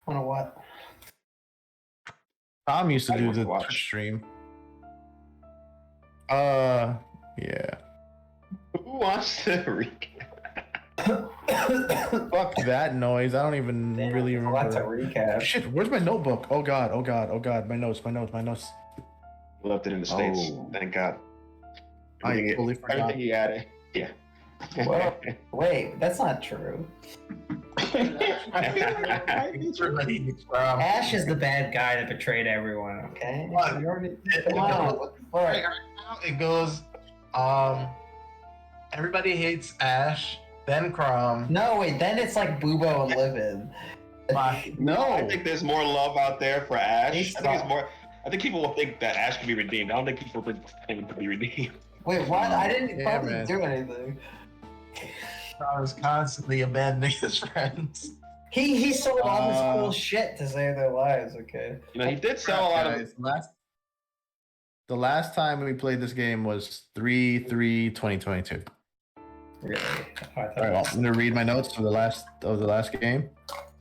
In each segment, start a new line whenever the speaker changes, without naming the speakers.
Wanna what?
Tom used to
I
do
want
the
to watch.
Twitch stream. Yeah.
Who wants to recap?
Fuck that noise. I don't even really remember.
Lots of recap.
Shit, where's my notebook? Oh god. My notes.
Left it in the States.
Oh.
Thank God.
I
Everything-
totally forgot.
Everything he had. Yeah.
Well, wait, that's not true. Ash is the bad guy that betrayed everyone, okay?
What?
You already, come on, what the
Right,
fuck?
right now it goes, everybody hates Ash, then Crom.
No, wait, then it's like Bubo and Livid.
No, I think there's more love out there for Ash.
He's
I think it's
not.
more. I think people will think that Ash can be redeemed. I don't think people think him to be redeemed.
Wait, what? I didn't
Yeah,
fucking
man.
do anything.
Crom is constantly abandoning his friends.
He sold all this cool shit to save their lives, okay?
You know, he did sell a lot of.
The last time we played this game was 3/3/2022.
Really? Oh, I thought
All right, I'm gonna read my notes for the last game.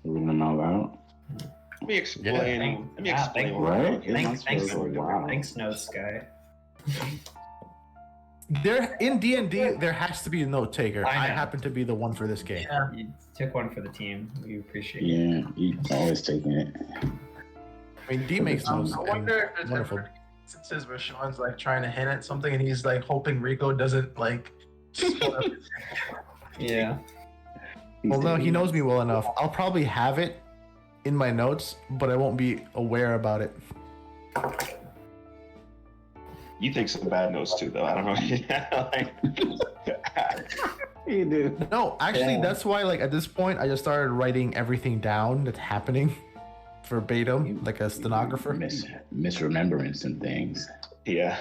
Reading them out loud.
Let me explain.
Yeah.
Let me explain. what we're
Right?
talking about.
Thanks,
Wow.
thanks, Notes Guy.
There in D&D, there has to be a note taker.
I know.
I happen to be the one for this game.
Yeah, you took one for the team. We appreciate it.
Yeah, you always taking it.
I mean, D makes notes.
I wonder if there's
Wonderful.
ever instances where Sean's like trying to hint at something and he's like hoping Rico doesn't like.
Yeah.
Well, no, he knows me well enough. I'll probably have it in my notes, but I won't be aware about it.
You think some bad notes too, though. I don't know. Like,
You do.
No, actually,
Yeah.
that's why, like, at this point, I just started writing everything down that's happening verbatim, like a stenographer.
Misremembering some things.
yeah.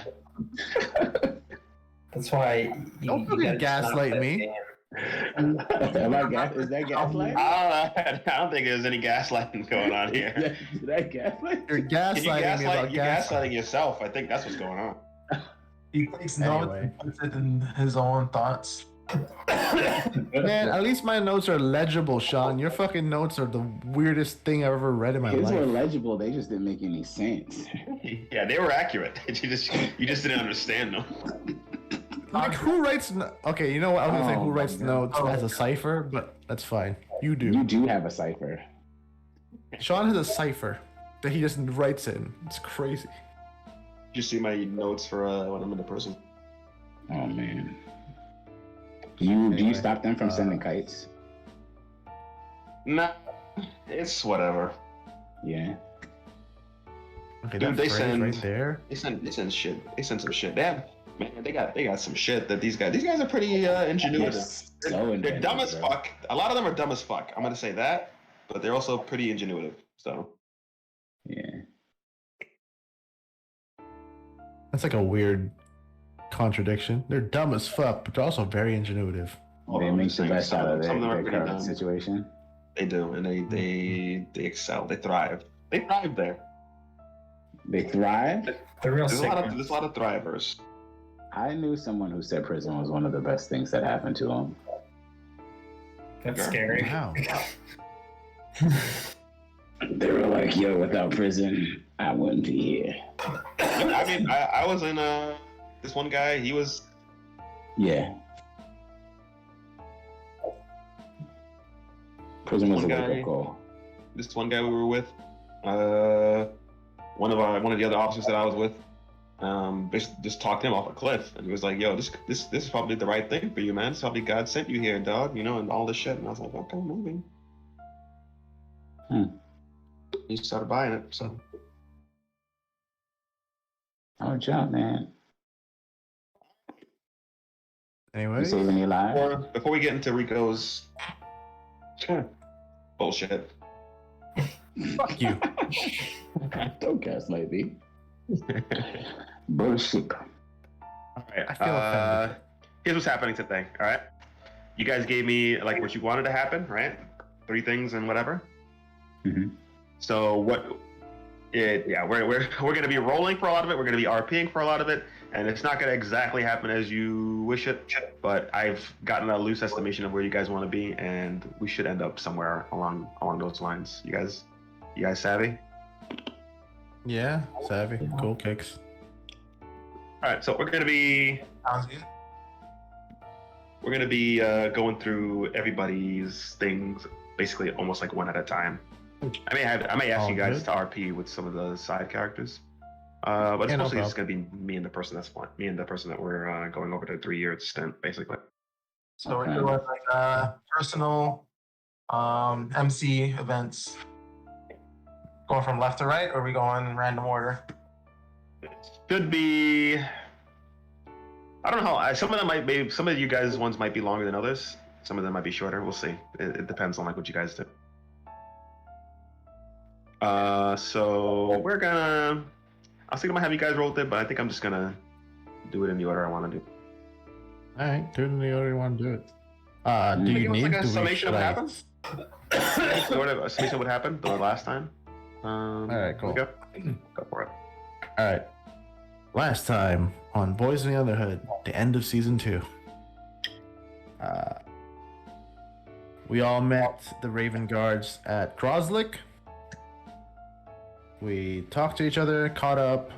That's why you
Don't fucking
gotta
gaslight
stop
me.
that game.
Is that gaslight?
I don't think there's any gaslighting going on here.
Is that gaslight?
You're
You
gaslighting me about
you're
gas.
gaslighting yourself. I think that's what's going on.
He takes notes
Anyway.
and puts it in his own thoughts.
Man, at least my notes are legible, Sean. Your fucking notes are the weirdest thing I've ever read in my
His were
life.
legible. They just didn't make any sense.
Yeah, they were accurate. You just didn't understand them.
Like, who writes? Okay, you know what? I was gonna say
Oh
who
my
writes
God.
notes as a cipher, but that's fine. You do.
You do have a cipher.
Sean has a cipher that he just writes in. It's crazy.
You see my notes for when I'm in the prison.
Oh man. Do you
Anyway,
stop them from sending kites?
Nah, it's whatever.
Yeah.
Okay,
Dude,
that
they
phrase
send-
right there.
They send shit. They send some shit. They got some shit that these guys are pretty ingenuitive.
So
They're
inventive,
dumb as
bro.
fuck. A lot of them are dumb as fuck. I'm gonna say that, but they're also pretty ingenuitive. So
Yeah.
That's like a weird contradiction. They're dumb as fuck, but they're also very ingenuitive.
They make the best out of
Some of them are
their
pretty
current
dumb.
situation.
They do, and they excel. They thrive. They thrive there.
They thrive.
The real
There's
sick.
a lot of thrivers.
I knew someone who said prison was one of the best things that happened to him.
That's scary.
Wow.
They were like, "Yo, without prison, I wouldn't be here."
I mean, I was in this one guy. He was
Yeah. Prison was a
One
wake
guy-
up call.
this one guy we were with. One of the other officers that I was with. Basically just talked him off a cliff, and he was like, "Yo, this is probably the right thing for you, man. It's probably God sent you here, dog. You know, and all this shit." And I was like, "Okay, maybe." He started buying it. So
Oh, jump, man.
Anyway,
You saving your life?
before we get into Rico's bullshit,
fuck you.
Don't gaslight me. Bullshit.
all right.
I feel offended.
Here's what's happening today. All right, you guys gave me like what you wanted to happen, right? 3 things and whatever.
Mhm.
So we're gonna be rolling for a lot of it. We're gonna be RPing for a lot of it, and it's not gonna exactly happen as you wish it. But I've gotten a loose estimation of where you guys want to be, and we should end up somewhere along those lines. You guys You guys savvy?
Yeah, savvy.
Yeah.
Cool kicks.
All right, so we're gonna be
Sounds good.
going through everybody's things basically almost like one at a time. I may ask
All
you guys
good.
to RP with some of the side characters, but it's
Yeah, no
mostly just gonna be me and the person that we're going over the 3-year stint basically.
So
Okay.
we're doing like personal MC events. Going from left to right, or are we going in random order?
Should be. I don't know how. Some of them might be. Some of you guys' ones might be longer than others. Some of them might be shorter. We'll see. It depends on like what you guys do. So we're gonna. I was thinking I'm gonna have you guys roll with it, but I think I'm just gonna do it in the order I want to do.
All right, do it in the order you want to do it. Do
Can
you
give us,
need
like, a
do we-
summation of
should
what
I-
happened? A summation of what happened the last time.
All right, cool.
Go for it.
All right. Last time on Boys in the Underhood, the end of season 2. We all met the Raven Guards at Groslick. We talked to each other, caught up.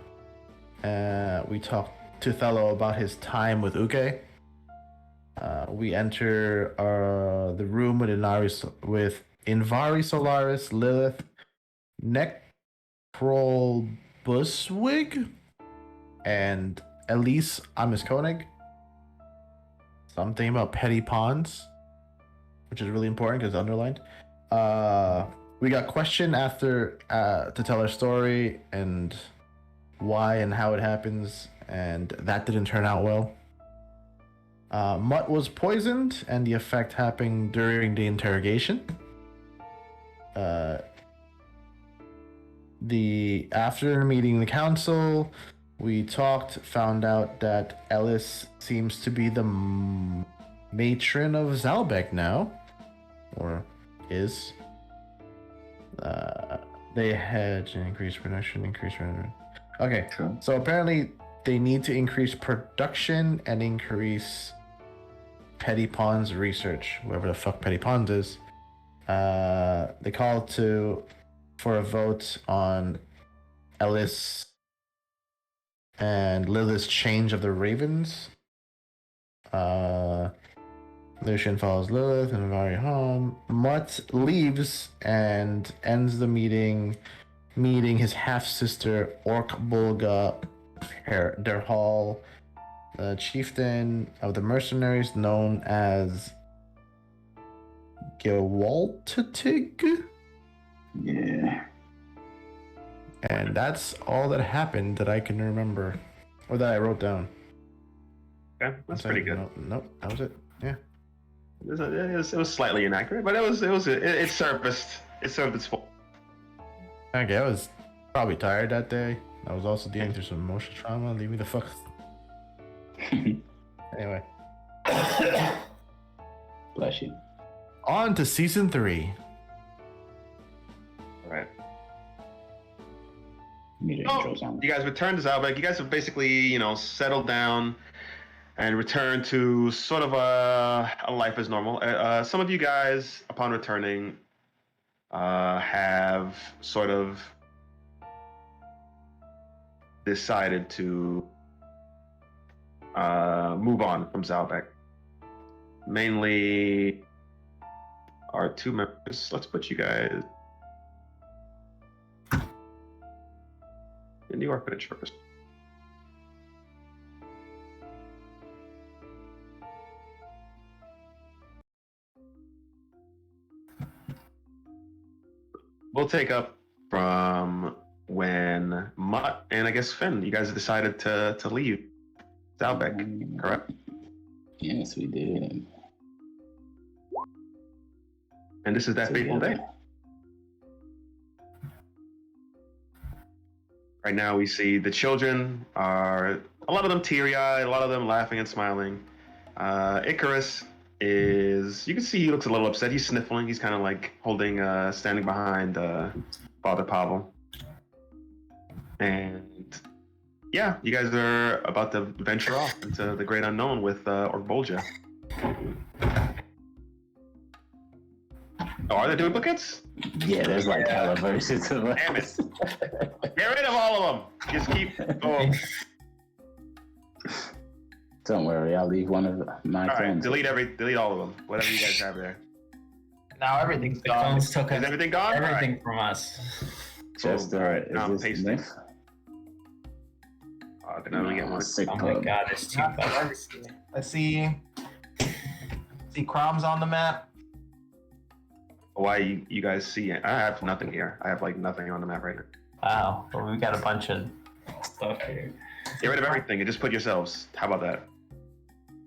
We talked to Thello about his time with Uke. We enter the room with Invari Solaris, Lilith, Necrol Buswig, and Elise Amiskonig. Something about petty pawns, which is really important because it's underlined. We got questioned after to tell our story and why and how it happens, and that didn't turn out well. Mutt was poisoned, and the effect happened during the interrogation. After meeting the council, we talked, found out that Ellis seems to be the matron of Zalbeck now, or is. They had to increase production, Okay,
True.
so apparently they need to increase production and increase Petty Pawns research, whoever the fuck Petty Pawns is. They called for a vote on Ellis and Lilith's change of the Ravens. Lucian follows Lilith and Vari home. Mutt leaves and ends the meeting his half-sister Orc Bulga Derhal, the chieftain of the mercenaries known as Gewaltatig.
Yeah.
And that's all that happened that I can remember, or that I wrote down.
Okay, that's pretty good.
Nope, that was it. Yeah.
It was slightly inaccurate, but it served its full.
Okay, I was probably tired that day. I was also dealing through some emotional trauma. Leave me the fuck. Anyway,
Bless you.
on to season 3.
All right.
Need an intro song.
You guys returned to Zalbeck. You guys have basically, settled down and returned to sort of a life as normal. Some of you guys, upon returning, have sort of decided to move on from Zalbeck. Mainly our 2 members. Let's put you guys in the orphanage first. We'll take up from when Mutt and I guess Finn, you guys decided to leave Zalbeck, correct?
Yes, we did.
And this is that fateful day. Right now we see the children are, a lot of them teary-eyed, a lot of them laughing and smiling. Icarus is, you can see he looks a little upset. He's sniffling. He's kind of like standing behind Father Pavel. And yeah, you guys are about to venture off into the great unknown with Orbolja. Oh, are there duplicates?
Yeah, there's like hella versions of
Damn it.
us.
Get rid of all of them. Just keep going.
Don't worry, I'll leave one of my
All right,
friends.
delete all of them. Whatever you guys have there.
Now everything's
The
gone.
clones took
Is everything gone? All right.
everything from us.
Just
All right, now I'm
is this
pasting.
Niff?
I can only get one.
Sick
Oh my
pub.
god, there's two buttons.
Let's see. See Crom's on the map.
Why you guys see it? I have nothing here. I have like nothing on the map right now.
Wow, well, we've got a bunch of stuff here.
Get rid of everything and just put yourselves. How about that?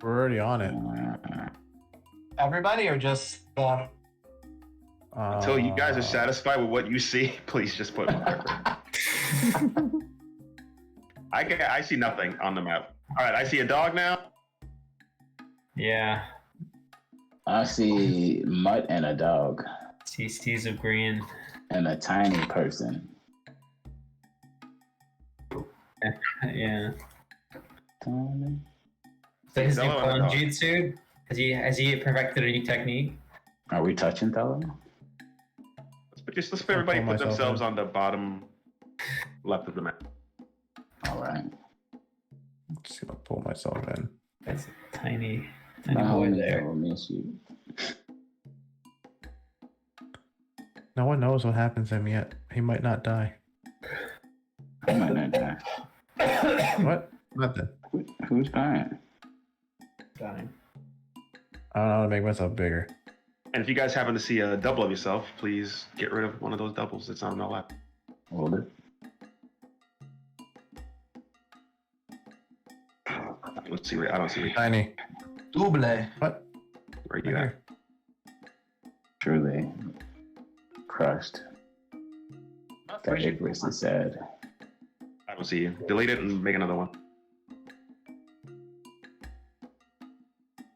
We're already on it.
Everybody or just
Until you guys are satisfied with what you see, please just put I see nothing on the map. All right, I see a dog now.
Yeah,
I see mutt and a dog
CCs of green.
and a tiny person.
Yeah.
Tiny.
So his new
Hello,
clone
dog.
jutsu? Has he perfected a new technique?
Are we touching Thelma?
Let's everybody
pull
put
myself
themselves
in.
on the bottom left of the map.
All right.
Just gonna pull myself in.
That's a tiny
My
boy
homies
there.
will miss you.
No one knows what happens to him yet. He might not die.
I might not die.
What? Nothing.
Who's dying?
Dying.
I don't know how to make myself bigger.
And if you guys happen to see a double of yourself, please get rid of one of those doubles. It's on the left.
Hold it.
Let's see. I don't see
Tiny.
Double.
What?
where you at.
Truly crushed. That
Where's your-
Icarus is sad.
I don't see you. Delete it and make another one.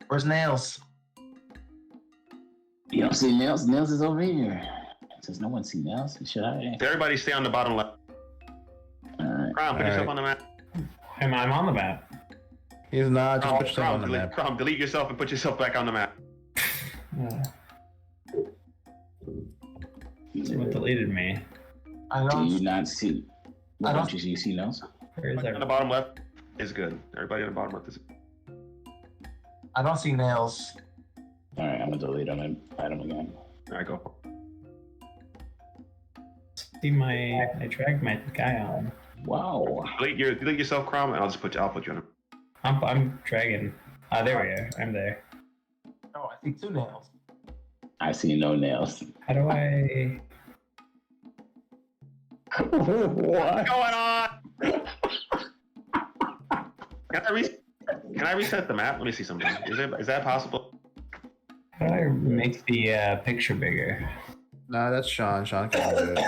Where's Nails?
You don't see Nails? Nails is over here. Does no one see Nails? Should I?
So everybody stay on the bottom left.
Alright.
Crom, put yourself
Alright.
on the map.
I'm on the map.
He's not. Just
Crom,
put yourself on the map.
Crom, delete yourself and put yourself back on the map.
Someone deleted me.
I
Do
don't.
you not see? Why
I don't-
don't you see Nails?
Where is
On the
everyone?
bottom left is good. Everybody on the bottom left is.
I don't see Nails.
Alright, I'm gonna delete him and add him again.
All right, go.
See I dragged my guy on.
Wow.
Delete yourself, Crom, and I'll put you on.
I'm dragging. Ah, there we are. I'm there.
No, I see two Nails.
I see no Nails.
How do I?
What?
What's going on? Can I reset the map? Let me see something. Is that possible?
How do I make the picture bigger?
Nah, that's Sean. Sean can do it.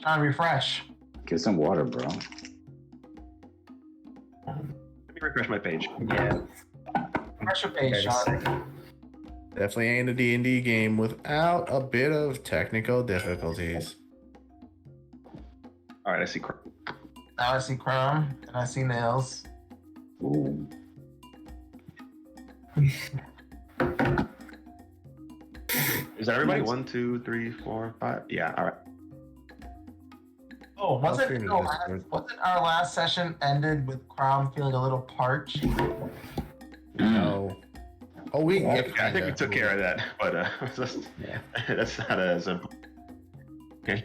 Trying to refresh.
Get some water, bro.
Let me refresh my page.
Yeah.
Refresh your page,
Okay,
Sean.
Definitely ain't a D&D game without a bit of technical difficulties.
All right, I see Crom.
Now I see Chrome and I see Nails.
Ooh.
Is that everybody? 1, 2, 3, 4, 5. Yeah. All right.
Oh, wasn't
stream to
no,
Discord.
wasn't our last session ended with Crom feeling a little parched?
No. Oh, we can get
I think we took care of that, but
Yeah.
that's not as okay.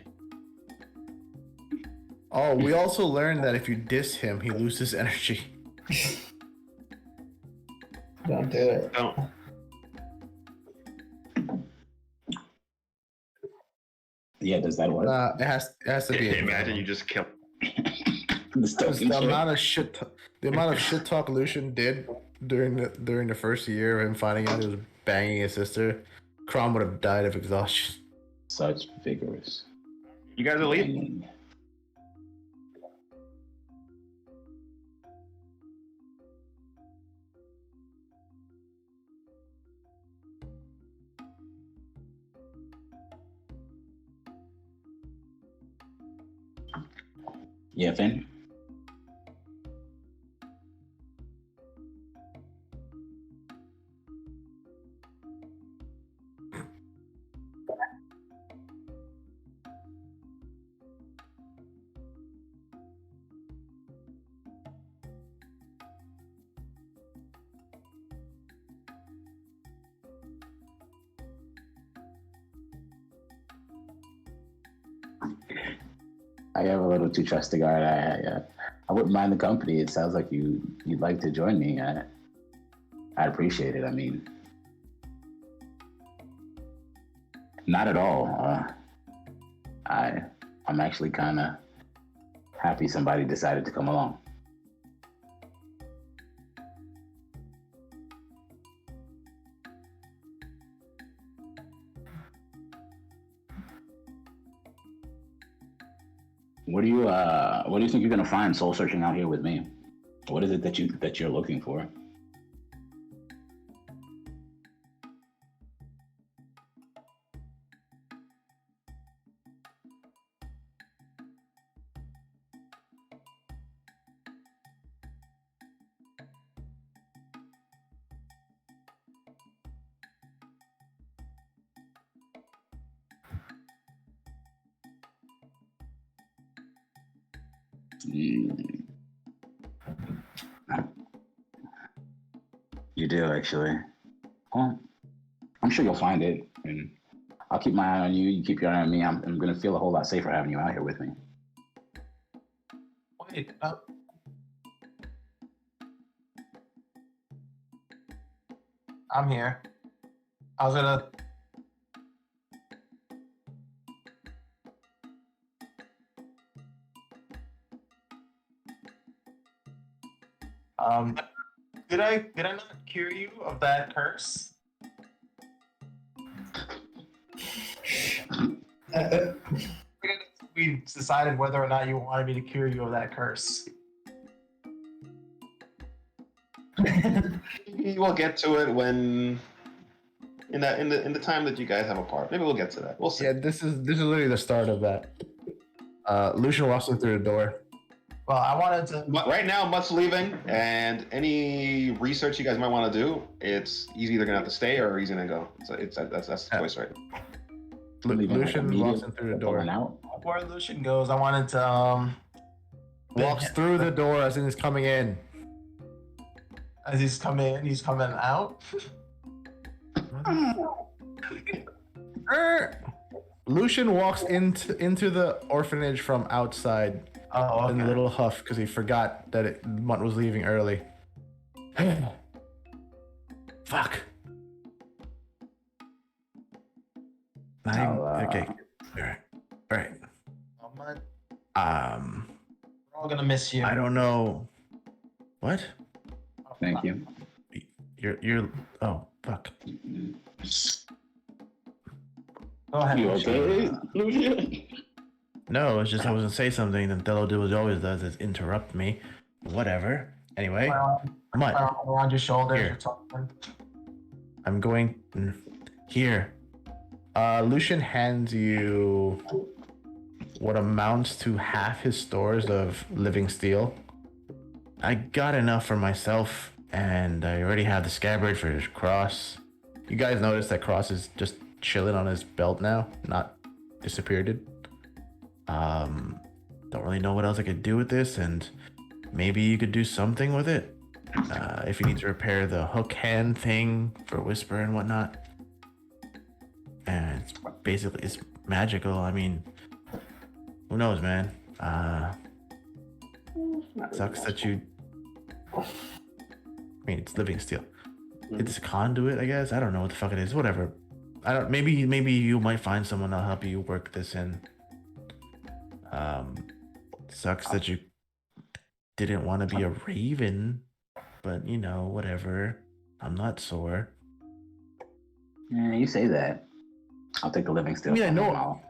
Oh, we also learned that if you diss him, he loses energy.
Don't do it.
Don't.
Yeah, does that work?
It has to be. a
Imagine you just kill.
This
Because
token
the
shit.
amount of shit talk Lucian did during the first year of him finding out he was banging his sister, Crom would have died of exhaustion.
Such vigorous.
You guys are leaving.
Banging. Yeah, Finn? I am a little too trusting. All right, I wouldn't mind the company. It sounds like you'd like to join me. I'd appreciate it. I mean, not at all. I'm actually kind of happy somebody decided to come along. What do you think you're gonna find soul searching out here with me? What is it that you're looking for? Mm, you do actually. Well, I'm sure you'll find it, and I'll keep my eye on you. You keep your eye on me. I'm gonna feel a whole lot safer having you out here with me.
Wait, I'm here. I was gonna. Did I not cure you of that curse? We decided whether or not you wanted me to cure you of that curse.
Maybe we'll get to it when in the time that you guys have apart. Maybe we'll get to that. We'll see.
Yeah, this is literally the start of that. Lucian walks in through the door.
Well, I wanted to.
But right now, Mutt's leaving, and any research you guys might want to do, he's either gonna have to stay or he's gonna go. So that's the choice, right?
Lucian walks in through the door.
Out.
Before Lucian goes, I wanted to
Walks through the door as in he's coming in.
as he's coming out.
Lucian walks into the orphanage from outside
Oh,
in a
okay.
little huff because he forgot that Mutt was leaving early. Fuck. Okay. All right.
We're all gonna miss you.
I don't know. What?
Thank you.
You're. Oh fuck.
Go ahead.
You
Lucian.
okay, Lucian?
No, it's just I was gonna say something that Dello always does is interrupt me. Whatever. Anyway, Mutt,
Around your shoulders
Here.
or something.
I'm going here. Lucian hands you what amounts to half his stores of living steel. I got enough for myself, and I already have the scabbard for his cross. You guys notice that cross is just chilling on his belt now, not disappeared. Don't really know what else I could do with this, and maybe you could do something with it. If you need to repair the hook hand thing for Whisper and whatnot. And it's magical. I mean, who knows, man? Sucks that you. I mean, it's living steel. It's a conduit, I guess. I don't know what the fuck it is. Whatever. I don't. Maybe you might find someone that'll help you work this in. Sucks that you didn't want to be a raven, but you know, whatever. I'm not sore.
Yeah, you say that. I'll take the living steel.
I know.
I'll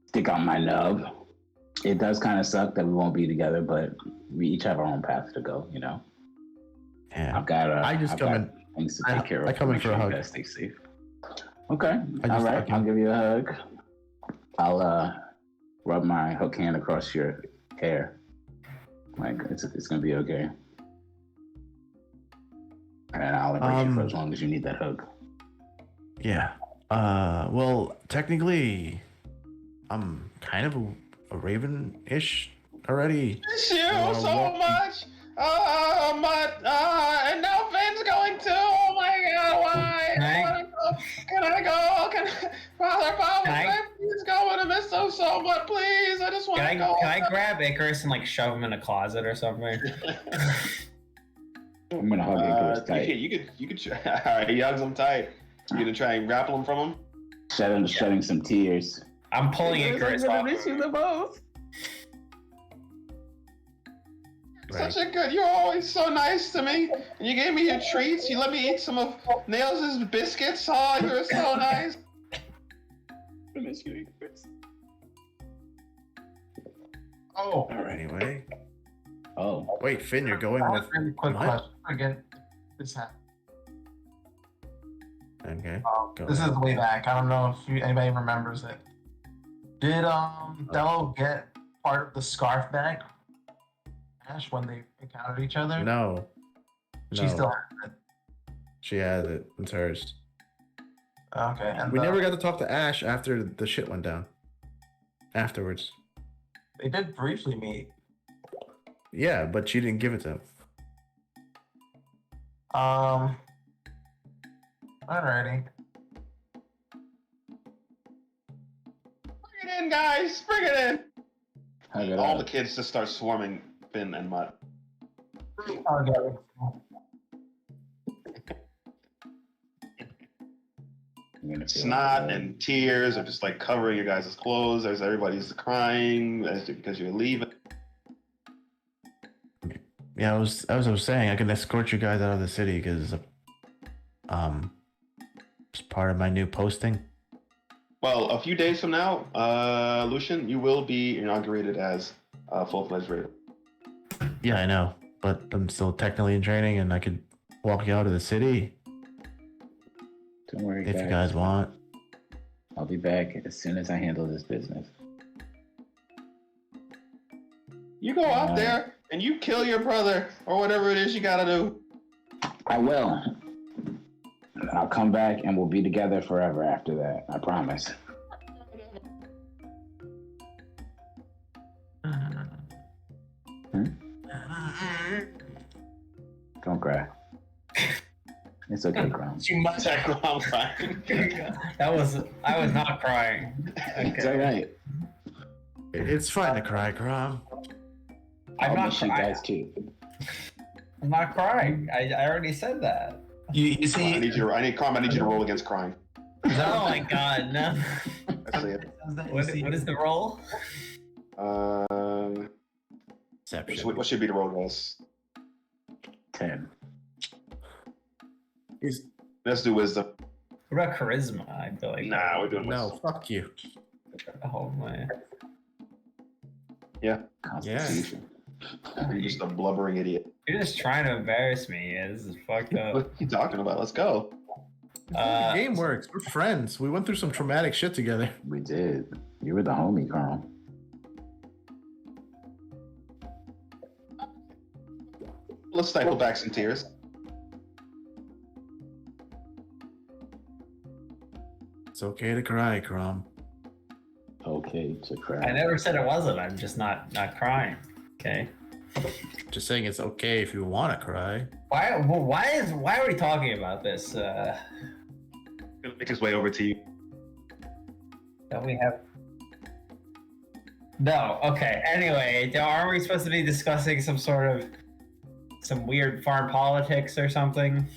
stick out my nub. It does kind of suck that we won't be together, but we each have our own path to go. You know.
Yeah.
I've got.
I just
I've
come
got
in.
things to take care of.
I come in
Make
for a
sure you
hug.
guys stay safe. Okay.
I
All
just-
right. I'll give you a hug. I'll rub my hook hand across your hair. Like it's gonna be okay. And I'll embrace you for as long as you need that hug.
Yeah. Well, technically, I'm kind of a raven-ish already.
Miss you
Well,
so
what-
much. And now Finn's going too. Oh my god, why?
Can I-
Can I go? Father,
Can I-
please go. I miss so love so much. Please, I just want to go.
Can I grab Icarus and like shove him in a closet or something?
I'm gonna hug Icarus tight.
You could try. All right, he hugs him tight. You gonna try and grapple him from him?
Shedding some tears.
I'm pulling Icarus
I'm gonna
off.
miss you the most.
Right.
Such a good. You're always so nice to me. And you gave me your treats. You let me eat some of Nails' biscuits. Oh, you're so nice.
I miss you, Icarus.
Oh,
Anyway.
Oh,
Wait, Finn, you're going with.
really quick
what?
question. Again, this happened.
Okay. Go
This
ahead.
is way back. I don't know if anybody remembers it. Did Dello get part of the scarf back? Ash, when they encountered each other?
No.
She
No.
still has it.
She has it. It's hers.
Okay. And
We never got to talk to Ash after the shit went down. Afterwards.
They did briefly meet.
Yeah, but she didn't give it to him.
Alrighty.
Bring it in, guys. Bring it in.
hug it
All
up.
the kids just start swarming Finn and Mutt.
Okay.
I'm gonna feel
Snot
like-
and tears are just like covering your guys' clothes as everybody's crying because you're leaving.
Yeah, I was saying I can escort you guys out of the city because it's part of my new posting.
Well, a few days from now, Lucian, you will be inaugurated as a full-fledged raider.
Yeah, I know, but I'm still technically in training, and I could walk you out of the city
Don't worry,
if you guys want.
I'll be back as soon as I handle this business.
You go out there and you kill your brother or whatever it is you gotta do.
I will. I'll come back and we'll be together forever after that. I promise. Don't cry. It's okay, Crown.
You must have gone crying.
I was not crying.
It's
Okay.
alright.
It's fine to cry, Crom.
I'm
I'll
not
miss you
crying.
guys too.
I'm not crying. I already said that.
You
I
see,
need you to roll against crying.
Oh my god, no.
That's it.
What is the roll?
Exception.
What should be the roll, guys?
10.
Let's do wisdom.
What about charisma? I feel like.
Nah, we're doing
No,
wisdom.
fuck you.
Oh man.
Constitution.
You're just a blubbering idiot.
You're just trying to embarrass me. Yeah, this is fucked up.
What are you talking about? Let's go.
The game works. We're friends. We went through some traumatic shit together.
We did. You were the homie, Crown.
Let's stifle back some tears.
It's okay to cry, Crom.
Okay to cry.
I never said it wasn't. I'm just not crying. Okay.
Just saying it's okay if you want to cry.
Why are we talking about this?
Gonna make his way over to you.
Don't we have? No. Okay. Anyway, aren't we supposed to be discussing some weird foreign politics or something?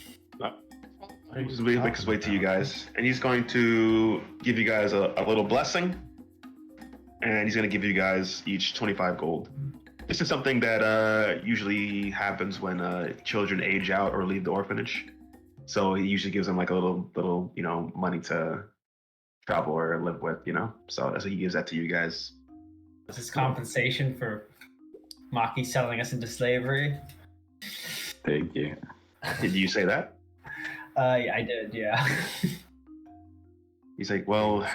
He's going to make his way to you guys, and he's going to give you guys a little blessing, and he's going to give you guys each 25 gold. This is something that usually happens when children age out or leave the orphanage. So he usually gives them like a little money to travel or live with, So he gives that to you guys.
This is compensation for Maki selling us into slavery.
Thank you.
Did you say that?
Yeah, I did. Yeah.
He's like, well,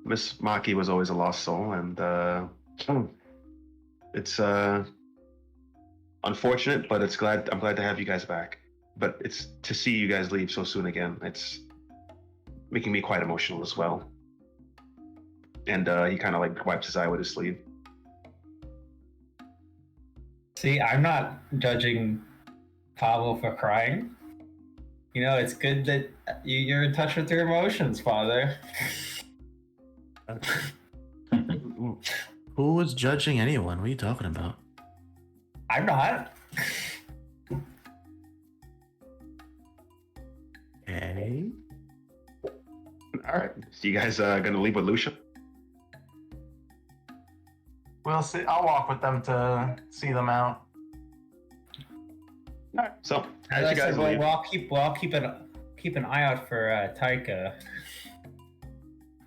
Miss Maki was always a lost soul, and it's unfortunate, but I'm glad to have you guys back. But it's to see you guys leave so soon again. It's making me quite emotional as well. And he kind of like wipes his eye with his sleeve.
See, I'm not judging Pablo for crying. It's good that you're in touch with your emotions, Father.
Who was judging anyone? What are you talking about?
I'm not.
Okay.
All right. So you guys gonna leave with Lucia?
We'll see. I'll walk with them to see them out.
All right. So
As
as
I
you guys
said,
leave,
we'll keep an eye out for Taika.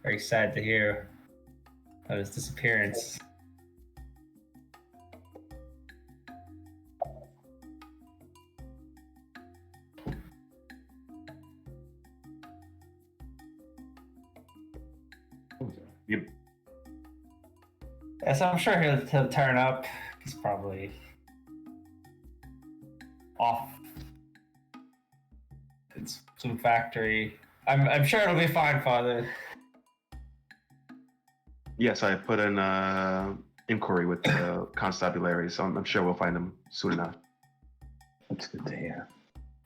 Very sad to hear of his disappearance.
you,
Yes, I'm sure he'll turn up. He's probably off in some factory. I'm sure it'll be fine, Father.
yes, I put in inquiry with the constabulary, so I'm sure we'll find him soon enough.
That's good to hear.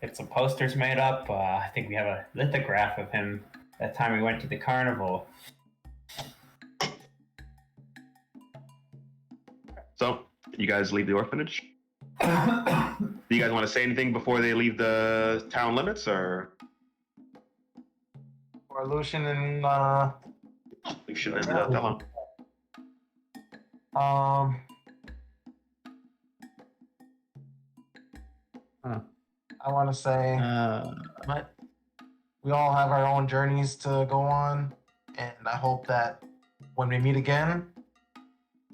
Get some posters made up. I think we have a lithograph of him that time we went to the carnival.
So you guys leave the orphanage. Do you guys want to say anything before they leave the town limits, or
Or Lucian and
you should tell them?
I want to say, but we all have our own journeys to go on, and I hope that when we meet again,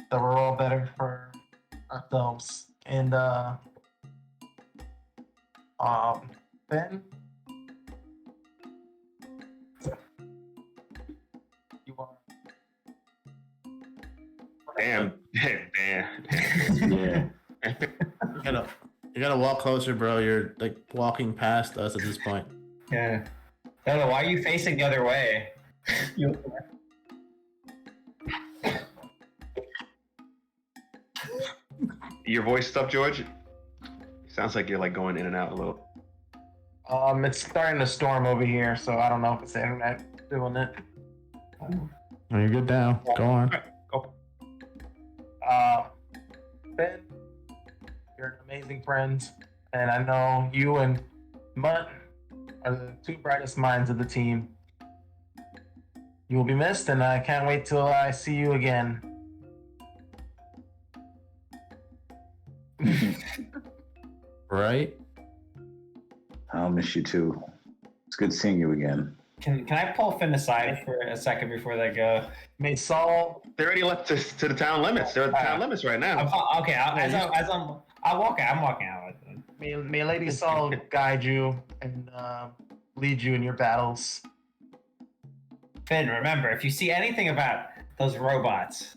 that we're all better for ourselves. And Ben, you are.
Damn.
Yeah.
You gotta walk closer, bro. You're like walking past us at this point.
Yeah. Della, why are you facing the other way?
Your voice stuff, George? Sounds like you're like going in and out a little.
It's starting to storm over here, so I don't know if it's the internet doing it.
Oh, you're good now. Go on.
Go.
Ben, you're an amazing friend, and I know you and Mutt are the two brightest minds of the team. You will be missed, and I can't wait till I see you again.
Right?
I'll miss you too. It's good seeing you again.
Can I pull Finn aside for a second before they go?
May Saul,
They already left to the town limits. They're at the town limits right now.
Okay, I'm walking out with them.
may Lady Saul guide you and lead you in your battles.
Finn, remember, if you see anything about those robots,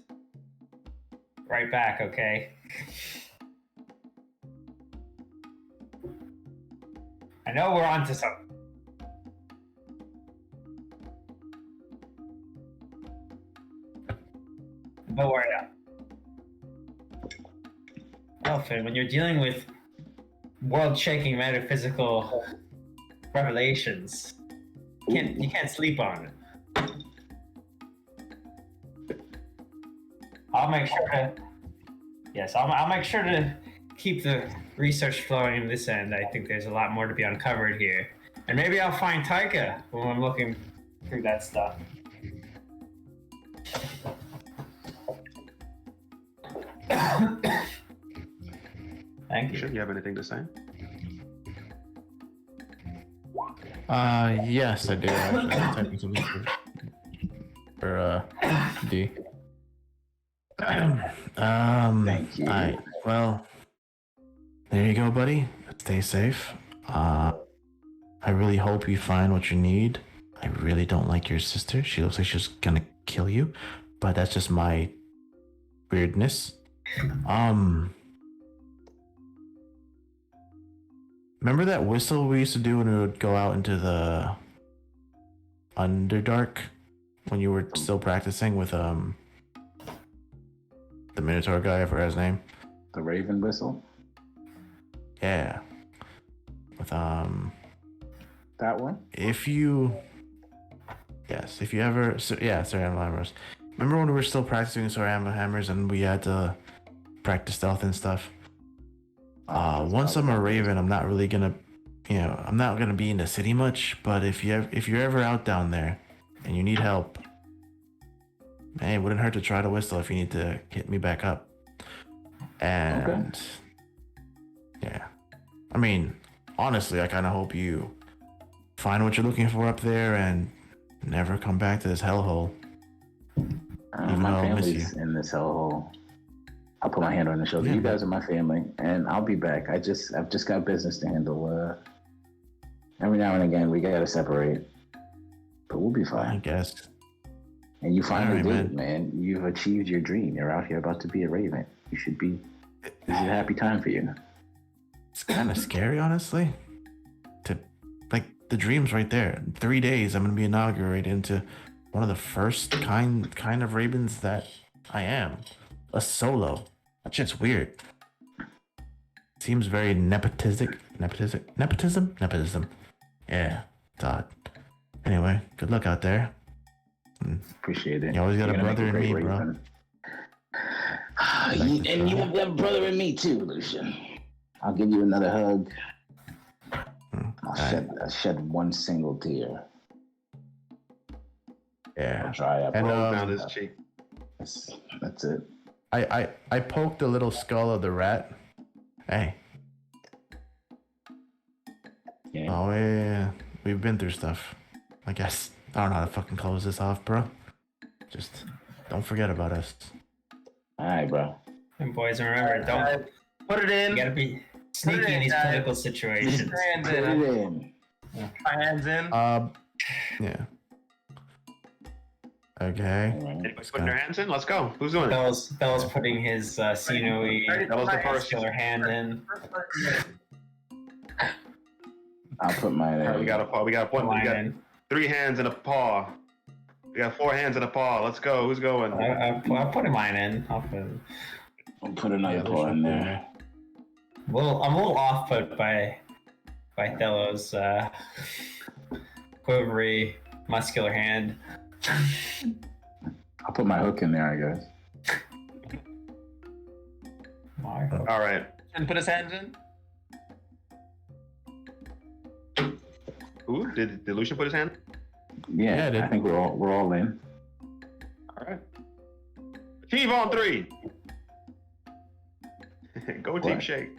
right back, okay? I know we're onto something. Don't worry now. Well, Finn, when you're dealing with world-shaking metaphysical revelations, you can't sleep on it. I'll make sure to. Yes, I'll make sure to keep the research flowing in this end. I think there's a lot more to be uncovered here, and maybe I'll find Taika when I'm looking through that stuff. Thank you.
Sure, you have anything to say?
Yes, I do actually. I'm typing something for D.
Thank you.
Alright, well, there you go, buddy. Stay safe. I really hope you find what you need. I really don't like your sister. She looks like she's gonna kill you, but that's just my weirdness. Remember that whistle we used to do when we would go out into the Underdark when you were still practicing with the Minotaur guy? I forgot his name.
The Raven whistle?
Yeah. With
That one?
if you ever, so, yeah, sorry, I'm Lamros. Remember when we were still practicing our hammers and we had to practice stealth and stuff? Once I'm a raven, I'm not really gonna, I'm not gonna be in the city much. But if you're ever out down there and you need help, man, it wouldn't hurt to try to whistle if you need to hit me back up. And yeah, I mean, honestly, I kind of hope you find what you're looking for up there and never come back to this hellhole. Even
My
though I'll miss
family's
you.
in this hellhole. I'll put my hand on the shoulder.
Yeah,
You guys are my family, and I'll be back. I've just got business to handle. Every now and again, we gotta separate, but we'll be
I
fine.
guess.
And you finally
All right,
did it, man. You've achieved your dream. You're out here about to be a raven. You should be. This is a happy time for you.
It's kind of scary, honestly. The dream's right there. In 3 days, I'm gonna be inaugurated into one of the first kind of ravens that I am. A solo. That shit's weird. Seems very nepotism. Yeah, it's odd. Anyway, good luck out there.
Appreciate it.
You always got
You're
a
gonna make
brother in
great
me, bro.
raven.
Like
And you have that brother in me too, Lucian. I'll give you another hug. I'll shed one single tear.
Yeah.
I'll dry up.
And
Roll down his cheek.
That's it.
I poked the little skull of the rat. Hey.
Yeah.
Oh yeah. We've been through stuff. I guess. I don't know how to fucking close this off, bro. Just don't forget about us.
All right, bro.
And boys, remember, don't
Put it in.
you gotta be sneaky in these political situations.
Hands
Put it
in.
in.
My hands in.
Yeah. Okay.
All right.
Anybody putting their hands in? Let's go. Who's doing it?
Bella's putting his sinewy,
That was the first.
muscular hand in.
I'll put mine in.
All right, we got a paw. We got one. We
Mine
got
in.
3 hands and a paw. We got 4 hands and a paw. Let's go. Who's going?
I'll put mine in. I'll
Put another paw in there.
Well, I'm a little off put by Thello's quivery, muscular hand.
I'll put my hook in there, I guess.
All right.
And put his hands in.
Who did Lucian put his hand?
Yeah,
I did.
I think we're all in.
All right. Achieve on 3. Go team
What?
shake.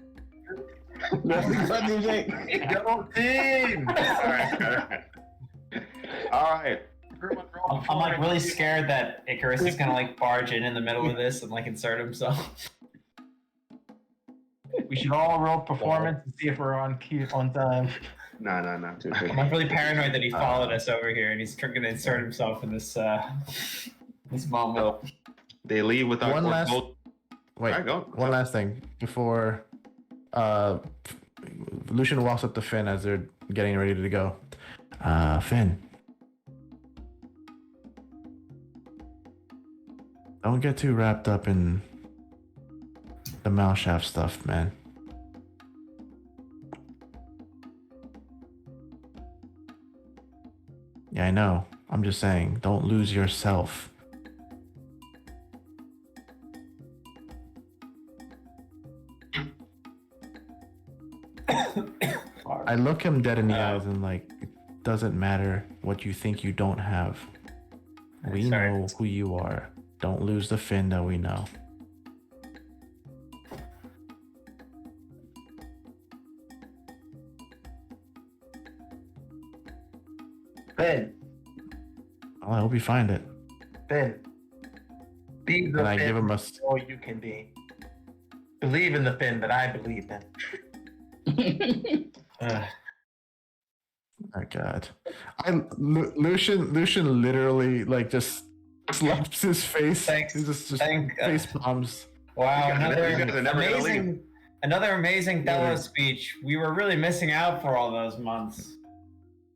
Go team!
All right. All right.
Everyone roll
I'm like
before
really
I-
scared that Icarus is gonna like barge in the middle of this and like insert himself.
We should all roll performance and see if we're on key on time.
No.
I'm like really paranoid that he followed us over here and he's gonna insert himself in this this moment.
They leave with our
One last-
gold.
Wait.
All right, go.
One last thing before Lucian walks up to Finn as they're getting ready to go. Finn. Don't get too wrapped up in the mouth shaft stuff, man. Yeah, I know. I'm just saying, don't lose yourself. I look him dead in the eyes and like, it doesn't matter what you think you don't have. We
Sorry.
know who you are. Don't lose the Finn that we know.
Ben,
Well, I hope you find it.
Ben. Be the
And I
Finn
give him a.
all you can be. Believe in the Finn that I believe in.
Oh God, Lucian literally like just slaps his face.
Thanks.
He just
Thank-
face palms.
Wow,
You guys are never gonna
another amazing Thello speech. We were really missing out for all those months.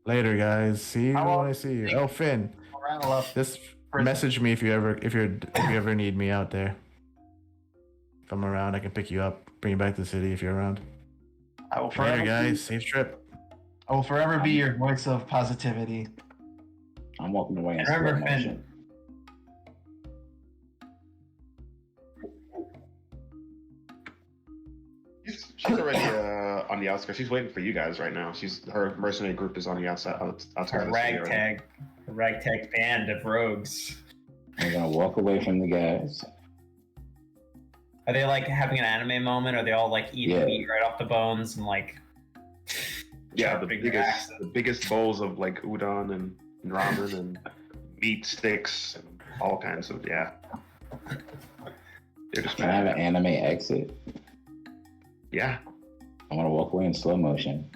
Later, guys. See you when I see you. Oh, Finn,
Morale up.
just message me if you ever need me out there. If I'm around, I can pick you up, bring you back to the city if you're around.
I will forever
Later, guys. Safe trip.
I will forever be your voice of positivity.
I'm walking away in
Remember,
slow
Finn.
motion.
She's already on the outskirts. She's waiting for you guys right now. Her mercenary group is on the outskirts
A
of the city already.
ragtag band of rogues.
I'm gonna walk away from the guys.
Are they like having an anime moment? Are they all like eating meat right off the bones and like?
Yeah, the biggest bowls of like udon and ramen and meat sticks and all kinds of They're just.
Can I have an anime exit?
Yeah.
I want to walk away in slow motion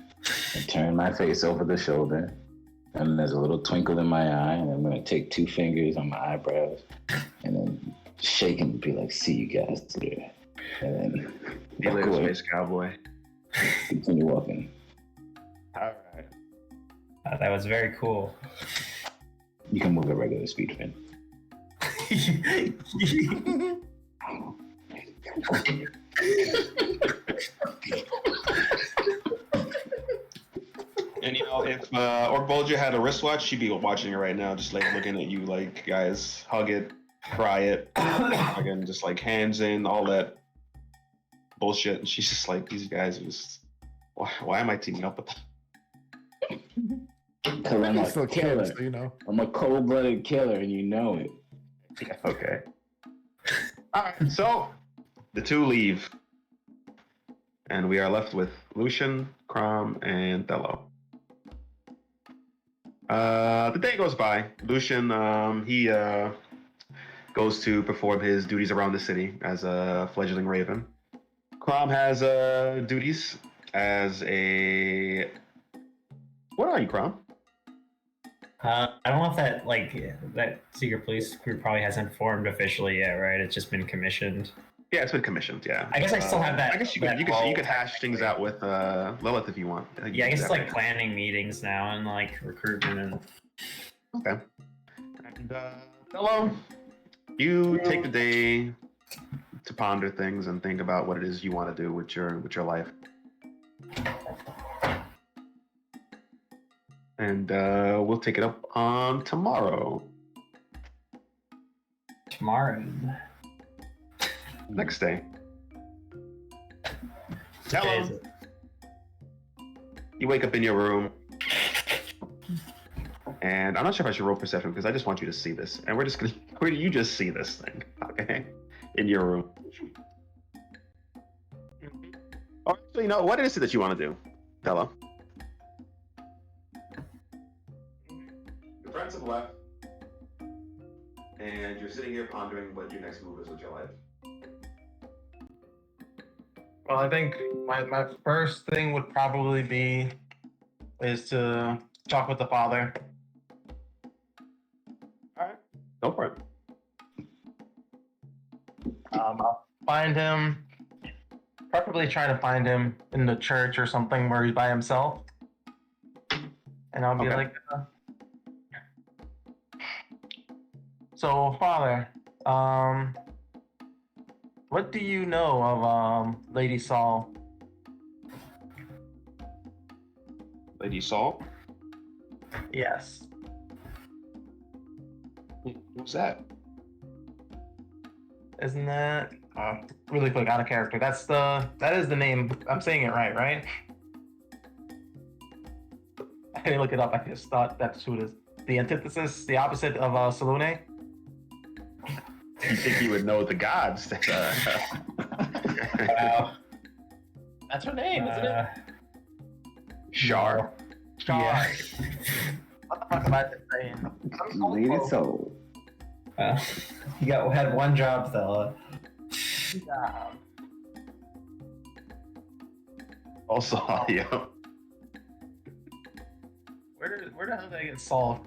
and turn my face over the shoulder. And there's a little twinkle in my eye, and I'm going to take 2 fingers on my eyebrows and then shake and be like, see you guys later. And then walk away.
Space Cowboy.
Continue walking.
All right.
That was very cool.
You can move at regular speed, Finn.
And if Orc Bulger had a wristwatch, she'd be watching it right now, just like looking at you, like, guys, hug it, cry it, again, just like hands in, all that bullshit. And she's just like, these guys are just, why am I teaming up with them?
Because I'm a killer.
So
I'm a cold-blooded killer, and you know it.
Yeah, okay. All right, so the 2 leave, and we are left with Lucian, Crom, and Thello. The day goes by. Lucian, he goes to perform his duties around the city as a fledgling raven. Crom has duties as a... What are you, Crom?
I don't know if that secret police group probably hasn't formed officially yet, right? It's just been commissioned.
Yeah, it's been commissioned. Yeah.
I guess I still have that.
I guess you could hash things out with Lilith if you want.
Yeah, I guess it's like planning meetings now and like recruitment and.
Okay. And hello. You take the day to ponder things and think about what it is you want to do with your life. And we'll take it up on tomorrow.
Tomorrow.
Next day. Hello. You wake up in your room. And I'm not sure if I should roll perception because I just want you to see this. And we're just gonna you just see this thing, okay? In your room. Oh, actually, no, what is it that you want to do, Bella? Your friends have left. And you're sitting here pondering what your next move is with your life.
Well, I think my first thing would probably be is to talk with the father.
All right, go for it.
I'll find him. Preferably try to find him in the church or something where he's by himself. And I'll be like, so Father, what do you know of Lady Saul?
Lady Saul?
Yes.
Who's that?
Isn't that really quick out of character? That is the name. I'm saying it right? I didn't look it up. I just thought that's who it is. The antithesis, the opposite of Salune.
You think you would know the gods?
Wow.
That's her name, isn't it?
Shar.
Shar.
Yeah.
What the fuck am I saying?
Lady Soul.
You had one job, Stella.
Yeah.
Also audio.
Where the hell did I get Saul?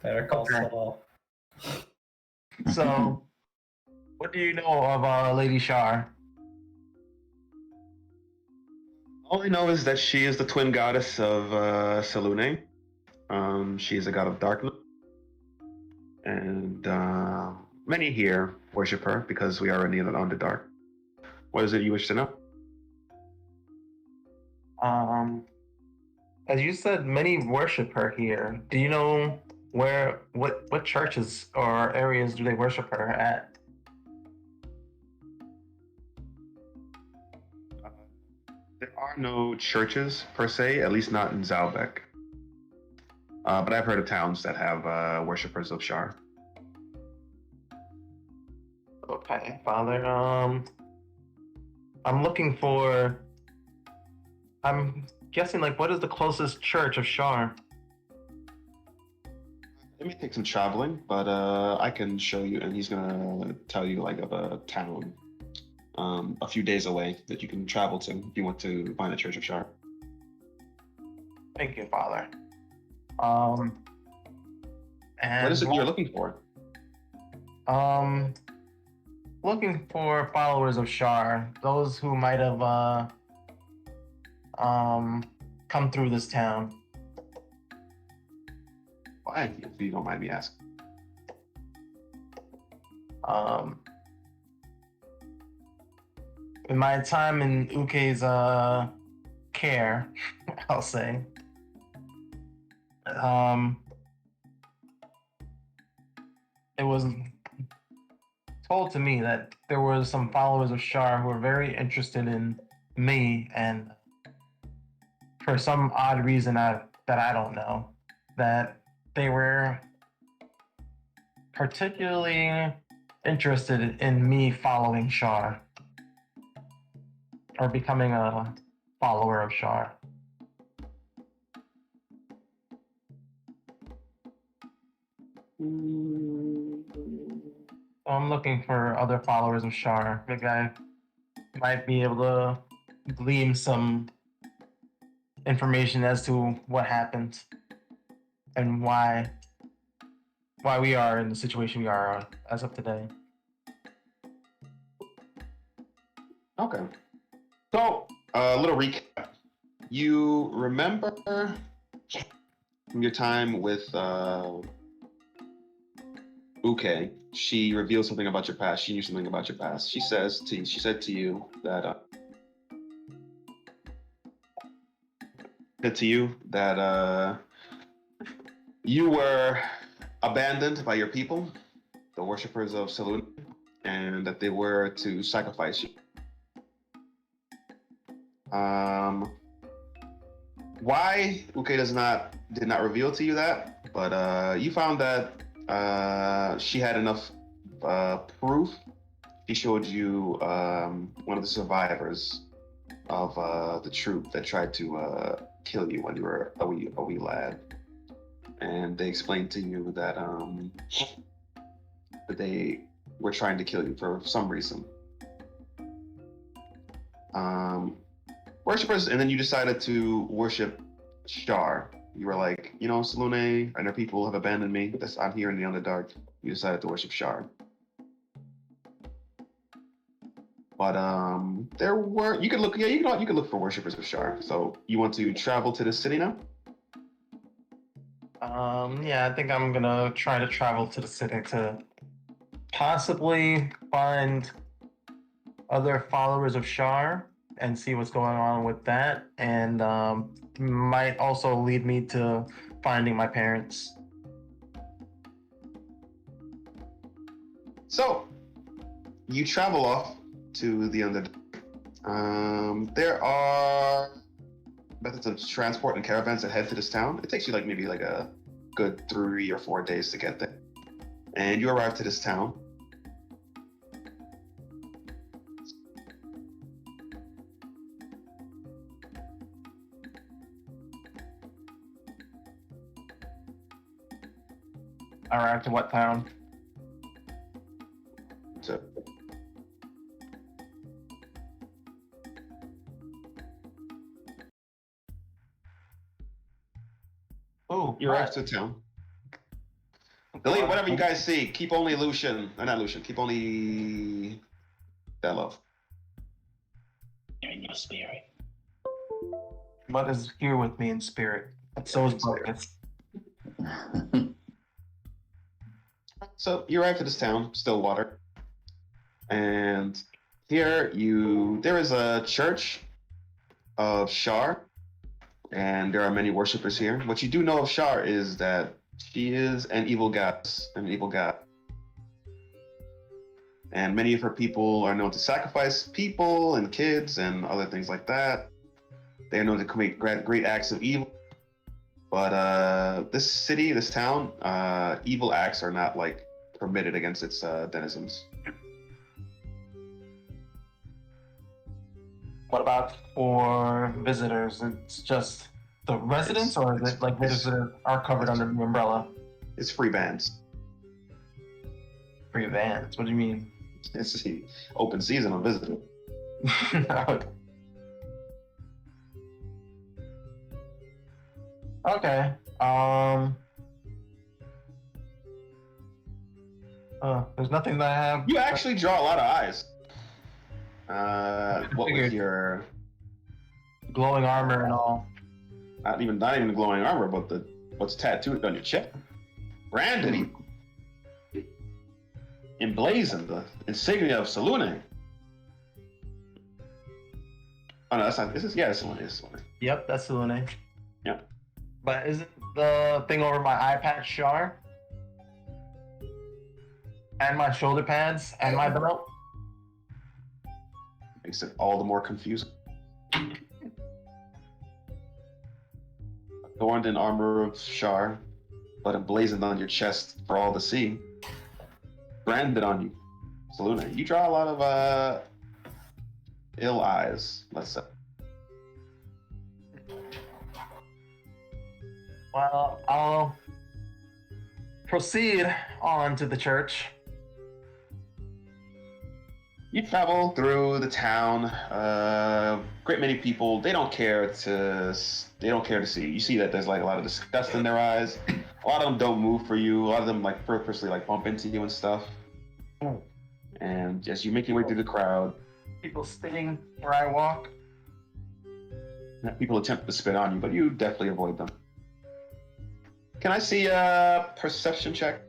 Better call
Okay.
Saul.
So, what do you know of Lady Shar?
All I know is that she is the twin goddess of Salune. She is a god of darkness. And many here worship her because we are in the Underdark. What is it you wish to know?
As you said, many worship her here. Do you know what churches or areas do they worship her at?
There are no churches per se, at least not in Zalbeck. But I've heard of towns that have worshippers of Shar.
Okay, Father. I'm looking for. I'm guessing, like, what is the closest church of Shar?
It may take some traveling, but I can show you, and he's gonna tell you like of a town a few days away that you can travel to if you want to find the Church of Shar.
Thank you, Father. And
What is it you're looking for?
Looking for followers of Shar, those who might have come through this town.
Why, if you don't mind me asking?
In my time in Uke's care, I'll say, it was told to me that there was some followers of Shar who were very interested in me, and for some odd reason that I don't know, that they were particularly interested in me following Shar or becoming a follower of Shar. So I'm looking for other followers of Shar. I think I might be able to glean some information as to what happened and why we are in the situation we are as of today.
Okay. So, a little recap. You remember from your time with Uke, she revealed something about your past. She knew something about your past. She said to you that you were abandoned by your people, the worshippers of Selûne, and that they were to sacrifice you. Why Uke did not reveal to you that, but you found that she had enough proof. She showed you one of the survivors of the troop that tried to kill you when you were a wee lad, and they explained to you that they were trying to kill you for some reason. Worshippers, and then you decided to worship Shar. You were like, Selûne and her people have abandoned me. I'm here in the Underdark. You decided to worship Shar. But you could look for worshippers of Shar. So you want to travel to the city now?
Yeah, I think I'm gonna try to travel to the city to possibly find other followers of Shar and see what's going on with that, and might also lead me to finding my parents.
So you travel off to the Underdark. There are methods of transport and caravans that head to this town. It takes you maybe a good 3 or 4 days to get there. And you arrive to this town.
Arrive to what town?
So
Oh,
you arrive to town. Delete whatever you guys see. Keep only Lucian. Or not Lucian. Keep only Belov.
You're in your spirit.
What is here with me in spirit? So is Focus.
So you arrive to this town, Stillwater, and here there is a church of Shar, and there are many worshippers here. What you do know of Shar is that she is an evil goddess, and many of her people are known to sacrifice people and kids and other things like that. They are known to commit great acts of evil. But this city, this town, evil acts are not like permitted against its denizens.
What about for visitors? It's just the residents, or is it like visitors are covered under the umbrella?
It's free bands.
Free vans. What do you mean?
It's the open season on visitor.
Okay. There's nothing that I have.
You actually draw a lot of eyes. What with
Figured.
your
Glowing armor and all.
not even the glowing armor, but what's tattooed on your chest? Branded, emblazoned, the insignia of Salune. Oh no, that's not. This is Salune. It's Salune.
Yep, that's the Lune.
Yep.
But isn't the thing over my eye patch Shar? And my shoulder pads and my belt?
Makes it all the more confusing. Adorned in armor of Shar, but emblazoned on your chest for all to see. Branded on you, Salune. You draw a lot of ill eyes, let's say.
Well, I'll proceed on to the church.
You travel through the town. Great many people. They don't care to see you. You see that there's like a lot of disgust in their eyes. A lot of them don't move for you. A lot of them like purposely like bump into you and stuff. And as you make your way through the crowd,
People spitting where I walk.
people attempt to spit on you, but you definitely avoid them. Can I see a perception check?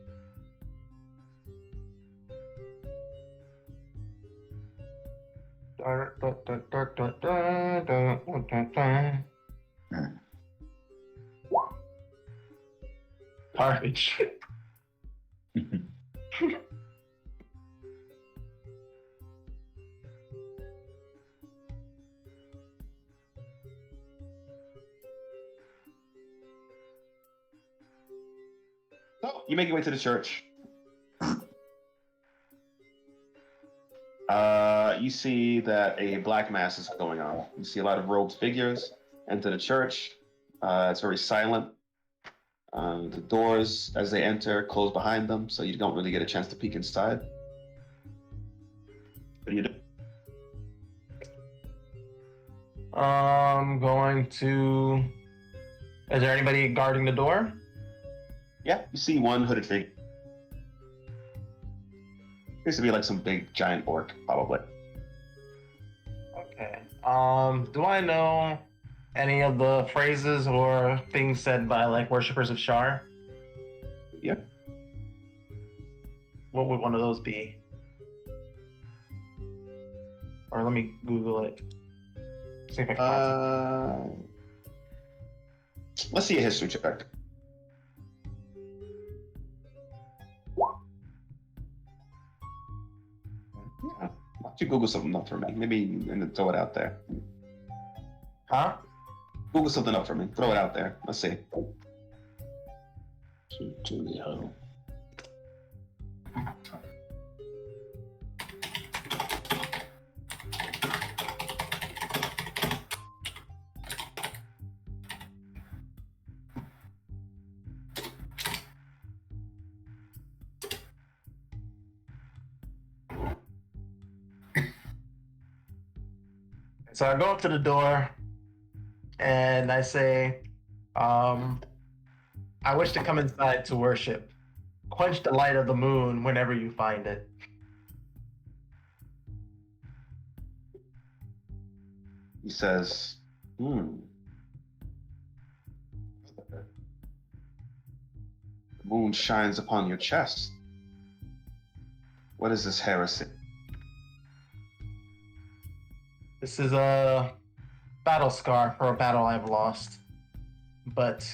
Garbage.
So you make your way to the church. You see that a black mass is going on. You see a lot of robed figures enter the church. It's very silent. The doors, as they enter, close behind them, so you don't really get a chance to peek inside. What do you do?
I'm going to. Is there anybody guarding the door?
Yeah, you see one hooded figure. Appears to be like some big giant orc, probably.
Okay. Do I know any of the phrases or things said by like worshippers of Shar?
Yeah.
What would one of those be? Or let me Google it. See if I can find
Let's see a history check. Yeah. Why don't you Google something up for me? Maybe and throw it out there.
Huh?
Google something up for me. Throw it out there. Let's see.
Julio.
So I go up to the door and I say, I wish to come inside to worship. Quench the light of the moon whenever you find it.
He says, The moon shines upon your chest. What is this heresy?
This is a battle scar for a battle I've lost. But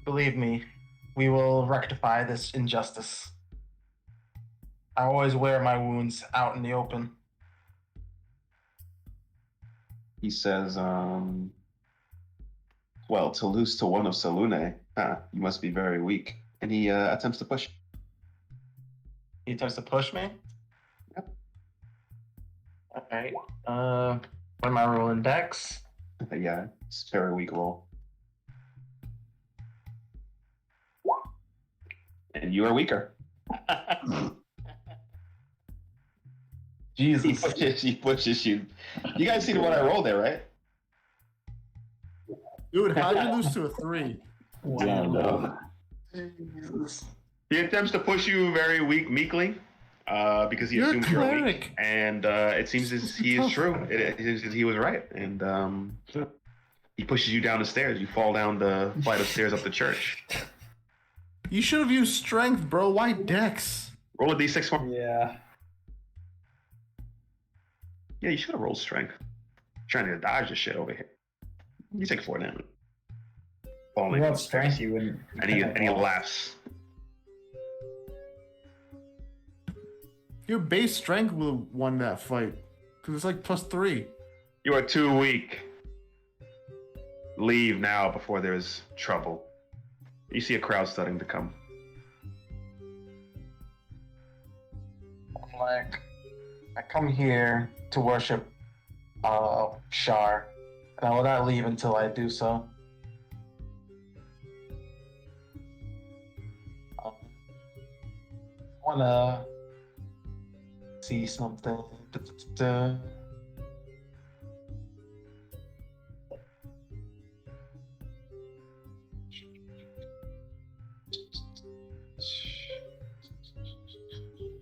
believe me, we will rectify this injustice. I always wear my wounds out in the open.
He says, well, to lose to one of Salune, you must be very weak. And he attempts to push.
He attempts to push me.
Yep.
All right. What am I rolling? Dex.
Yeah, it's a very weak roll. And you are weaker.
Jesus.
He pushes you. You guys see what I rolled there, right?
Dude, how did you lose to a 3?
Damn, dog.
Jesus.
He attempts to push you very meekly, because he
You're a
assumes you're weak.
cleric.
And it seems as he is true. It seems as he was right. And he pushes you down the stairs. You fall down the flight of stairs up the church.
You should have used strength, bro. Why Dex?
Roll a d6 for me.
Yeah.
Yeah, you should have rolled strength. Trying to dodge this shit over here. You take 4 damage.
You
Falling.
have strength, you wouldn't.
And he laughs.
Your base strength would have won that fight. Because it's like +3.
You are too weak. Leave now before there's trouble. You see a crowd starting to come.
I'm like, I come here to worship Shar, and I will not leave until I do so. I wanna see something. Da-da-da-da.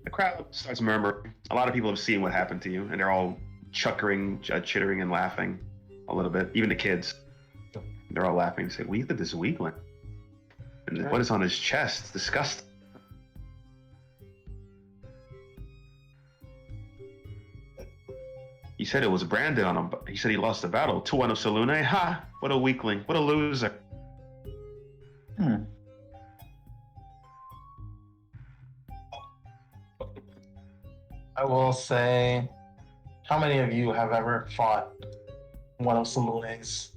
The crowd starts murmuring. A lot of people have seen what happened to you, and they're all chuckling, chittering, and laughing a little bit. Even the kids. They're all laughing and say, "We did this weakling. And what is on his chest? It's disgusting." He said it was branded on him. He said he lost the battle. 2-1 of Salune. Ha! What a weakling. What a loser.
I will say, how many of you have ever fought one of Salune's?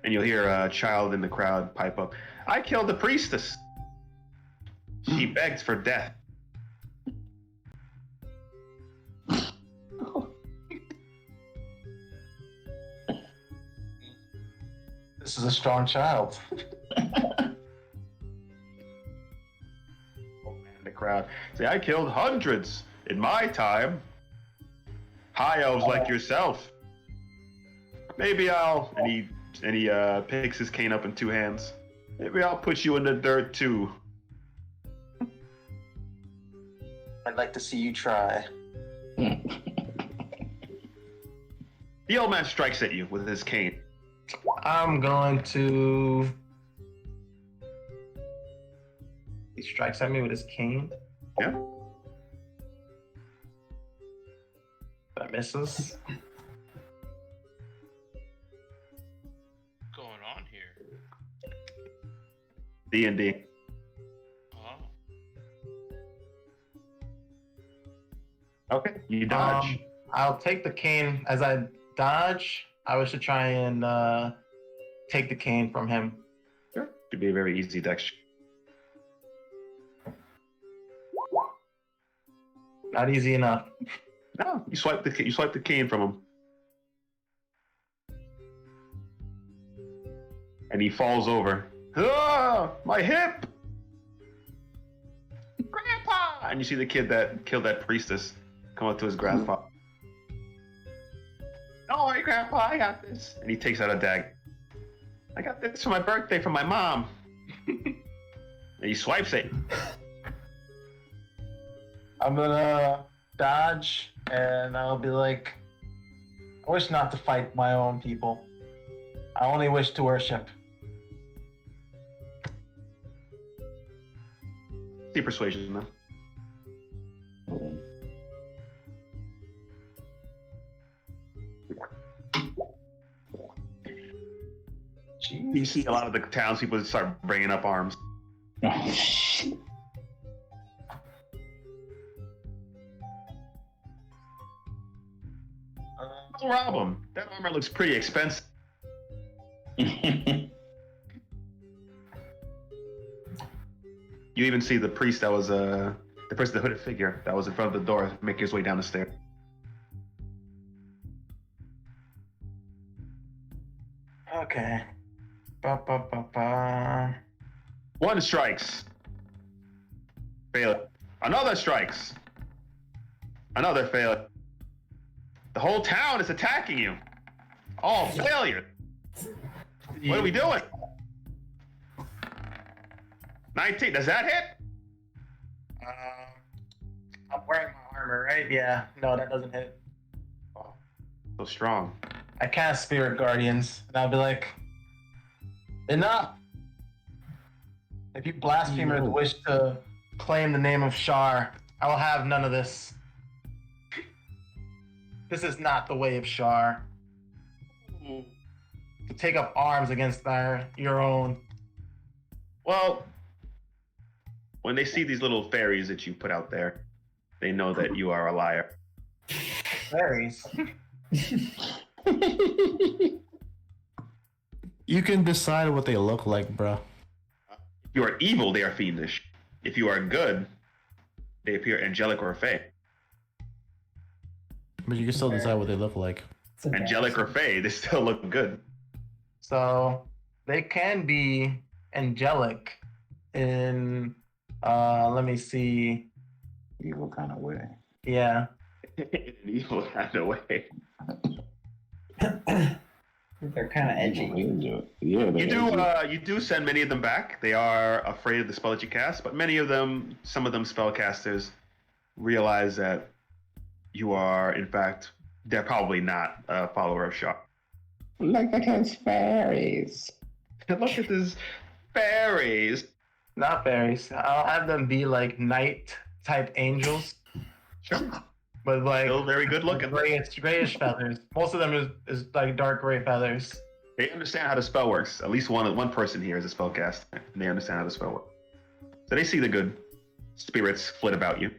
And you'll hear a child in the crowd pipe up, "I killed the priestess. She begged for death."
This is a strong child.
The crowd say, "I killed hundreds in my time. High elves like yourself. Maybe I'll..." And he picks his cane up in 2 hands. "Maybe I'll put you in the dirt too."
I'd like to see you try.
The old man strikes at you with his cane.
I'm going to. He strikes at me with his cane.
Yeah.
That misses.
What's going on here?
D&D.
Oh.
Okay. You dodge.
I'll take the cane as I dodge. I wish to try and take the cane from him.
Sure. Could be a very easy dex.
Not easy enough.
No, you swipe the cane from him. And he falls over. "Ah, my hip!" "Grandpa!" And you see the kid that killed that priestess come up to his grandfather. "Don't worry, Grandpa, I got this." And he takes out a dagger. "I got this for my birthday from my mom." And he swipes it.
I'm gonna dodge and I'll be like, I wish not to fight my own people. I only wish to worship.
See persuasion, though. You see a lot of the townspeople start bringing up arms. Don't rob him. That armor looks pretty expensive. You even see the priest that was the person, the hooded figure that was in front of the door, making his way down the stairs.
Okay. Ba.
One strikes. Fail. Another strikes. Another fail. The whole town is attacking you. All failure. What are we doing? 19. Does that hit?
I'm wearing my armor, right? Yeah. No, that doesn't hit.
Oh, so strong.
I cast Spirit Guardians, and I'll be like, enough! If you blasphemers wish to claim the name of Shar, I will have none of this. This is not the way of Shar. To take up arms against your own.
Well, when they see these little fairies that you put out there, they know that you are a liar.
Fairies?
You can decide what they look like, bro.
If you are evil, they are fiendish. If you are good, they appear angelic or fey.
But you can still decide what they look like.
Angelic or fey, they still look good.
So they can be angelic in, let me see.
Evil kind of way.
Yeah.
In an evil kind of way.
They're kind of edgy.
Yeah,
You do send many of them back. They are afraid of the spell that you cast, but many of them, some of them spellcasters, realize that you are, in fact, they're probably not a follower of Shar.
Look at his fairies.
Look at this fairies.
Not fairies. I'll have them be like night type angels.
Sure.
But like
Still very good looking.
grayish feathers. Most of them is like dark gray feathers.
They understand how the spell works. At least one person here is a spellcaster, and they understand how the spell works. So they see the good spirits flit about you.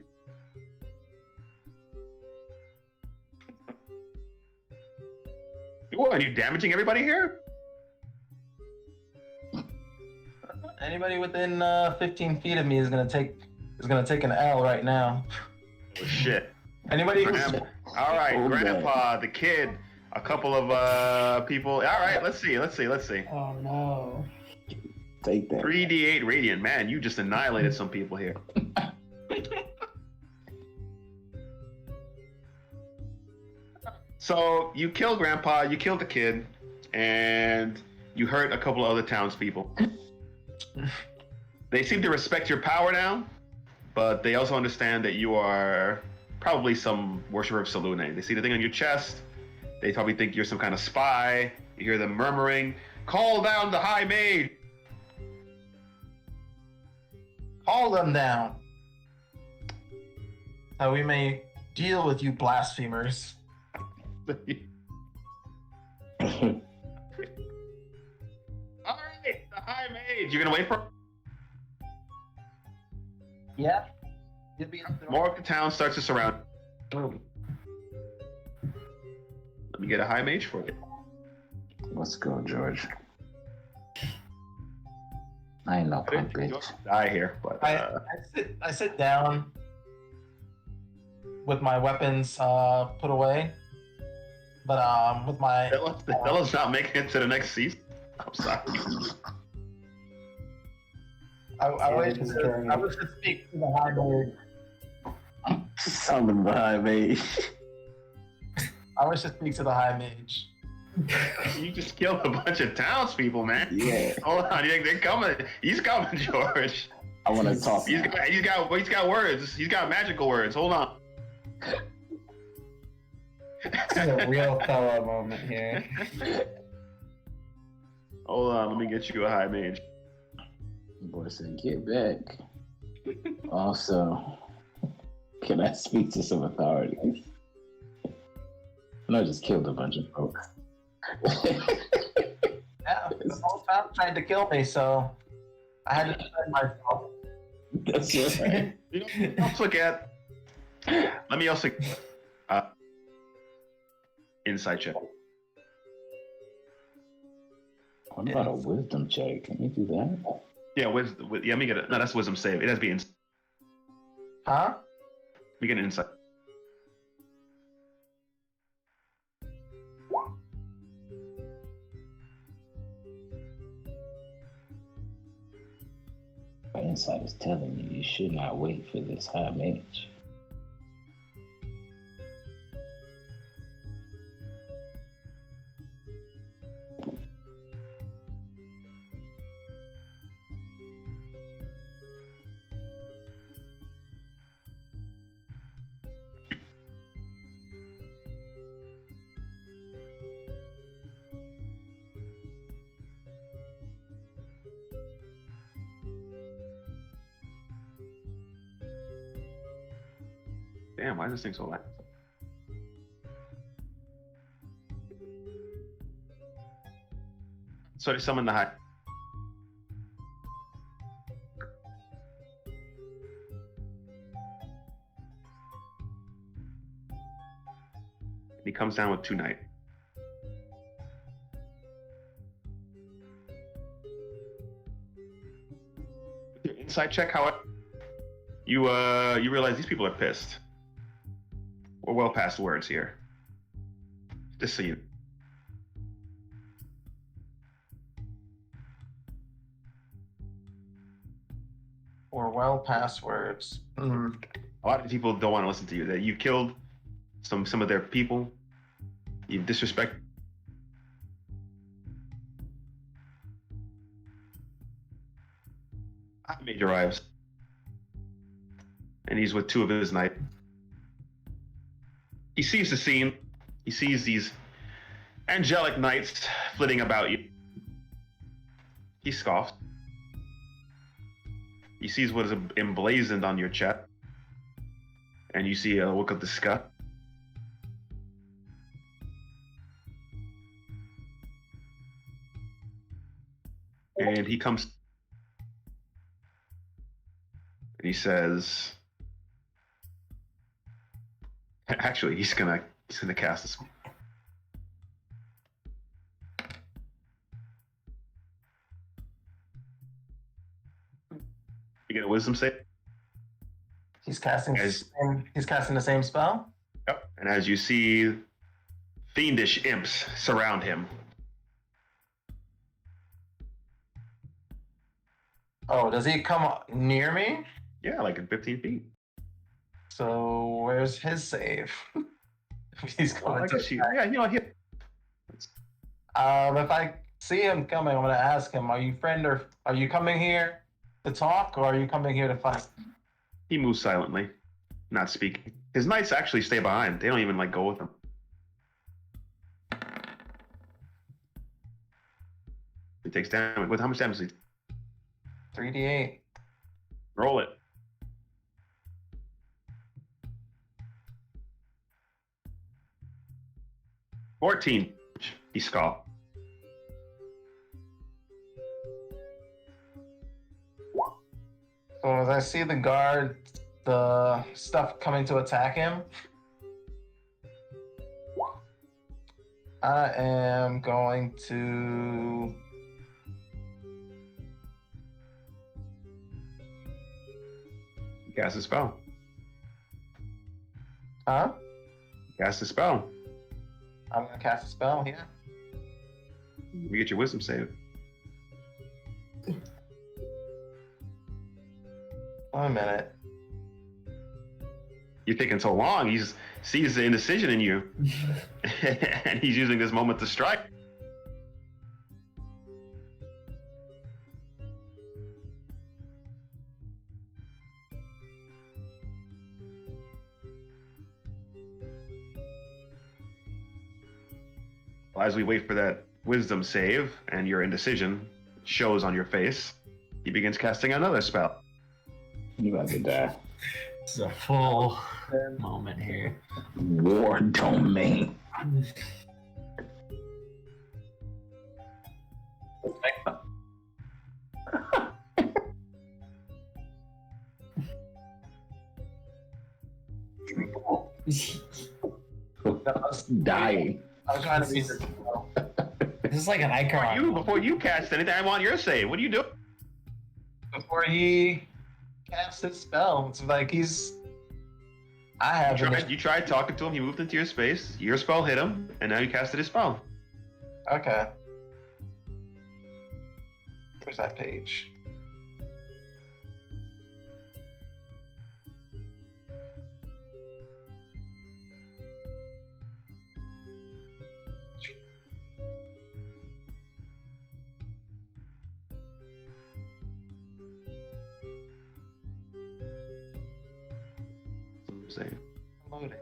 What, are you damaging everybody here?
Anybody within 15 feet of me is gonna take an L right now.
Oh shit.
Anybody who's
All right,
Oh,
Grandpa, the kid, a couple of people. All right, let's see.
Oh no.
Take that.
3d8 radiant. Man, you just annihilated some people here. So you killed Grandpa, you killed the kid, and you hurt a couple of other townspeople. They seem to respect your power now, but they also understand that you are probably some worshiper of Salune. They see the thing on your chest. They probably think you're some kind of spy. You hear them murmuring, "Call down the High Maid."
call them down, so we may deal with you blasphemers.
All right, the High Maid. You're gonna wait for
Yeah. You'll be up there.
more of the town starts to surround. Let me get a High Mage for you.
Let's go, George. I ain't no punk
You'll
bitch.
die here, but
I sit down with my weapons put away, but with my
the fella's not making it to the next season. I'm sorry.
I wish to speak to the High Maid.
Summon behind me.
I wish to speak to the High Mage.
You just killed a bunch of townspeople, man.
Yeah.
Hold on, they're coming. He's coming, George.
I want to talk.
He's got words. He's got magical words. Hold on.
This is a real fella moment here.
Hold on, let me get you a High Mage.
Boy said, get back. Also, can I speak to some authorities? And I just killed a bunch of folks.
Yeah, the whole town tried to kill me, so I had to defend myself.
That's right.
Let's look at. Let me also. insight check.
What about a wisdom check? Can you do that?
Yeah, let me get it. No, that's wisdom save. It has to be insight.
Huh?
We get an insight.
My insight is telling you should not wait for this high mage.
Damn, why is this thing so light? So they summon the high. He comes down with 2 night. Your insight check, however, you realize these people are pissed. We're well past words here. Just so you.
Or well past words.
A lot of people don't want to listen to you. That you killed some of their people. You disrespect. Mage arrives, and he's with 2 of his knights. He sees the scene. He sees these angelic knights flitting about you. He scoffs. He sees what is emblazoned on your chest, and you see a look of disgust. And he comes and he says, actually, he's gonna cast this. You get a wisdom save.
He's casting. He's casting the same spell.
Yep. And as you see, fiendish imps surround him.
Oh, does he come near me?
Yeah, like in 15 feet.
So where's his save? He's coming to.
Yeah, you know,
if I see him coming, I'm gonna ask him: Are you friend or are you coming here to talk, or are you coming here to fight?
He moves silently, not speaking. His knights actually stay behind. They don't even like go with him. He takes damage. With how much damage?
3d8.
Roll it. $14. He scoffed.
So as I see the guard, the stuff coming to attack him, I am going to
Cast a spell.
Huh?
Cast a spell.
I'm gonna cast a spell, yeah.
You get your wisdom save.
1 minute.
You're taking so long. He sees the indecision in you, and he's using this moment to strike. Well, as we wait for that wisdom save and your indecision shows on your face, he begins casting another spell.
You about to die.
This is a full moment here.
War domain. Dying.
I was trying to be this.
This is like an icon.
Before you cast anything, I want your save. What do you do?
Before he casts his spell, it's like he's. I have.
You tried talking to him. He moved into your space. Your spell hit him, and now you casted his spell.
Okay. Where's that page?
Save.
Loading.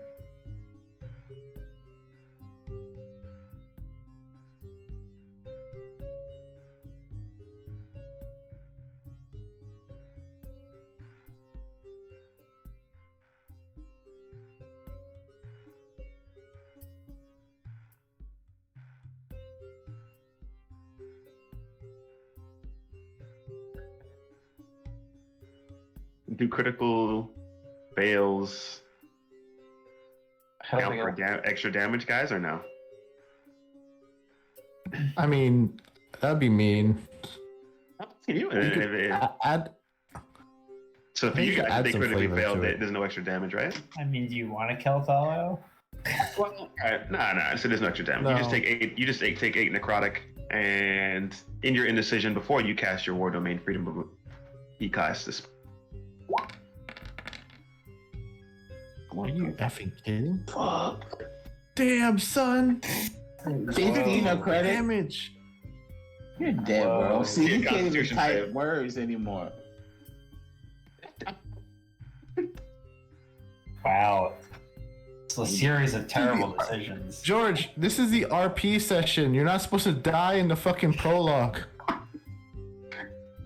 Do critical fails count
Hell
for
yeah.
extra damage, guys, or no?
I mean, that'd be mean.
Can you?
You could add.
So for
Maybe
you
you could
guys,
add
if they
some
critically
flavor
failed,
to it.
there's no extra damage, right?
I mean, do you want to kill Thalio?
Well, nah. So there's no extra damage.
No.
You just take 8. You just take 8 necrotic, and in your indecision before you cast your war domain freedom of he casts this.
Are you effing kidding?
Fuck.
Damn, son.
15 of credit.
Damage.
You're dead, bro.
Whoa.
See,
Yeah,
you can't even
Constitution
type
save.
words anymore.
Wow. It's a series of terrible decisions.
George, this is the RP session. You're not supposed to die in the fucking prologue.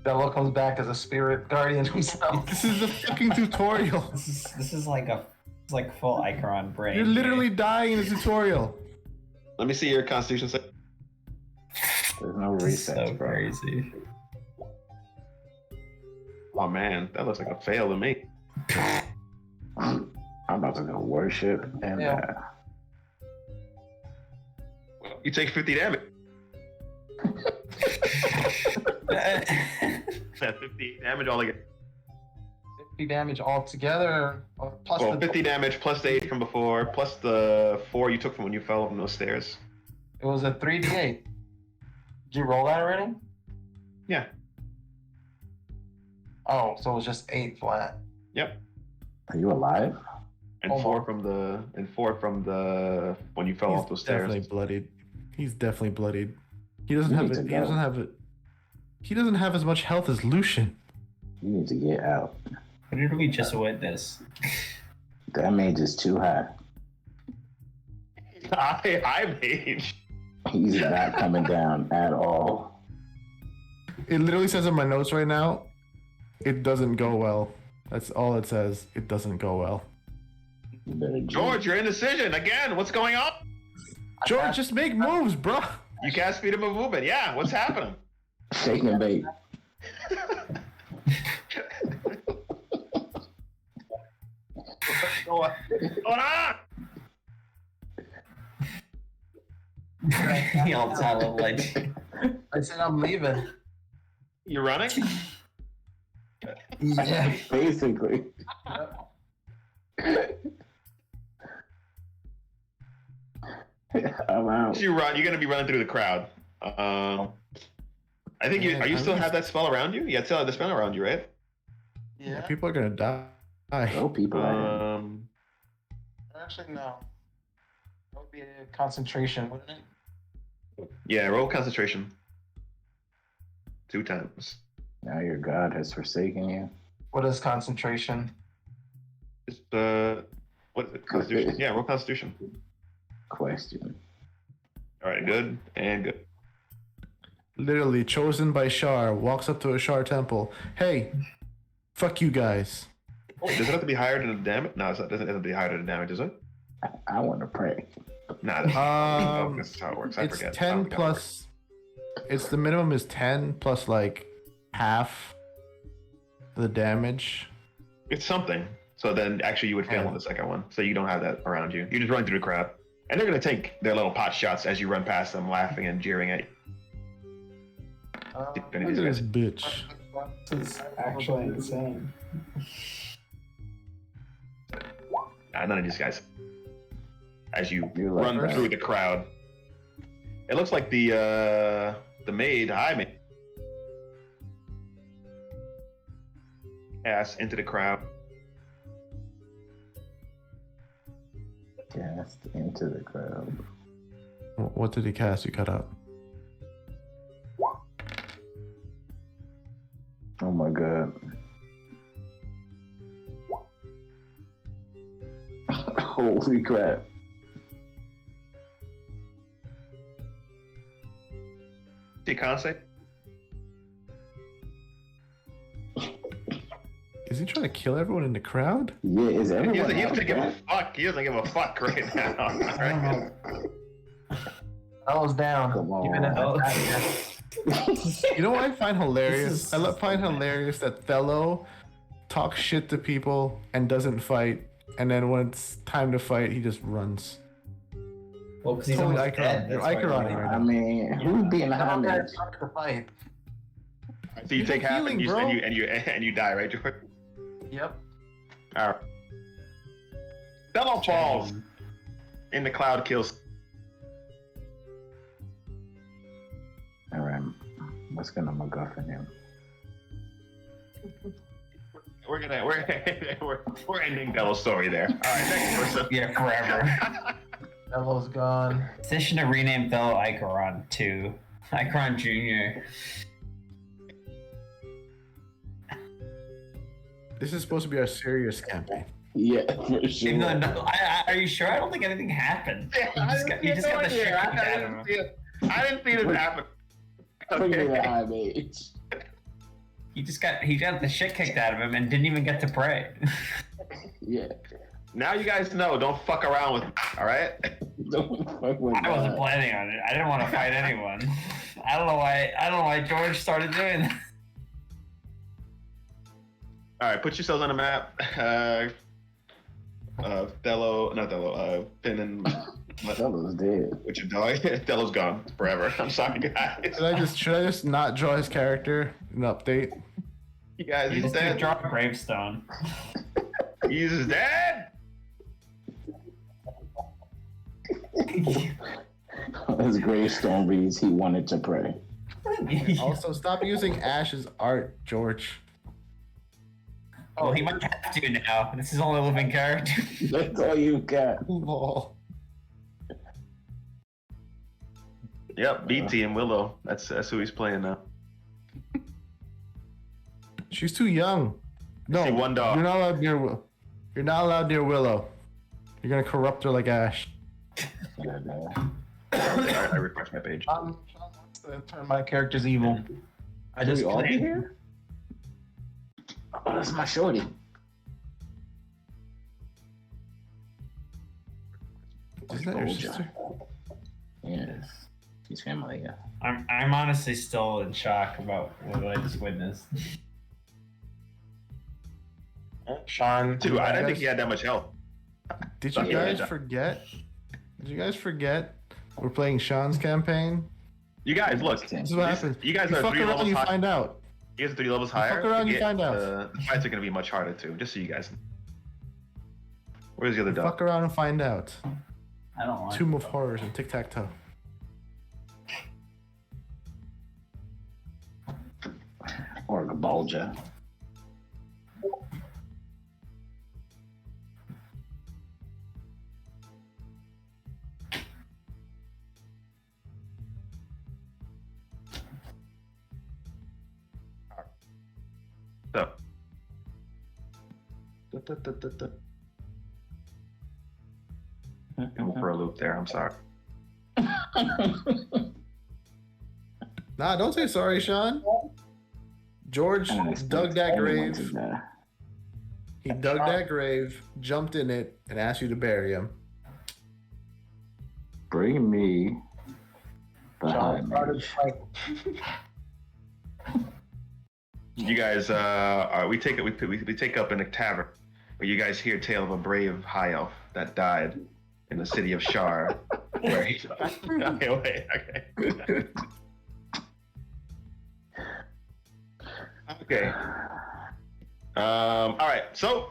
Devil comes back as a spirit guardian himself.
This is the fucking tutorial.
This is like it's like full Icaron brain.
You're literally dying in the tutorial.
Let me see your Constitution save.
There's no
This is
reset,
so
bro.
crazy.
Oh man, that looks like a fail to me.
I'm about to go worship and
Yeah.
Well, you take 50 damage. That's 50 damage all again.
50 damage altogether. Or plus
Well,
the
50 damage plus the 8 from before, plus the 4 you took from when you fell from those stairs.
It was a 3d8. Did you roll that already?
Yeah.
Oh, so it was just 8 flat.
Yep.
Are you alive?
And
Oh,
4 from the when you fell off those
He's
stairs.
definitely bloodied. He's definitely bloodied. He doesn't
You
have
need
it.
to
He
go.
doesn't have it. He doesn't have as much health as Lucian.
You need to get out.
What did we just witness?
That mage is too high.
I mage.
He's not coming down at all.
It literally says in my notes right now, it doesn't go well. That's all it says. It doesn't go well.
You better
George, you're indecision again. What's going on?
George, just make moves, bro.
You cast speed of movement. Yeah, what's happening?
shake and bake.
What's going on?
Y'all tell him like
I said I'm leaving.
You're running?
Yeah.
Basically. I'm out.
You run. You're gonna be running through the crowd. I think you.
Man,
Are you
I'm
still
just-
have that spell around you? Yeah, still have the spell around you, right?
Yeah.
People are gonna die.
No people are here.
Actually, no. That would be a concentration, wouldn't it?
Yeah, roll concentration. 2 times.
Now your god has forsaken you.
What is concentration?
Just what is it? Constitution. Yeah, roll Constitution.
Question.
All right, good and good.
Literally chosen by Shar, walks up to a Shar temple. Hey, fuck you guys.
Does it have to be higher than the damage? No, it doesn't have to be higher than the damage, does it?
I want to pray.
Nah, that's, that's how it works. I
It's
forget. I
10
forgot how it works.
plus. It's the minimum is 10 plus like half the damage.
It's something. So then, actually, you would fail
Yeah.
on the second one. So you don't have that around you. You just run through the crowd. And they're gonna take their little pot shots as you run past them, laughing and jeering at you.
Look at this bitch.
This is actually insane.
None of these guys. As you
You're like
run
that.
through the crowd, it looks like the maid, hi maid, pass into the crowd.
Cast into the crowd.
What did he cast? You cut out.
Oh my god. Holy crap.
Deconce?
Is he trying to kill everyone in the crowd?
Yeah, is
He
everyone
doesn't give a
out
fuck. He doesn't give a fuck right now. Right?
Ello's down.
Come on.
Even if
Oh.
You know what I find hilarious?
This is-
I find hilarious that Thello talks shit to people and doesn't fight, and then when it's time to fight, he just runs.
Well, because he's
Totally
almost
Icaron.
dead.
You're
That's why
Icaron
he-
right
I
now.
mean, who's being the high mage?
to fight.
So you take half
healing,
and you,
bro.
and you die, right, George?
Yep.
All right. Bello falls in the cloud, kills.
Alright, what's gonna MacGuffin him?
We're ending Bello's story there. All right, next person.
Yeah, forever.
Ello's gone.
They should have renamed Bello Icaron to Icaron Jr.
This is supposed to be our serious campaign.
Yeah, for sure.
Even though, no, are you sure? I don't think anything happened. You just got the shit kicked out of him.
I didn't see this happen.
Bring me the
Okay.
high mage.
He got the shit kicked out of him and didn't even get to pray.
Yeah.
Now you guys know. Don't fuck around with me. All right.
Don't fuck with
I wasn't
God.
planning on it. I didn't want to fight anyone. I don't know why George started doing that.
All right. Put yourselves on the map. Finn and
Fellows dead.
with your dog. Dello's gone forever. I'm sorry, guys.
Should I just not draw his character in the update?
You guys,
You
he's
just need to
dead.
draw a gravestone.
He's dead.
His gravestone reads, he wanted to pray.
Also, stop using Ash as art, George.
Oh, he might have to now. This is only a living character.
That's all you got.
Lol.
Yep, BT and Willow. That's who he's playing now.
She's too young. No,
See, one dog.
You're not allowed near. You're not allowed near Willow. You're gonna corrupt her like Ash.
I refreshed my page.
Sean wants to turn my character's evil. I
Should
just
we all be
played.
here? Oh, that's my shorty.
Isn't that your
Soldier.
sister?
Yes. She's family, yeah.
I'm honestly still in shock about what I just witnessed.
Sean.
Dude, I didn't
guys-
think he had that much health.
Did you
Yeah.
guys forget? Did you guys forget? We're playing Sean's campaign.
You guys, look.
This is what happens.
You guys
You
are
fuck
3
around,
levels
you
high.
find out.
You guys are 3 levels
You fuck
higher.
around, you find out.
The fights are gonna be much harder too. Just so you guys. Where's the other dog?
Fuck around and find out.
I don't want.
Tomb of Horrors and Tic Tac Toe.
Or Gabalja.
So. Going for a loop there. I'm sorry.
Nah, don't say sorry, Sean. George dug that grave. He dug that grave, jumped in it, and asked you to bury him.
Bring me the high
Sean started
mage.
fight.
You guys, we take up in a tavern where you guys hear a tale of a brave high elf that died in the city of Shar, where he. Okay, wait. Okay. Okay. All right. So,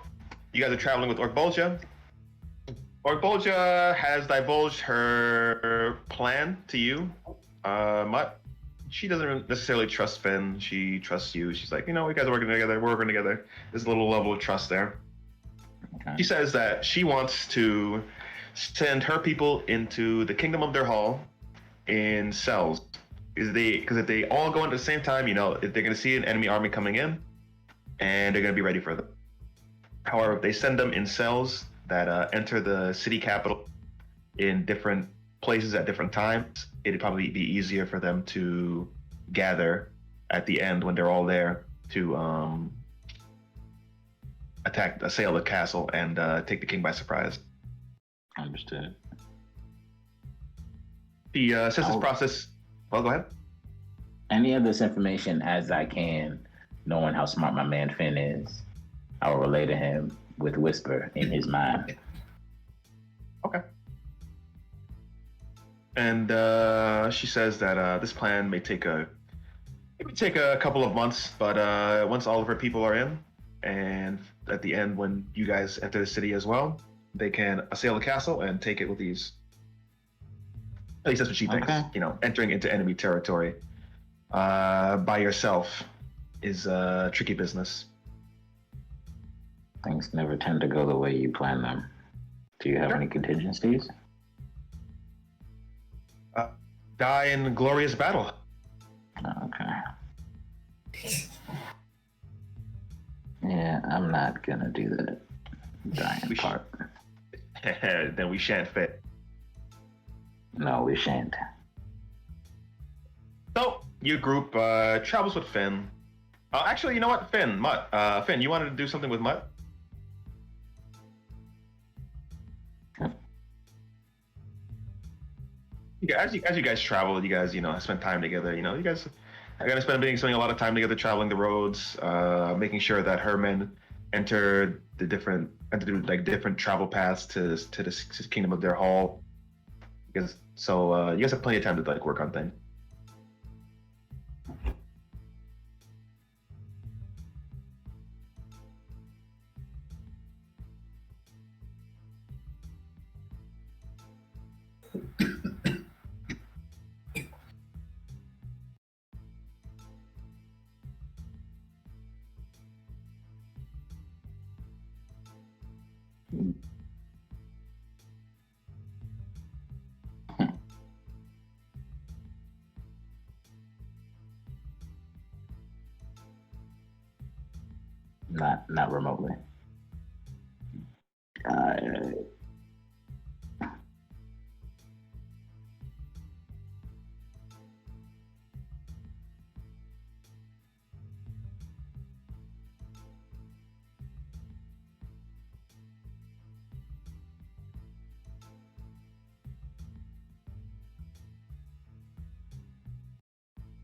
you guys are traveling with Orkbolja. Orkbolja has divulged her plan to you. Mutt. She doesn't necessarily trust Finn. She trusts you. She's like, you know, we guys are working together. We're working together. There's a little level of trust there.
Okay.
She says that she wants to send her people into the kingdom of their hall in cells. Because if they all go in at the same time, you know, if they're going to see an enemy army coming in, and they're going to be ready for them. However, if they send them in cells that enter the city capital in different places at different times, it'd probably be easier for them to gather at the end when they're all there to assail the castle and take the king by surprise.
Understood.
He says this process. Well, go ahead.
Any of this information as I can, knowing how smart my man Finn is, I will relay to him with whisper in his mind.
Okay. And she says that this plan may take a couple of months, but once all of her people are in, and at the end when you guys enter the city as well, they can assail the castle and take it with ease. At least that's what she thinks.
Okay.
You know, entering into enemy territory by yourself is tricky business.
Things never tend to go the way you plan them. Do you have any contingencies?
Die in glorious battle.
Okay. Yeah, I'm not gonna do that dying part.
Then we shan't fit.
No, we shan't.
So your group travels with Finn. Actually, you know what, Mutt. Finn, you wanted to do something with Mutt? As you guys travel, you guys spend time together. You know, you guys are gonna spending a lot of time together, traveling the roads, making sure that her men enter different travel paths to the kingdom of their hall. Because you guys have plenty of time to work on things.
Not remotely.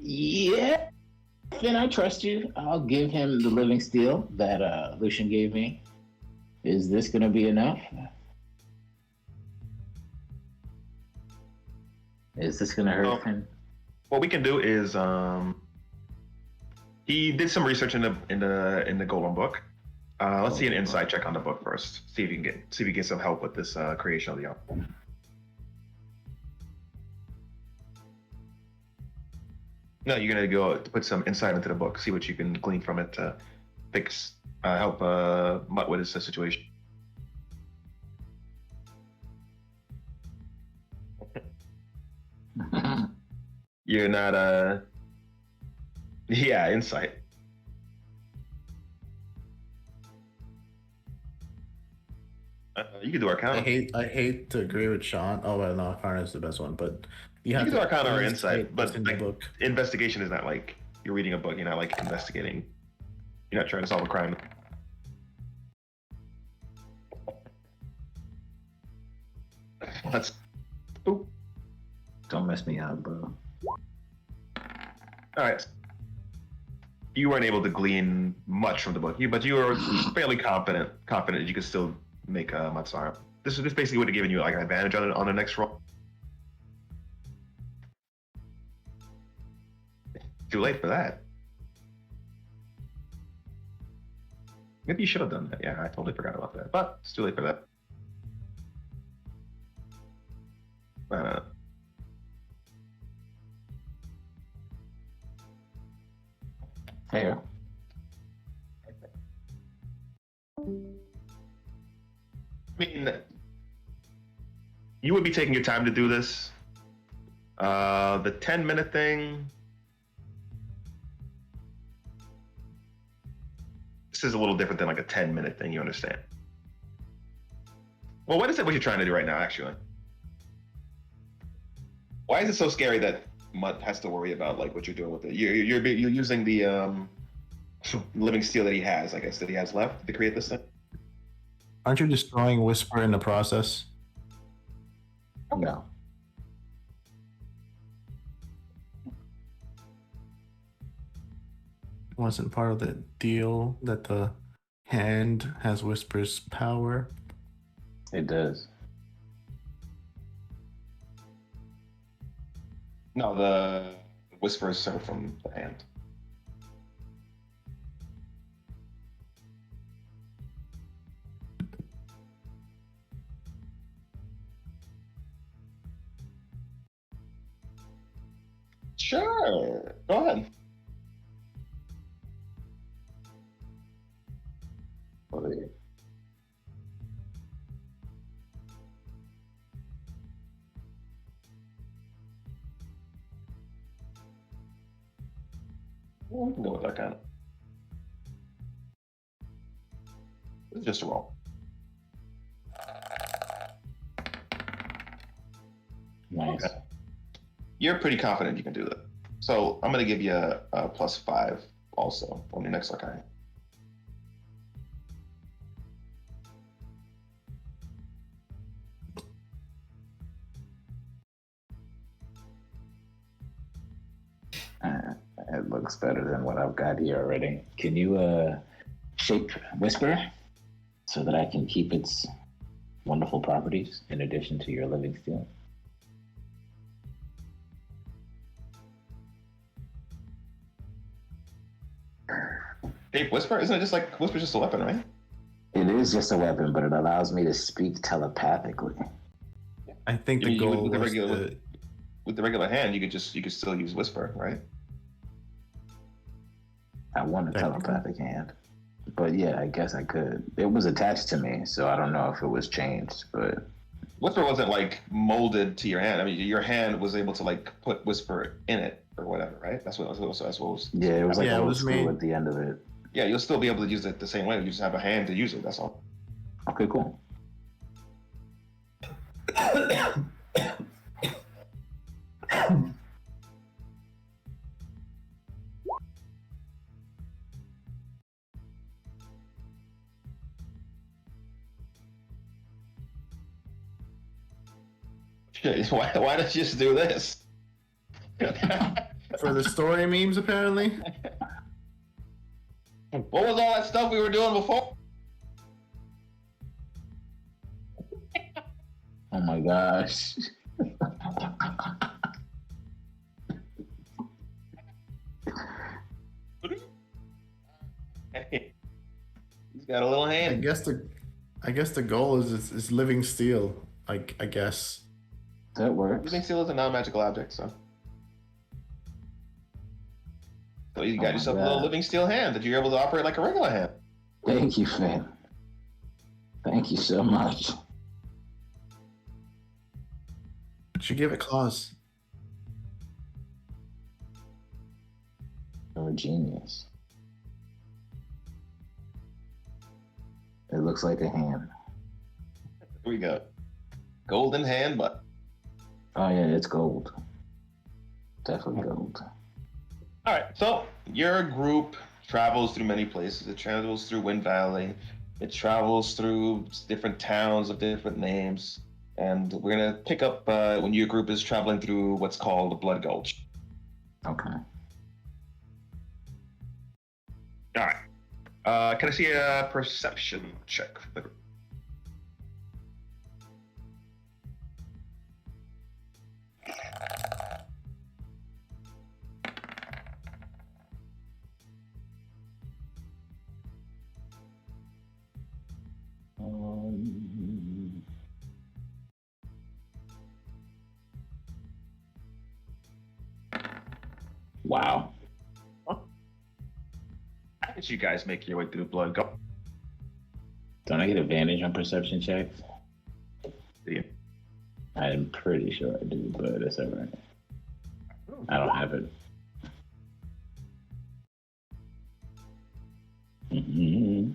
Yeah. Finn, I trust you. I'll give him the living steel that Lucian gave me. Is this going to be enough? Is this going to hurt him?
What we can do is he did some research in the Golem book. Let's see an insight check on the book first. See if he gets some help with this creation of the album. No, you're gonna go put some insight into the book, see what you can glean from it to help Mutt with his situation. You're not yeah, insight. You can do Arcana.
I hate to agree with Sean. Oh well, no, Arcana is the best one, but you
can
have
do
to
Arcana or insight, but
in the book.
Investigation is not like you're reading a book. You're not like investigating. You're not trying to solve a crime. Let's. Oop.
Don't mess me up, bro.
All right. You weren't able to glean much from the book, but you were fairly confident that you could still make Matsara. This basically would have given you like an advantage on the next roll. Too late for that. Maybe you should have done that. Yeah, I totally forgot about that. But it's too late for that.
Fair.
I mean, you would be taking your time to do this. The 10-minute thing. This is a little different than like a 10-minute thing, you understand? Well, what is it what you're trying to do right now, actually? Why is it so scary that Mutt has to worry about like what you're doing with it? You're using the living steel that he has, I guess, that he has left to create this thing?
Aren't you destroying Whisper in the process?
No.
Wasn't part of the deal that the hand has Whisper's power?
It does.
No, the whisper is separate from the hand. Sure. Go ahead. We can go with that kind of. It's just a roll.
Nice.
Okay. You're pretty confident you can do that. So I'm going to give you a +5 also on your next arcane.
It looks better than what I've got here already. Can you shape Whisper so that I can keep its wonderful properties in addition to your living steel?
Shape Whisper? Isn't it just like Whisper's just a weapon, right?
It is just a weapon, but it allows me to speak telepathically.
I think the goal
with the
was
regular
to...
with the regular hand, you could still use Whisper, right?
I want a telepathic hand. But yeah, I guess I could. It was attached to me, so I don't know if it was changed, but
Whisper wasn't like molded to your hand. I mean, your hand was able to like put Whisper in it or whatever, right? That's what was.
yeah, it was like
Yeah,
a
it
little
was
screw
made-
at the end of it.
Yeah, you'll still be able to use it the same way. You just have a hand to use it. That's all.
Okay, cool.
Shit, why don't you just do this?
For the story memes, apparently.
What was all that stuff we were doing before?
Oh my gosh.
Hey, he's got a little
I
hand.
guess the goal is living steel. I guess.
That works.
Living steel is a non-magical object, so you got
my
yourself a little
God.
living steel hand that you're able to operate like a regular hand.
Thank you, fam. Thank you so much.
Should give it claws.
You're a genius. It looks like a hand.
Here we go. Golden hand, but
Oh yeah, it's gold. Definitely gold.
all right. So your group travels through many places. It travels through Wind Valley. It travels through different towns of different names. And we're gonna pick up when your group is traveling through what's called the Blood Gulch.
Okay.
All right. Can I see a perception check? As you guys make your way through the blood, go.
Don't I get advantage on perception checks?
Yeah.
I'm pretty sure I do, but it's alright. I don't have it. Mm-hmm.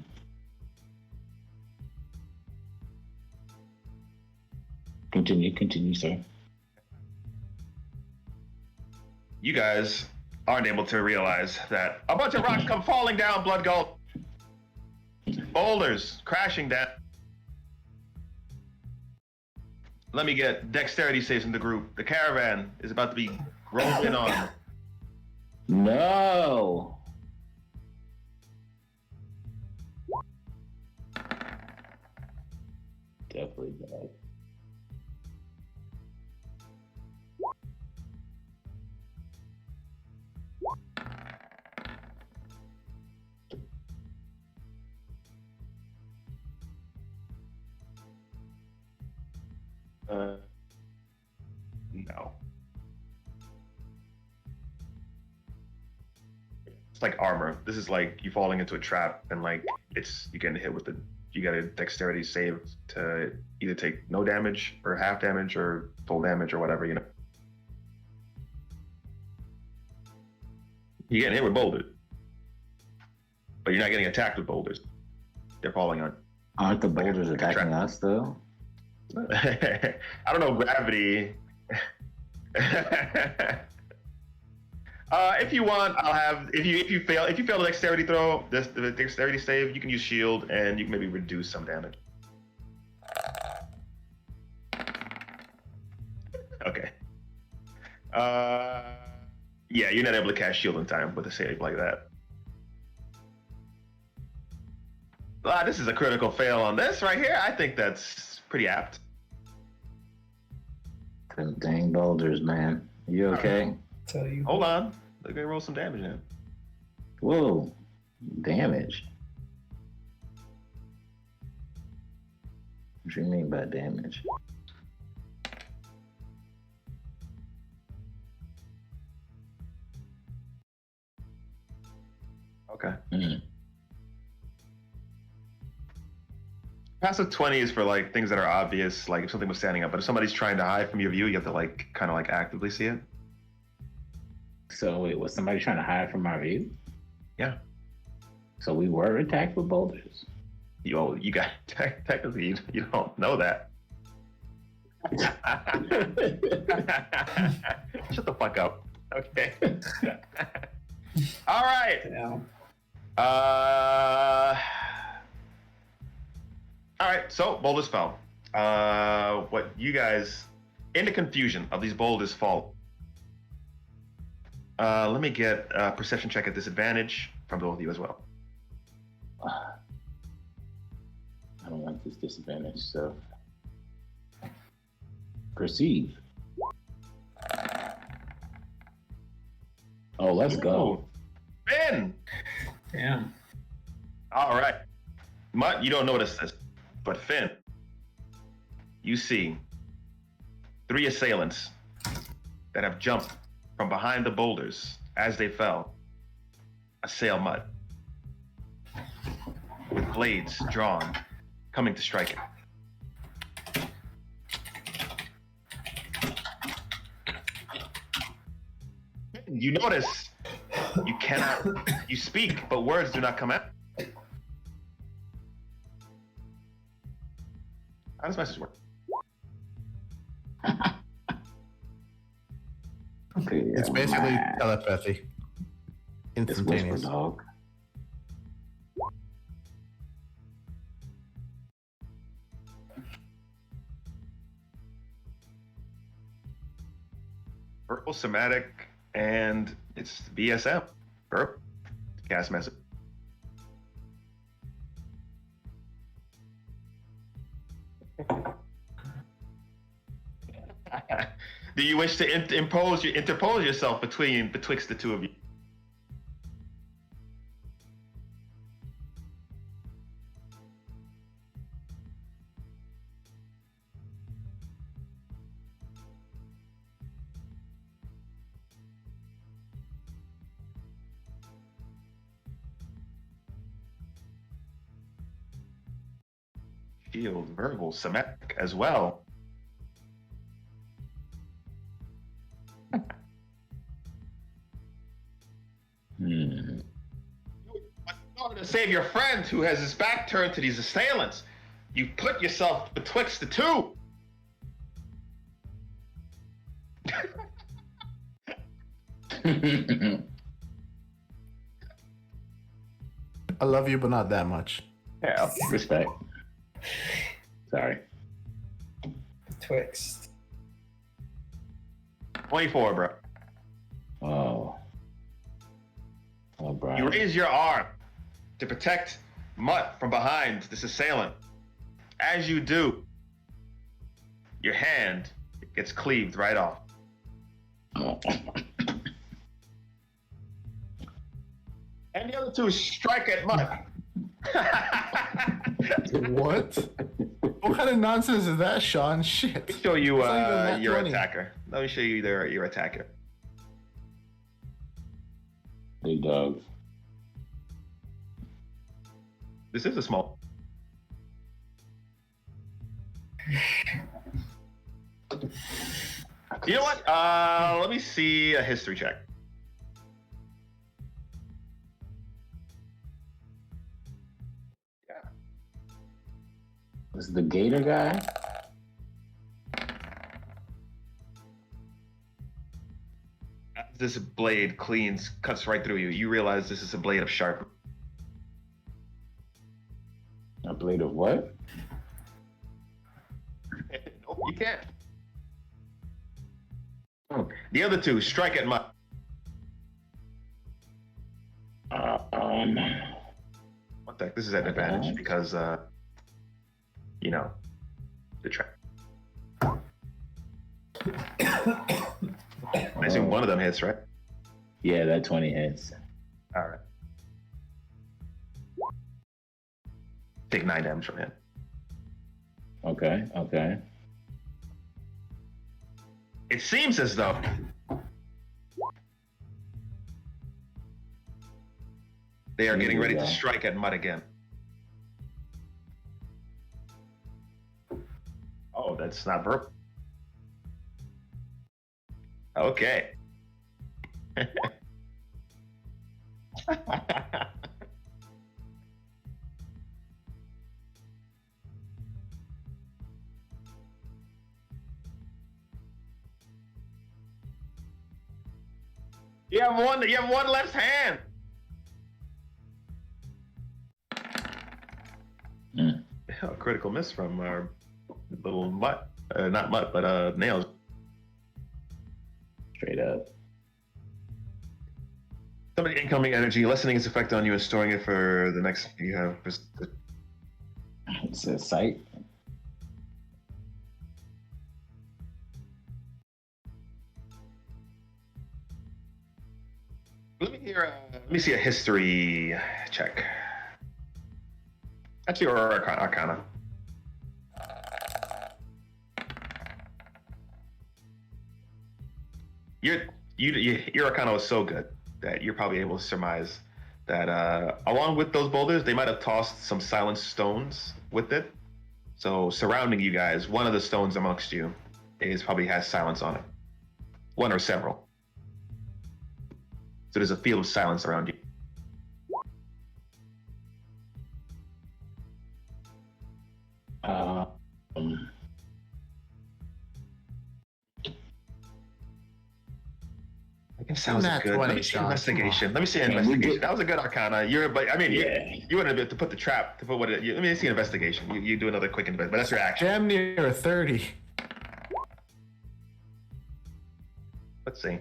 Continue, sir.
You guys aren't able to realize that a bunch of rocks come falling down Blood Gulch. Boulders crashing down. Let me get dexterity saves in the group. The caravan is about to be rolled in on.
No. Definitely bad.
No. It's like armor. This is like you falling into a trap and like it's you getting hit with the. You got a dexterity save to either take no damage or half damage or full damage or whatever, you know. You're getting hit with boulders, but you're not getting attacked with boulders. They're falling on.
Aren't the boulders attacking us though?
I don't know gravity. If you want, I'll have if you fail the dexterity throw, the dexterity save, you can use shield and you can maybe reduce some damage. Okay. Yeah, you're not able to cast shield in time with a save like that. This is a critical fail on this right here. I think that's pretty apt.
Them dang boulders, man. You okay?
Tell you.
Hold on. They're gonna roll some damage in.
Whoa. Damage. What do you mean by damage?
Okay.
Mm.
Passive 20 is for like things that are obvious, like if something was standing up, but if somebody's trying to hide from your view, you have to like kind of like actively see it.
So wait, was somebody trying to hide from our view?
Yeah.
So we were attacked with boulders.
You got technically you don't know that. Shut the fuck up. Okay. All right.
Yeah.
All right. So boulders fell. What you guys, in the confusion of these boulders fall. Let me get a perception check at disadvantage from both of you as well.
I don't like this disadvantage, so perceive. Oh, let's go.
Finn!
Damn.
All right. Mutt, you don't notice this, but Finn, you see 3 assailants that have jumped from behind the boulders as they fell. Assail Mutt with blades drawn, coming to strike him. You notice you cannot, you speak, but words do not come out. How does message work?
Okay,
It's basically telepathy.
It's whisper
Instantaneous.
dog.
Verbal, somatic, and it's BSM. Verb. Cast message. Do you wish to interpose yourself betwixt the two of you? shield, verbal, somatic as well.
Hmm.
In order to save your friend who has his back turned to these assailants, you put yourself betwixt the two.
I love you, but not that much.
Yeah, respect. Sorry.
Twixt.
24, bro.
Oh. Oh, Brian.
You raise your arm to protect Mutt from behind this assailant. As you do, your hand gets cleaved right off.
Oh.
And the other two strike at Mutt.
What? What kind of nonsense is that, Sean? Shit.
Let me show you
It's not even nat
your
20.
attacker. Let me show you your attacker.
Big dog.
This is a small. You know what? Let me see a history check.
Was the gator guy?
As this blade cuts right through you. You realize this is a blade of sharp.
A blade of what?
No, you can't. The other two strike at Mutt. What the heck? This is at advantage because, you know, the trap. I assume one of them hits, right?
Yeah, that 20 hits.
All right. Take 9 damage from him.
Okay, okay.
It seems as though they are getting ready to strike at Mutt again. Oh, that's not verbal. Okay. You have one left hand. A critical miss from our little Mutt. Not Mutt, but Nails.
Straight up.
Somebody incoming energy, lessening its effect on you and storing it for the next you have.
It's a sight.
Let me see a history check. Actually, or Arcana. Your Arcana was so good that you're probably able to surmise that along with those boulders, they might have tossed some silent stones with it. So surrounding you guys, one of the stones amongst you probably has silence on it. One or several. So there's a field of silence around you. I guess that was
Nat
good.
20,
Let me see
Sean,
investigation. Let me see investigation. That was a good Arcana. You wouldn't have to put the trap to put what. Let me see investigation. You do another quick invest, but that's your action.
Damn near 30.
Let's see.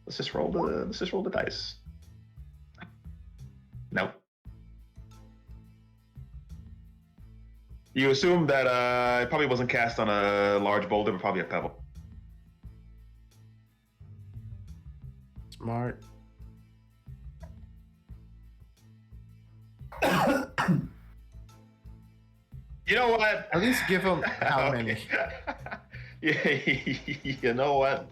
Let's just roll the dice. Nope. You assume that it probably wasn't cast on a large boulder, but probably a pebble.
Smart.
You know what?
At least give him how many?
You know what?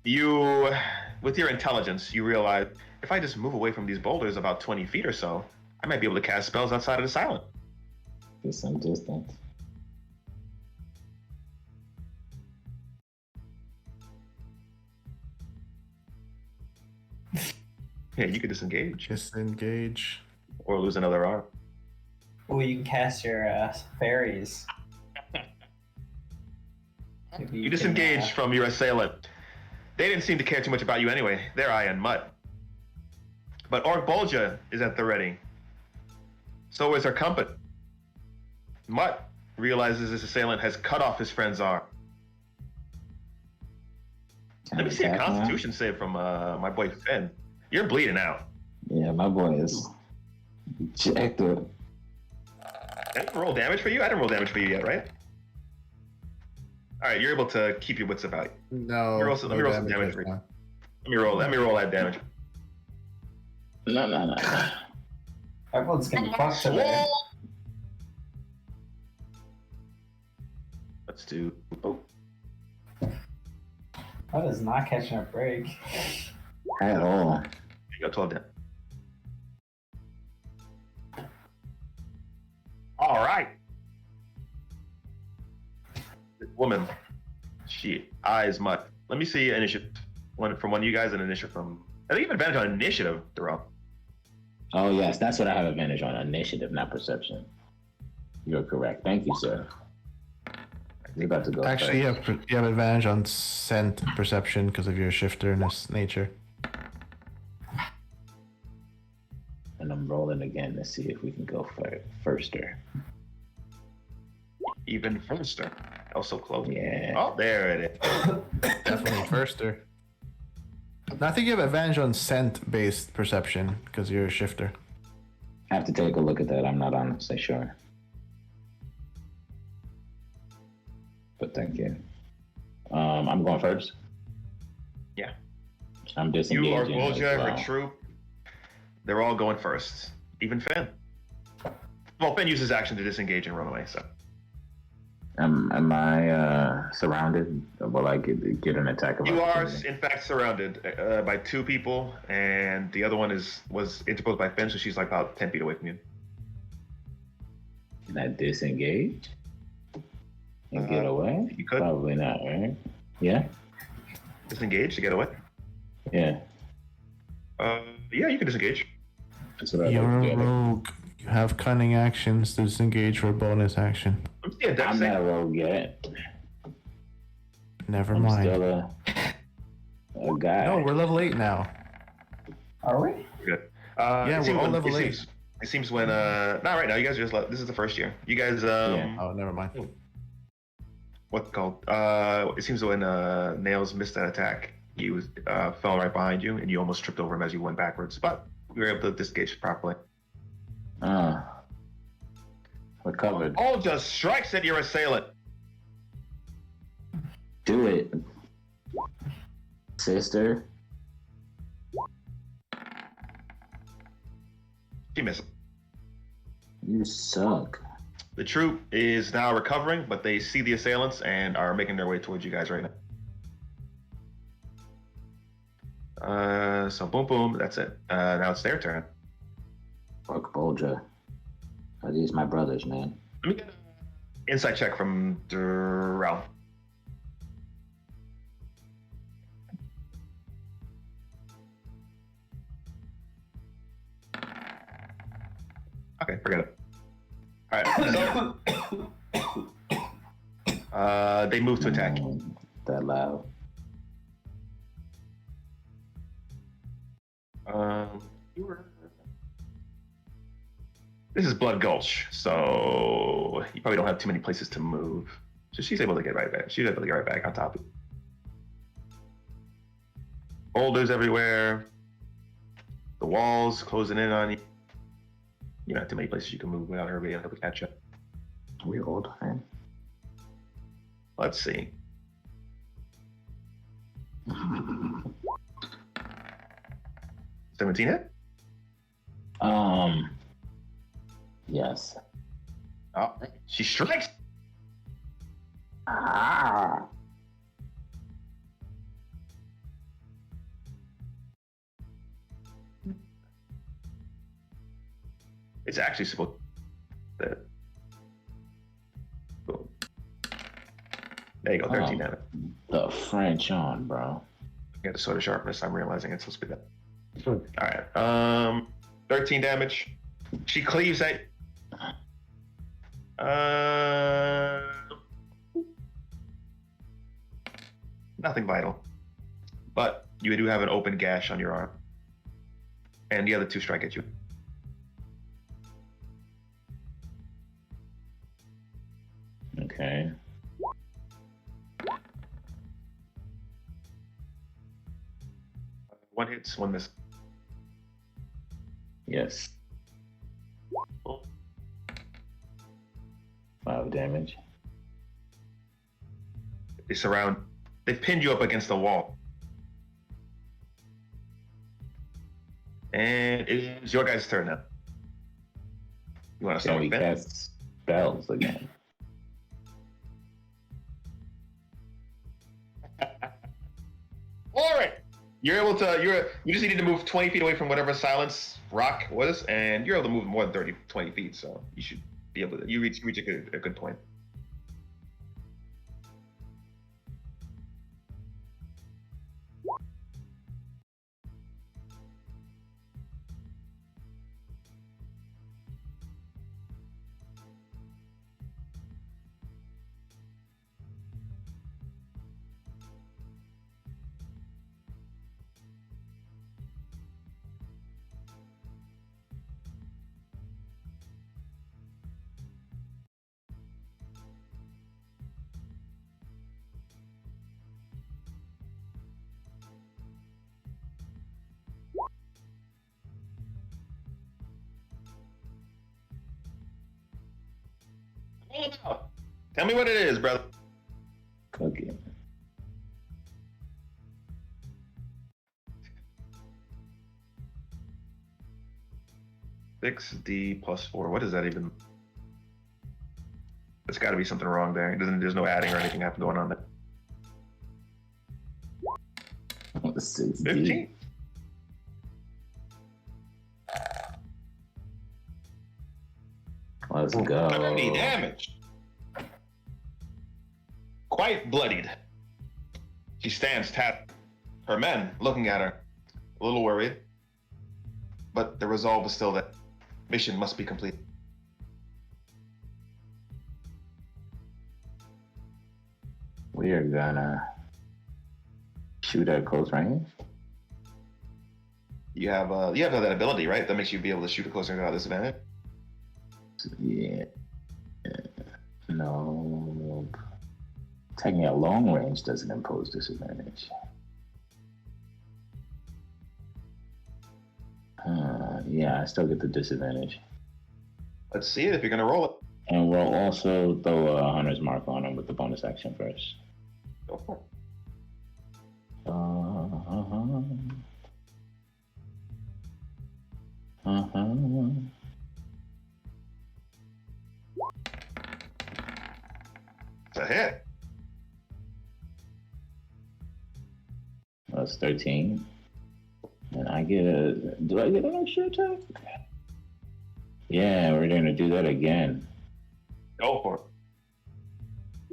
You, with your intelligence, you realize if I just move away from these boulders about 20 feet or so, I might be able to cast spells outside of this island.
Get some distance.
Yeah, you could disengage
Disengage.
or lose another arm.
Oh, you can cast your fairies. Maybe
You
can,
disengage from your assailant. They didn't seem to care too much about you anyway. They're eyeing Mutt. But Orc Bolja is at the ready. So is her compet. Mutt realizes his assailant has cut off his friend's arm. Let me see a Constitution save from my boy Finn. You're bleeding out.
Yeah, my boy is jacked up.
I didn't roll damage for you? I didn't roll damage for you yet, right? Alright, you're able to keep your wits about you.
No.
Let me roll some damage for you. Let me roll that damage.
No.
Everyone's getting fucked today.
Let's do. Oh,
That is not catching a break.
At all.
you got 12 down. All right. This woman, she eyes Mutt. Let me see initiative. One from one of you guys, an initiative from. I think you have advantage on initiative, Darrell.
Oh, yes, that's what I have advantage on. Initiative, not perception. You're correct. Thank you, sir. You're about to go.
Actually,
first.
you have advantage on scent perception because of your shifterness nature.
And I'm rolling again to see if we can go firster.
Even firster. Also close.
Yeah.
Oh, there it is.
Definitely firster. No, I think you have advantage on scent-based perception because you're a shifter.
I have to take a look at that. I'm not honestly sure. But thank you. I'm going first.
Yeah.
I'm disengaging.
You are
as
Bolja,
well.
her troop. They're all going first. Even Finn. Well, Finn uses action to disengage and run away, so.
Am I surrounded? Will I get an attack of
You are,
opportunity?
in fact, surrounded by two people, and the other one was interposed by Finn, so she's like about 10 feet away from you.
Can I disengage and get away?
You could.
Probably not, right? Yeah?
Disengage to get away?
Yeah.
Yeah, you can disengage.
That's what I
You're
like to
a
get.
rogue. You have cunning actions to disengage for a bonus action.
Let me see a dex
I'm
save.
not a rogue yet.
Never
I'm
mind.
still a guy.
No, we're level 8 now.
Are we?
Good.
Yeah, we're all level 8.
It seems when not right now. You guys are just this is the first year. You guys
Yeah.
Oh, never mind.
what's it called? It seems when Nails missed that attack, he was fell right behind you, and you almost tripped over him as you went backwards. But you were able to disengage properly.
Recovered.
All just strikes at your assailant.
Do it. Sister.
She misses.
You suck.
The troop is now recovering, but they see the assailants and are making their way towards you guys right now. So boom, boom. That's it. Now it's their turn.
Fuck Bolja. Are these my brothers, man?
Let me get an insight check from Darrell. Okay, forget it. All right. So, they move to attack.
That loud.
This is Blood Gulch, so you probably don't have too many places to move. So she's able to get right back. She's able to get right back on top of you. Boulders everywhere. The walls closing in on you. You don't have too many places you can move without her being able to catch up.
We old, man.
Let's see. $17 hit?
Yes.
Oh, she strikes.
Ah.
It's actually supposed to. Boom. There you go, 13 damage.
The French on, bro.
Get the sword of sharpness. I'm realizing it's supposed to be that. All right. 13 damage. She cleaves at. Nothing vital, but you do have an open gash on your arm, and the other two strike at you.
Okay.
One hits, one miss.
Yes. 5 damage.
They surround. They pinned you up against the wall. And it is your guys' turn now. You want to
Can
start
we
with Ben?
cast spells again?
All right. You're able to. You just needed to move 20 feet away from whatever silence rock was, and you're able to move more than 20 feet. So you should be able to. You reach a good point. Tell me what it is, brother.
Cookie.
$6D plus 4. What is that even? There's got to be something wrong there. There's no adding or anything going on there.
6D.
15.
Let's go.
30 damage. Quite bloodied. She stands tapped. Her men looking at her, a little worried. But the resolve is still that mission must be complete.
We are gonna shoot at close range.
You have that ability, right? That makes you be able to shoot a closer without disadvantage.
Yeah. No. Taking at long range doesn't impose disadvantage. Yeah, I still get the disadvantage.
Let's see it if you're gonna roll it.
And we'll also throw a hunter's mark on him with the bonus action first.
Go for it. It's a hit.
That's 13. And do I get an extra attack? Yeah, we're gonna do that again.
Go for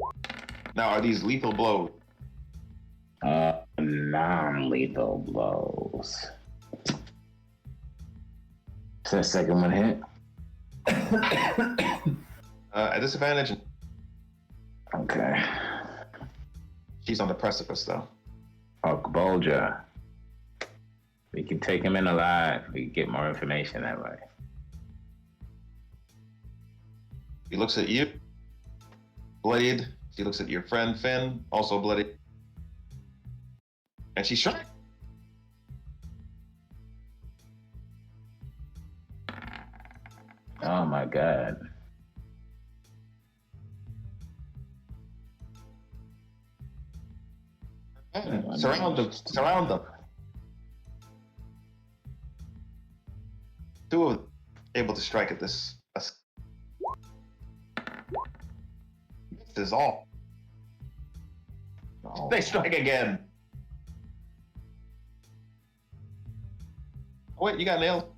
it. Now, are these lethal blows?
Non-lethal blows. Is that second one hit?
At disadvantage.
Okay.
She's on the precipice, though.
Fuck Bulger. We can take him in alive. We can get more information that way.
He looks at you, bloodied. She looks at your friend Finn, also bloodied. And she's shot.
Oh my god.
Surround them. Surround them. Two of them able to strike at this. This is all.
Oh.
They strike again. Oh, wait, you got nailed.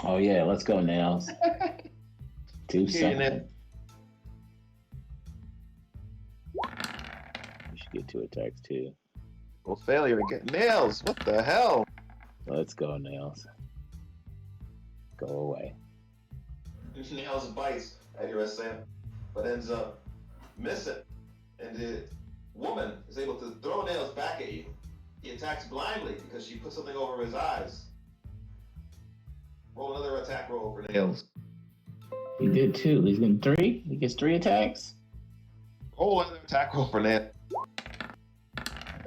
Oh yeah, let's go, Nails. Do
Yeah,
something.
Nails.
You should get 2 attacks too.
Well, failure again. Nails. What the hell?
Let's go, Nails. Go away.
Nails bites at your assailant, but ends up missing. And the woman is able to throw Nails back at you. He attacks blindly because she put something over his eyes. Roll another attack roll for Nails.
He did 2. He's getting 3. He gets 3 attacks.
Roll another attack roll for Nails.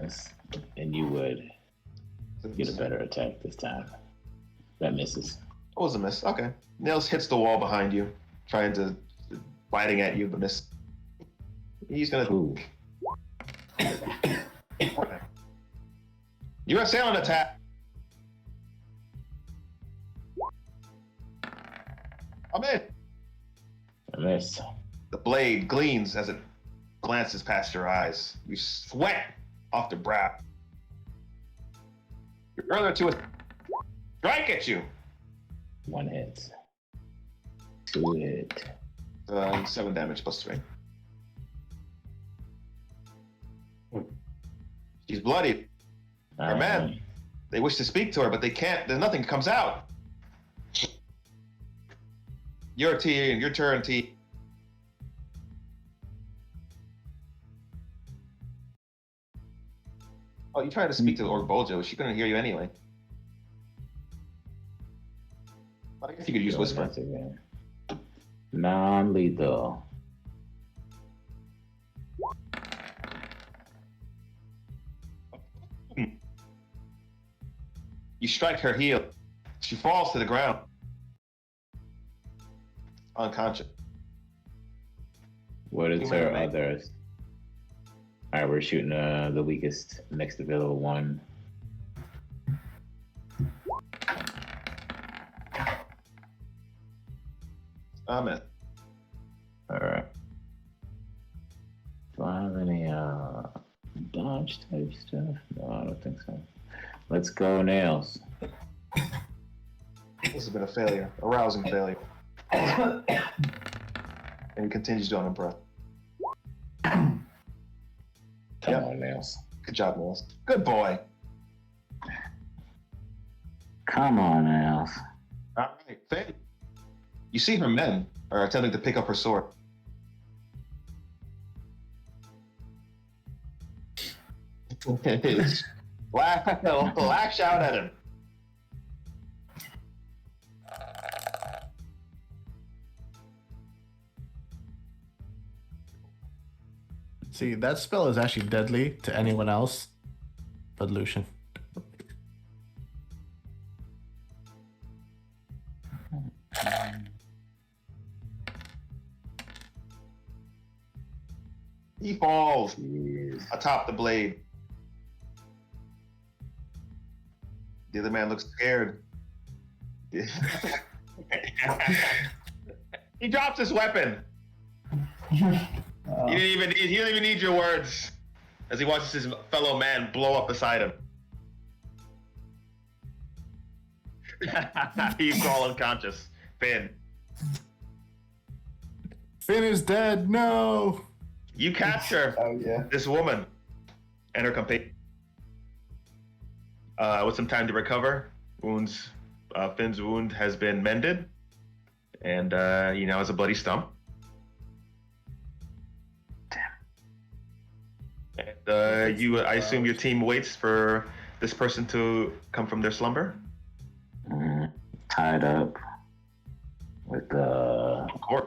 Yes. And you would get a better attack this time. That misses.
What was a miss? Okay. Nails hits the wall behind you, trying to biting at you, but miss. He's gonna.
Ooh.
Okay. Your assailant attack. I'm in.
I missed.
The blade gleams as it glances past your eyes. You sweat off the brow. Your earlier to strike at you.
1 hit. 2 hit.
7 damage plus 3. She's bloodied. Her men, they wish to speak to her, but they can't. There's nothing comes out. Your turn, T. Oh, you tried to speak to Orc Boljo. She couldn't hear you anyway. But I guess you could use Whisper.
Non-lethal.
You strike her heel. She falls to the ground. Unconscious.
What is
You
her
may-
others? Alright, we're shooting the weakest next available one.
Amen.
Alright. Do I have any dodge type stuff? No, I don't think so. Let's go, Nails.
This has been a failure. A rousing failure. And he continues to unimpress.
Come
Yep.
on, Nails.
Good job, Nails. Good boy.
Come on, Nails.
All right, Finn. You see her men are attempting to pick up her sword. Lash out at him.
See, that spell is actually deadly to anyone else but Lucian.
He falls
Jeez.
atop the blade. The other man looks scared. He drops his weapon. He didn't even need your words as he watches his fellow man blow up beside him. He's all unconscious. Finn,
Finn is dead. No.
you capture this woman and her companion. With some time to recover, Finn's wound has been mended, and he now has a bloody stump. And I assume your team waits for this person to come from their slumber.
Tied up with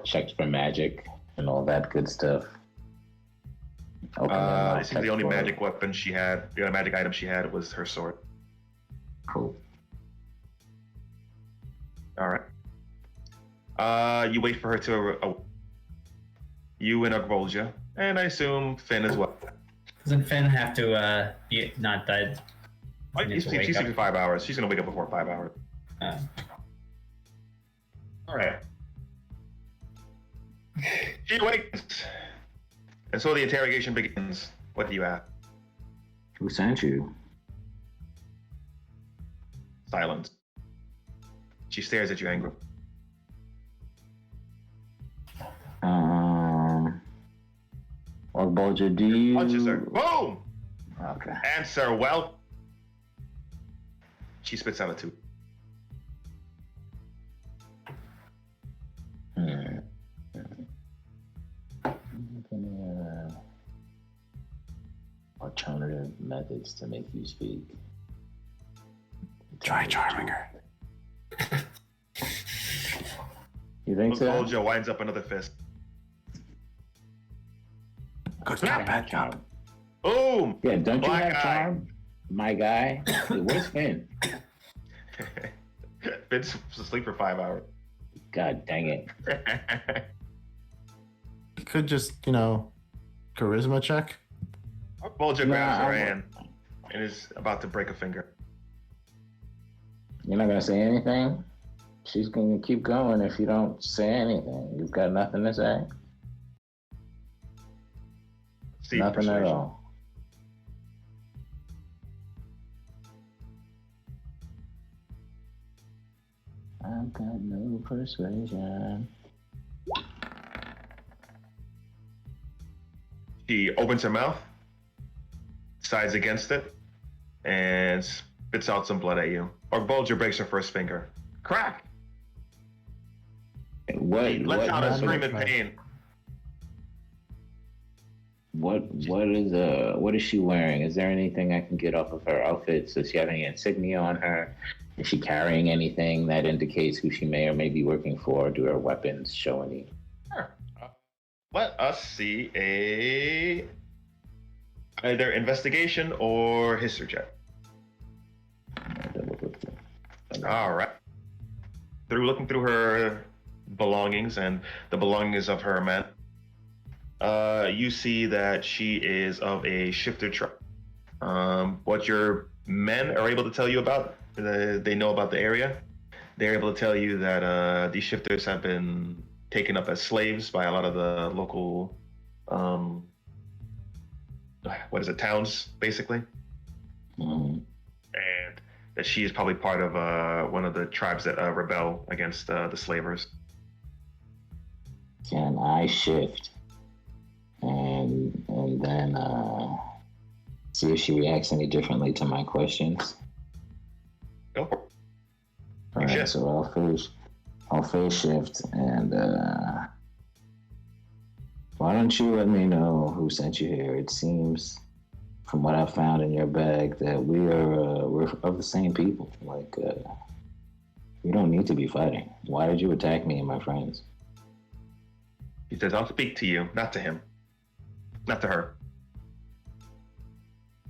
checks for magic and all that good stuff.
I think the only magic weapon she had, the only magic item she had was her sword.
Cool.
All right. You wait for her to. You and Agvolja, and I assume Finn as well.
Doesn't Finn have to be not dead?
She's sleeping 5 hours. She's gonna wake up before 5 hours. All right. She awakens, and so the interrogation begins. What do you have?
Who sent you?
Silence. She stares at you angrily.
Or Bulger, do you?
Punches her. Boom!
Okay.
Answer well. She spits out a tooth.
Alternative methods to make you speak.
Try charming her.
You think so?
Bulger winds up another fist.
Good job, bad job.
Boom!
Yeah, don't you
Black
have
eye.
charm, my guy? Wait, where's Finn?
Finn's asleep for 5 hours.
God dang it.
You could just, you know, charisma check.
Bulger grabs
Nah,
her
I'm-
hand and is about to break a finger.
You're not gonna say anything? She's gonna keep going if you don't say anything. You've got nothing to say?
See,
Nothing at
persuasion.
all. I've got no persuasion.
She opens her mouth, sides against it, and spits out some blood at you. Or Bulger breaks her first finger. Crack!
What?
He lets out a
what-
scream in pain.
What is she wearing? Is there anything I can get off of her outfits? Does she have any insignia on her? Is she carrying anything that indicates who she may or may be working for? Do her weapons show any?
Sure. Let us see either investigation or history check. All right. Looking through her belongings and the belongings of her men, you see that she is of a shifter tribe. What your men are able to tell you about, they know about the area. They're able to tell you that these shifters have been taken up as slaves by a lot of the local, towns, basically.
Mhm.
And that she is probably part of one of the tribes that rebel against the slavers.
Can I shift and then see if she reacts any differently to my questions?
Go for it.
All right,
shift.
so I'll phase shift and why don't you let me know who sent you here? It seems from what I found in your bag that we're of the same people. Like we don't need to be fighting. Why did you attack me and my friends?
He says, I'll speak to you, not to him. Not to her.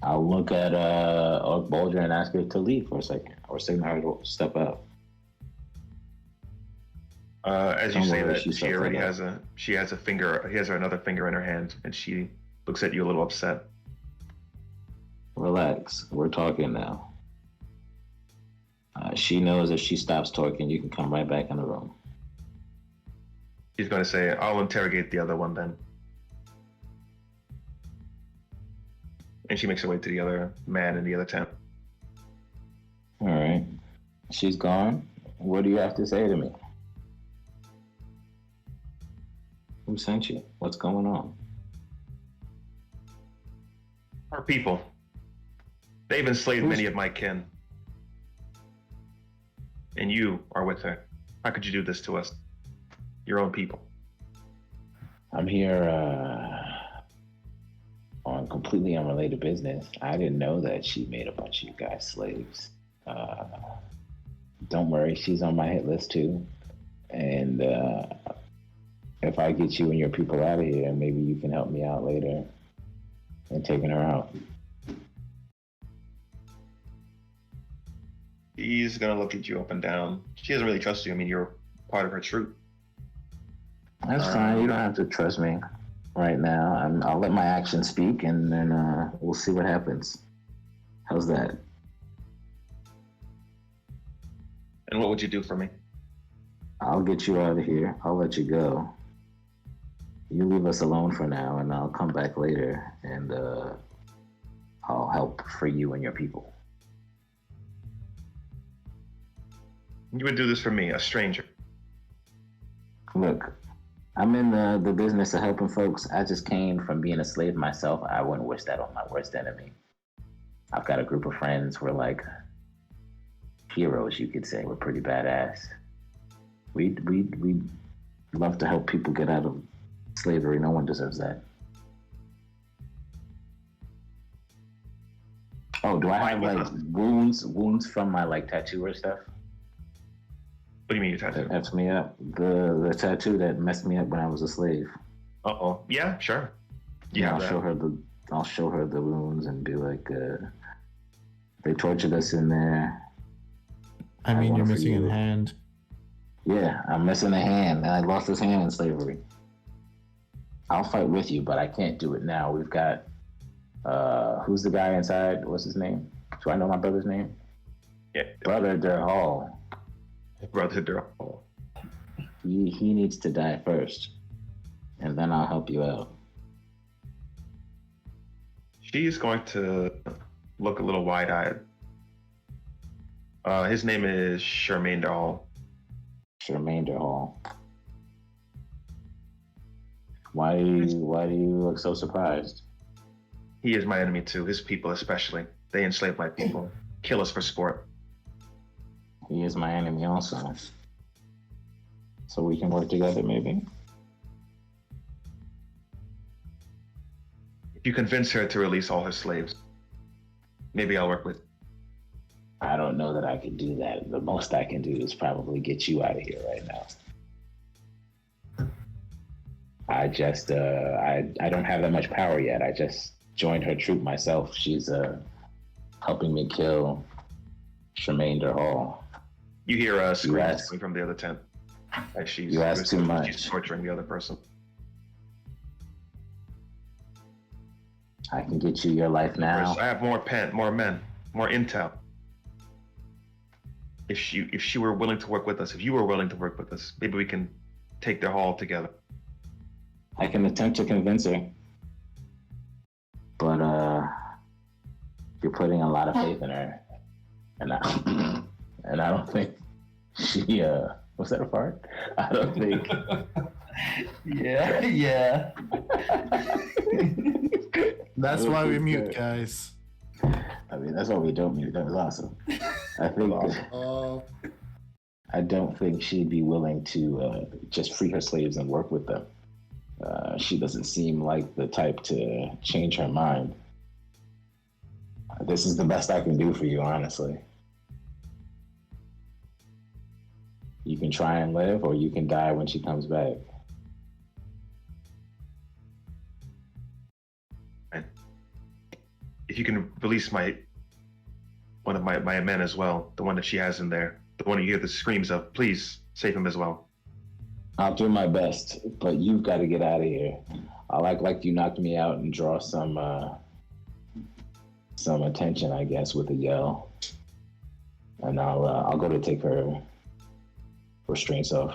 I'll look at Bulger and ask her to leave for a second, or signal her to step out.
As you
Don't
say
worry,
that,
she's
she already
so
has a finger. He has another finger in her hand, and she looks at you a little upset.
Relax, we're talking now. She knows if she stops talking, you can come right back in the room.
She's going to say, I'll interrogate the other one then. And she makes her way to the other man in the other tent.
All right, she's gone. What do you have to say to me? Who sent you? What's going on?
Our people. They've enslaved many of my kin. And you are with her. How could you do this to us? Your own people.
I'm here on completely unrelated business. I didn't know that she made a bunch of you guys slaves. Don't worry, she's on my hit list too. And if I get you and your people out of here, maybe you can help me out later in taking her out.
He's gonna look at you up and down. She doesn't really trust you. I mean, you're part of her troop.
That's fine. You don't have to trust me right now. I'll let my actions speak, and then we'll see what happens. How's that?
And what would you do for me?
I'll get you out of here. I'll let you go. You leave us alone for now, and I'll come back later, and I'll help free you and your people.
You would do this for me, a stranger.
Look, I'm in the business of helping folks. I just came from being a slave myself. I wouldn't wish that on my worst enemy. I've got a group of friends. We're like heroes, you could say. We're pretty badass. We love to help people get out of slavery. No one deserves that. Oh, do I have like wounds from my like tattoo or stuff?
What do you mean your tattoo?
That F's me up. The tattoo that messed me up when I was a slave.
Uh-oh. Yeah, sure. Yeah,
I'll show her the wounds and be like, they tortured us in there.
I mean, you're missing
you.
a hand.
Yeah, I'm missing a hand, and I lost this hand in slavery. I'll fight with you, but I can't do it now. We've got, who's the guy inside? What's his name? Do I know my brother's name?
Yeah.
Brother Durhal.
Brother Durhal.
He needs to die first, and then I'll help you out.
She's going to look a little wide-eyed. His name is Charmaine Durhal.
Charmaine Durhal. Why do you look so surprised?
He is my enemy too, his people especially. They enslave my people, kill us for sport.
He is my enemy also. So we can work together maybe?
If you convince her to release all her slaves, maybe I'll work with you.
I don't know that I can do that. The most I can do is probably get you out of here right now. I just, I don't have that much power yet. I just joined her troop myself. She's helping me kill Charmaine Durhal.
You hear screams coming from the other tent. As she's
too much.
She's torturing the other person.
I can get you your life now.
I have more men, more intel. If she were willing to work with us, if you were willing to work with us, maybe we can take the haul together.
I can attempt to convince her, but you're putting a lot of faith in her, and I don't think she was that a fart? I don't think.
Yeah.
That's why we mute, guys.
I mean, that's why we don't mute. That was awesome. I think. I don't think she'd be willing to just free her slaves and work with them. She doesn't seem like the type to change her mind. This is the best I can do for you, honestly. You can try and live, or you can die when she comes back.
If you can release one of my men as well, the one that she has in there, the one you hear the screams of, please save him as well.
I'll do my best, but you've got to get out of here. I like you knocked me out and draw some attention, I guess, with a yell. And I'll go to take her restraints off,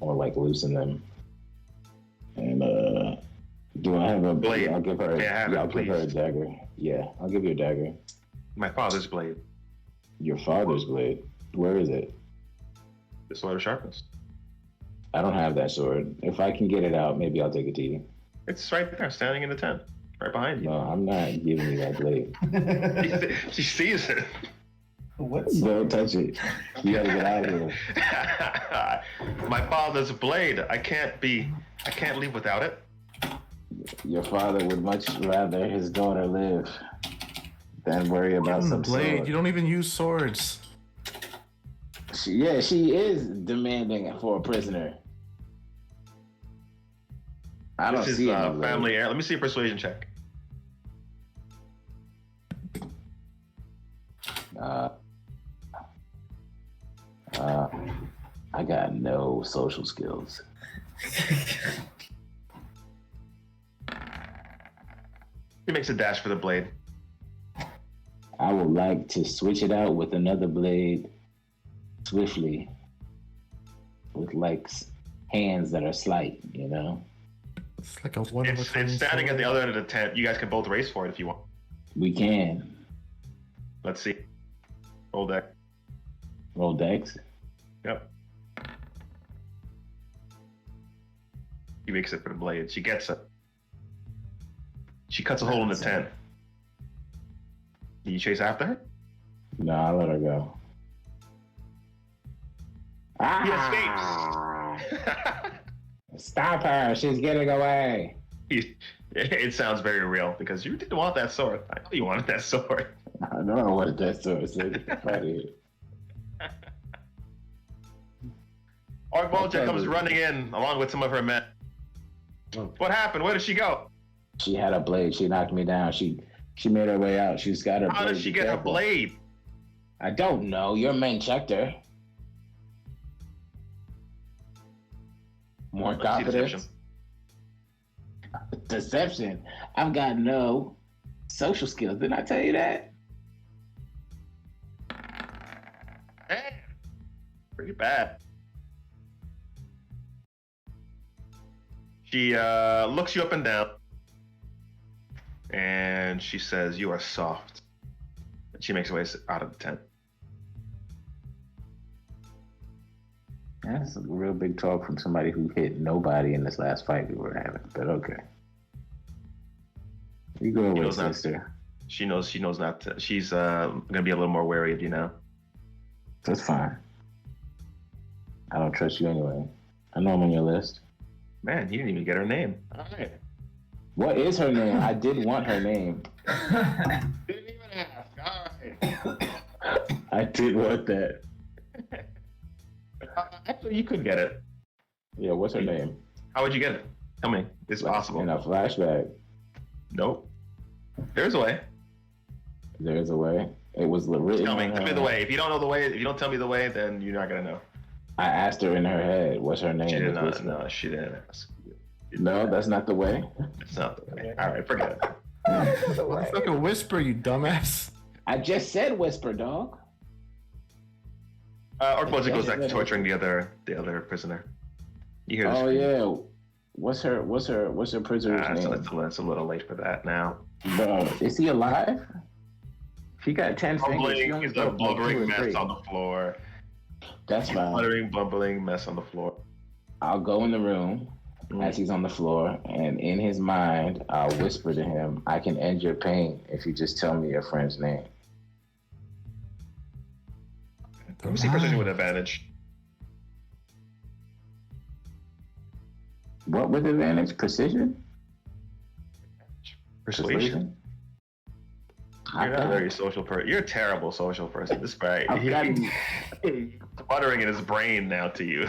or like loosen them. And do I have a
blade?
I'll give her. I'll give her a
please.
dagger. Yeah, I'll give you a dagger.
My father's blade.
Your father's blade. Where is it?
The sword of sharpness.
I don't have that sword. If I can get it out, maybe I'll take it to you.
It's right there, standing in the tent, right behind you.
No, I'm not giving you that blade.
She sees it.
Don't touch it. You gotta get out of here.
My father's blade. I can't leave without it.
Your father would much rather his daughter live than worry about some
blade.
sword.
You don't even use swords.
She is demanding for a prisoner. I don't
This
see
is
any
family heir. Let me see a persuasion check.
I got no social skills.
He makes a dash for the blade.
I would like to switch it out with another blade swiftly, with like hands that are slight, you know?
It's like a one of a
It's
kind
standing at
sword.
the other end of the tent. You guys can both race for it if you want.
We can.
Let's see. Roll deck.
Roll Dex.
Yep. He makes it for the blade. She gets it. She cuts a hole in the tent. Do you chase after her?
No, I'll let her go.
He escapes.
Stop her! She's getting away.
It sounds very real because you didn't want that sword. I know you wanted that sword.
I know I wanted that sword. So funny.
Argbalja comes running in along with some of her men. What happened? Where did she go?
She had a blade. She knocked me down. She made her way out. She's got her
How
blade.
did she get her blade?
I don't know. Your men checked her. More
Let's see
confidence. Deception. I've got no social skills. Didn't I tell you that?
Man, pretty bad. She looks you up and down, and she says, "You are soft." And she makes her way out of the tent.
That's a real big talk from somebody who hit nobody in this last fight we were having. But okay. You go away, sister.
She knows not to. She's gonna be a little more wary of you now.
That's fine. I don't trust you anyway. I know I'm on your list.
Man, you didn't even get her name. All right.
What is her name? I did want her name.
Didn't even ask. All right.
I did want that.
Actually, you could get it.
Yeah, what's her name?
How would you get it? Tell me. It's possible.
In a flashback.
Nope. There's a way.
There's a way. It was written.
Tell me the way. If you don't know the way, if you don't tell me the way, then you're not gonna know.
I asked her in her head, what's her name?
She did not. No, she didn't ask.
No, that's not the way.
It's not the way. All right, forget it.
Fucking whisper, you dumbass.
I just said whisper, dog.
Argbalja goes back to torturing the other prisoner. You hear this?
Oh yeah. What's her prisoner's name?
It's a little late for that now.
Bro, is he alive? She got 10 fingers. She only
He's a
broke like 2 or
blubbering mess
3.
on the floor.
That's fine.
Fluttering, bumbling mess on the floor.
I'll go in the room as he's on the floor, and in his mind, I'll whisper to him, I can end your pain if you just tell me your friend's name.
Let me see precision with advantage.
What with advantage? Precision?
Persuasion. You're not a very social person. You're a terrible social person. This guy, he's muttering in his brain now to you.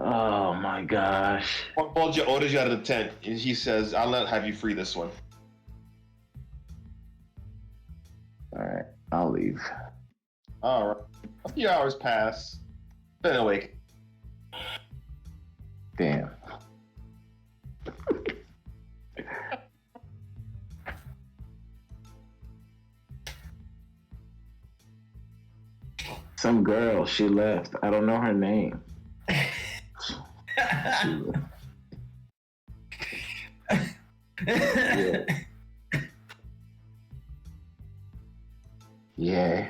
Oh my gosh.
Argbalja orders you out of the tent, and he says, "I'll not have you free this one."
All right, I'll leave.
All right. A few hours pass. Been awake.
Damn. Some girl, she left. I don't know her name. Yeah. Yeah.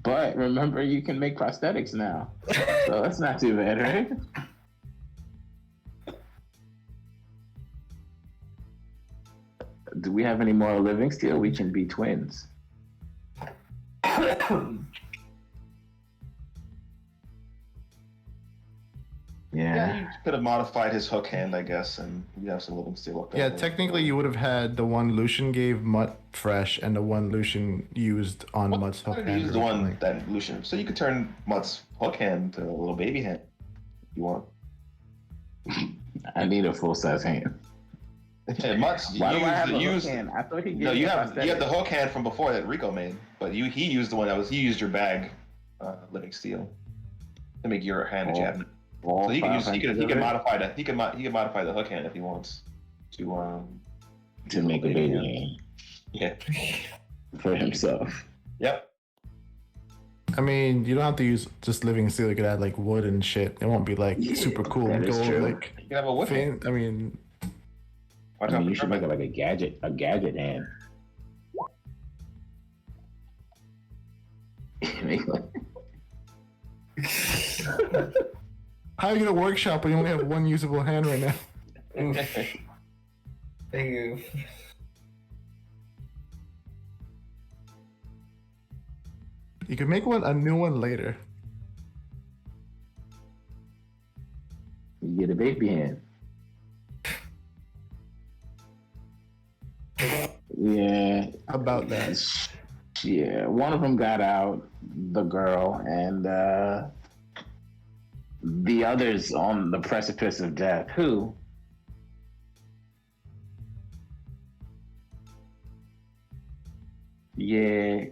But remember, you can make prosthetics now. So that's not too bad, right? Do we have any more living steel? We can be twins.
Yeah, you could have modified his hook hand, I guess, and you have some living steel up there.
Yeah, technically you would have had the one Lucian gave Mutt fresh and the one Lucian used on Mutt's hook hand.
Use the one that Lucian. So you could turn Mutt's hook hand to a little baby hand if you want.
I need a full-size hand.
Yeah, Mutt's.
Why do I have a hook hand? I thought he gave
No,
me
you
a
have
prosthetic.
the hook hand from before that Rico made, but he used the one that was he used your bag, living steel, to make your hand cabinet. So he can modify that. He can modify the hook hand if he wants to
make a baby hand.
Yeah.
For himself.
Yep.
I mean, you don't have to use just living steel. You could add like wood and shit. It won't be like super cool
that
and
is
gold.
true.
Like
You can have a wood hand.
I mean,
You should make it like a gadget hand. me.
How are you gonna workshop when you only have one usable hand right now?
Thank you.
You can make a new one later.
You get a baby hand. Yeah.
How about that?
Yeah, one of them got out, the girl, and the other's on the precipice of death. Who? Yeah,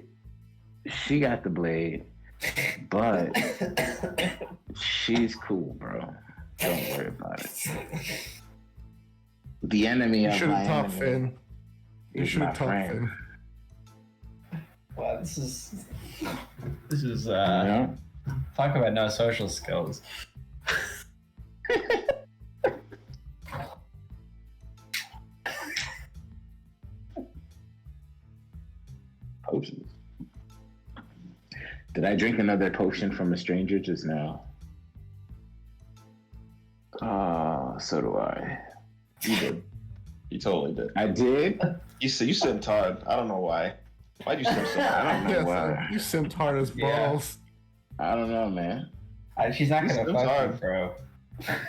she got the blade, but she's cool, bro. Don't worry about it. The enemy
You
of
should
my
have taught
enemy
Finn. You
is
should
my
have taught
friend.
Finn.
Wow, this is
You know?
talk about no social skills.
Potions. Did I drink another potion from a stranger just now? So do I.
You did. You totally did.
I did?
You simped hard. I don't know why. Why'd you simp so hard?
I don't know
Yes,
why.
you simped hard as
Yeah.
balls.
I don't know, man.
She's not gonna
It's
fuck you,
hard.
bro.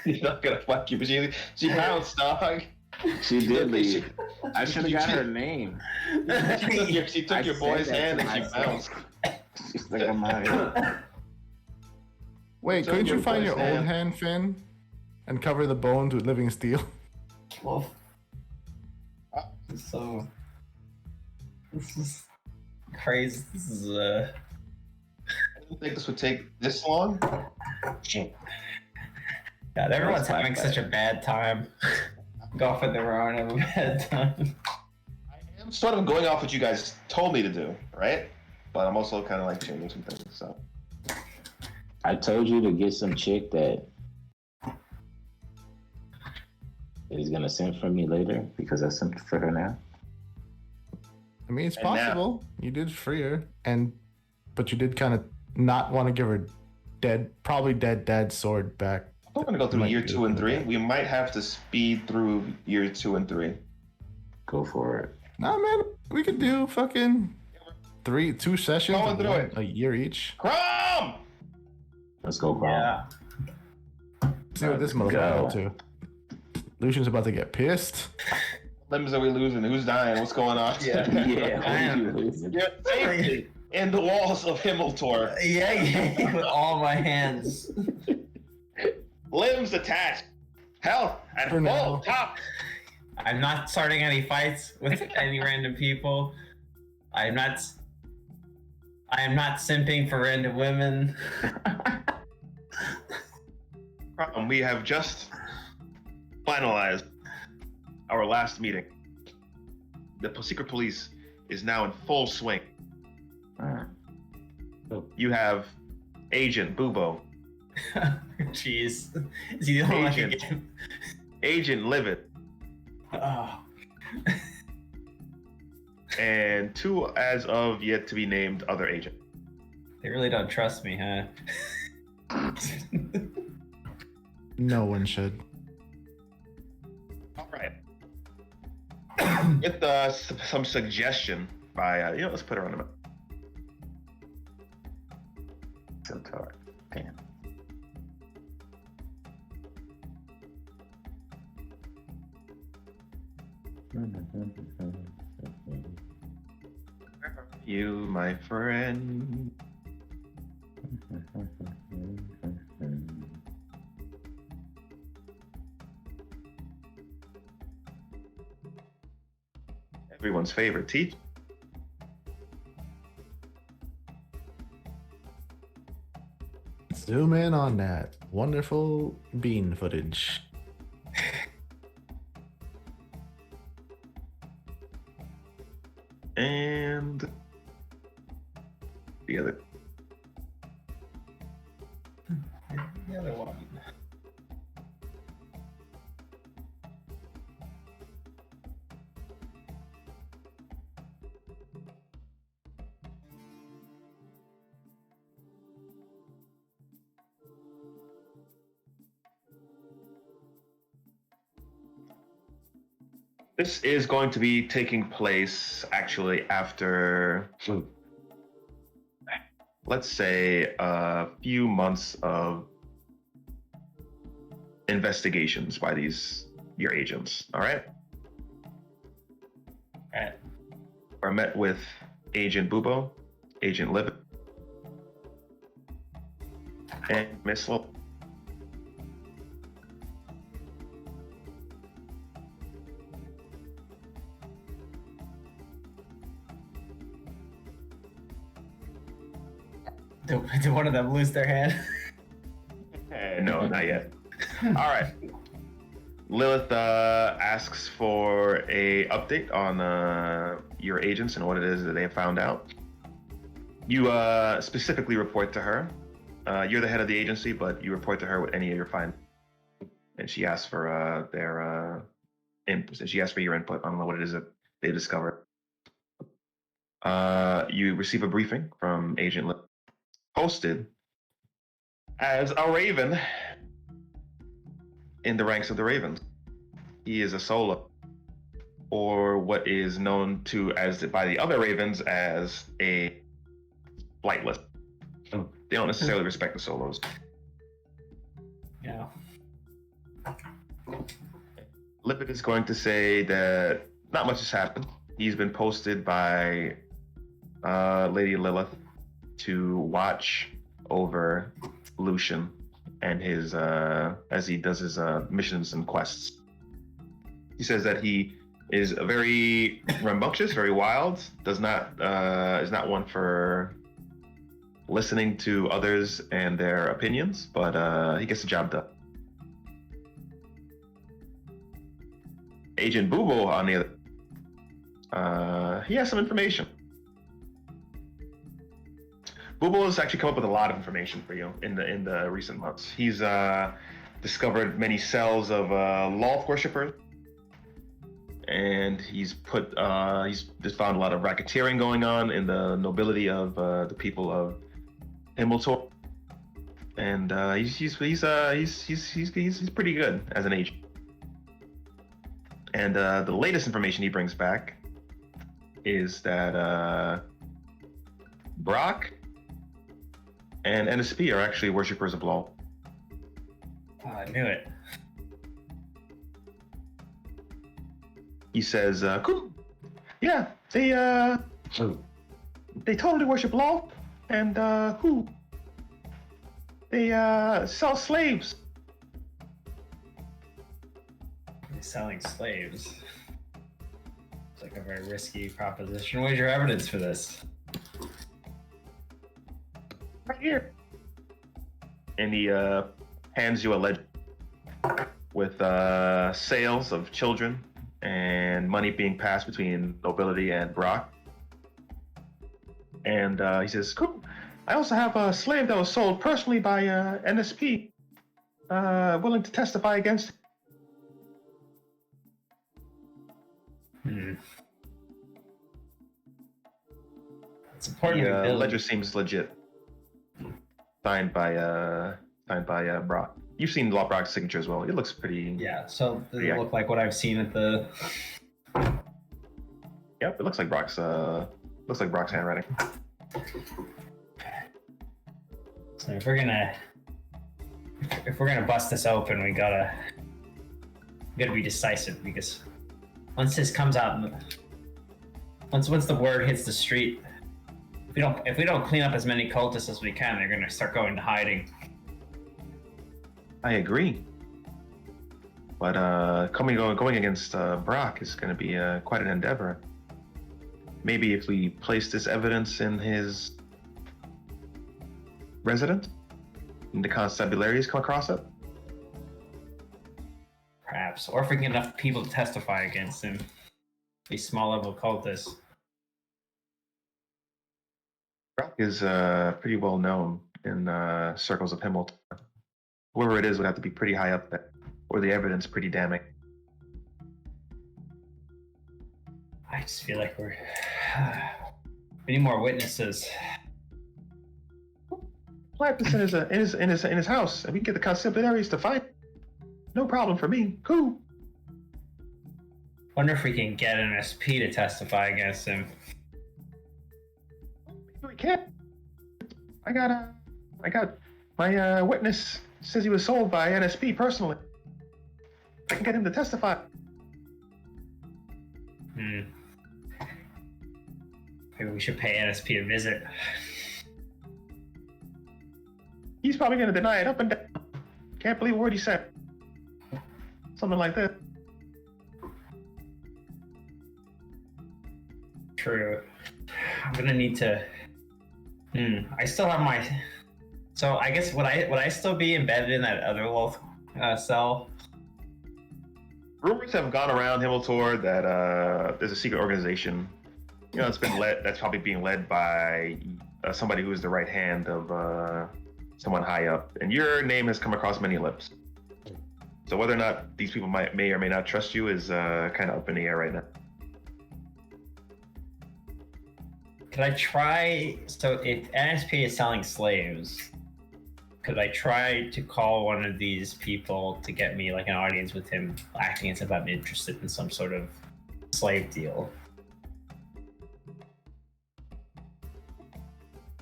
You're not gonna fuck you, but she bounced, dog.
She did leave.
She-
I should have got her name.
She took your
I
boy's
said
hand
that
and
to
she
myself.
bounced.
She's like, I'm out here.
Wait,
So
couldn't you
your
find
boy's
your old
hand.
hand, Finn? And cover the bones with living steel?
Well, so this is crazy. This is
I didn't think this would take this long.
God, everyone's
That's
having
bad.
such a bad time. Golf in the wrong have a bad time.
I'm sort of going off what you guys told me to do, right? But I'm also kind of like changing some things. So
I told you to get some chick that is gonna send for me later because I sent for her now.
I mean, it's
And now-
possible. You did free her, but you did kind of not want to give her probably dead dad's sword back.
I'm gonna go through
Might
year
be
2 and
looking
3.
at
We might have to speed through year 2 and 3.
Go for it.
Nah, man, we could do fucking 2 sessions,
Going
of
through
one-
it.
a year each.
Chrome!
Let's go, Carl.
Yeah.
See what this
Let's
motherfucker
go.
up to. Lucian's about to get pissed.
Limbs are we losing? Who's dying? What's going on?
Yeah.
Yeah, what
I
are you
am.
losing?
You're safely in the walls of Himmeltor.
Yeah, with all my hands.
Limbs attached. Health at
For
full
now.
top.
I'm not starting any fights with any random people. I am not simping for random women.
We have just finalized our last meeting. The secret police is now in full swing. You have Agent Bubo,
Jeez. Is he the only one who
Agent.
can
Agent Livid,
Oh.
and 2 as of yet to be named other agent.
They really don't trust me, huh?
No one should.
All right. With some suggestion by, let's put her on the map.
Centaur. Damn.
You, my friend. Everyone's favorite teacher.
Zoom in on that wonderful bean footage.
And the other.
The other one.
This is going to be taking place actually after, let's say, a few months of investigations by your agents. All right.
All right.
I met with Agent Bubo, Agent Liv, and Miss Lil.
Did one of them lose their hand?
No, not yet. All right. Lilith asks for a update on your agents and what it is that they have found out. You specifically report to her. You're the head of the agency, but you report to her with any of your findings. And she asks for their input. She asks for your input on what it is that they discovered. You receive a briefing from Agent Lilith, posted as a Raven in the ranks of the Ravens. He is a solo, or what is known to as by the other Ravens as a flightless. They don't necessarily respect the solos.
Yeah.
Lipid is going to say that not much has happened. He's been posted by Lady Lilith to watch over Lucian and his as he does his missions and quests. He says that he is very rambunctious, very wild. Is not one for listening to others and their opinions, but he gets the job done. Agent Bubo, on the other, he has some information. Bubo has actually come up with a lot of information for you in the recent months. He's discovered many cells of Lolth worshippers, and he's just found a lot of racketeering going on in the nobility of the people of Himmeltor, and he's pretty good as an agent. And the latest information he brings back is that Brock and NSP are actually worshippers of Lolth.
Oh, I knew it.
He says, cool. Yeah, they totally worship Lolth, and they sell slaves.
They're selling slaves. It's like a very risky proposition. Where's your evidence for this?
Right here. And he hands you a ledger with sales of children and money being passed between nobility and Brock. And he says, cool. I also have a slave that was sold personally by NSP, willing to testify against him.
It's important.
The ledger seems legit. Signed by Brock. You've seen Brock's signature as well. It looks pretty.
Yeah. So does it look like what I've seen at the?
Yep. It looks like Brock's handwriting.
So if we're gonna bust this open, we gotta be decisive, because once this comes out, once the word hits the street, if we don't clean up as many cultists as we can, they're gonna start going to hiding.
I agree, but going against Brock is going to be quite an endeavor. Maybe if we place this evidence in his residence, and the constabularies come across it.
Perhaps, or if we can get enough people to testify against him, these small-level cultists.
Brock is pretty well known in circles of Himmeltor. Whoever it is would have to be pretty high up there, or the evidence pretty damning.
I just feel like we need more witnesses.
Plant this in his house, and we can get the constabularies to fight. No problem for me. Cool.
Wonder if we can get an SP to testify against him.
We can't. I got my witness says he was sold by NSP personally. I can get him to testify.
Maybe we should pay NSP a visit.
He's probably gonna deny it up and down. Can't believe a word he said. Something like that.
True. I'm gonna need to. I still have my. So I guess would I still be embedded in that other little cell?
Rumors have gone around Himmeltor that there's a secret organization. You know, it's been led. That's probably being led by somebody who is the right hand of someone high up, and your name has come across many lips. So whether or not these people may or may not trust you is kind of up in the air right now.
Could I try? So if NSP is selling slaves, could I try to call one of these people to get me like an audience with him, acting as if I'm interested in some sort of slave deal?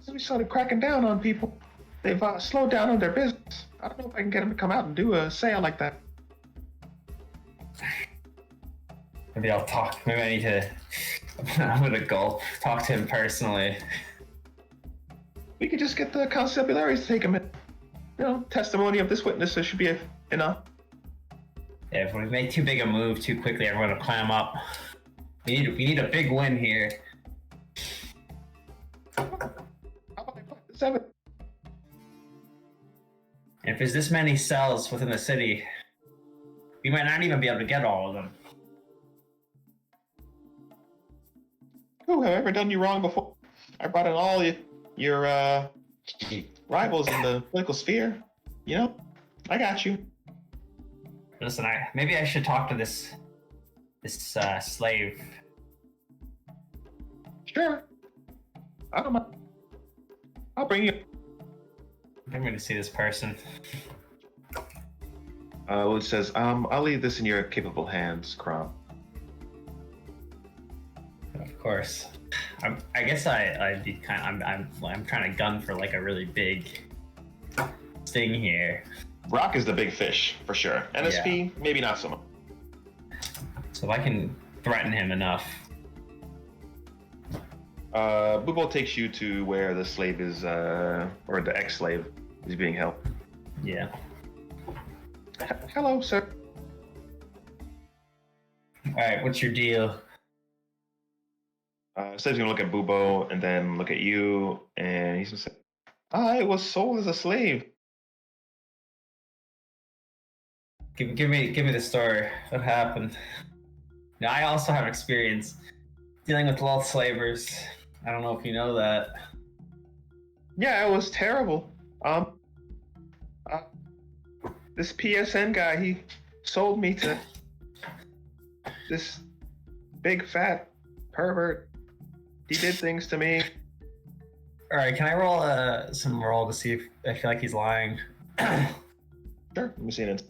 So we started cracking down on people. They've slowed down on their business. I don't know if I can get them to come out and do a sale like that.
Maybe I'll talk. Maybe I need to. I'm gonna go talk to him personally.
We could just get the constabularies to take him in. You know, testimony of this witness should be enough.
Yeah, if we make too big a move too quickly, everyone will clam up. We need a big win here.
How about I put this evidence?
And if there's this many cells within the city, we might not even be able to get all of them.
Who have I ever done you wrong before? I brought in all your rivals in the political sphere. You know, I got you.
Listen, maybe I should talk to this slave.
Sure. I don't mind. I'll bring you.
I'm going to see this person.
It says, I'll leave this in your capable hands, Crom.
Of course. I guess I'd be I'm trying to gun for like a really big thing here.
Rock is the big fish, for sure. NSP, maybe not so much.
So if I can threaten him enough.
Bubo takes you to where the slave is, or the ex-slave is being held.
Yeah.
Hello, sir.
Alright, what's your deal?
Says he's gonna look at Bubo and then look at you, and he's gonna say, I was sold as a slave.
Give me the story. What happened? Now I also have experience dealing with little slavers. I don't know if you know that.
Yeah, it was terrible. This PSN guy, he sold me to this big fat pervert. He did things to me.
All right, can I roll some roll to see if I feel like he's lying?
Sure, let me see it.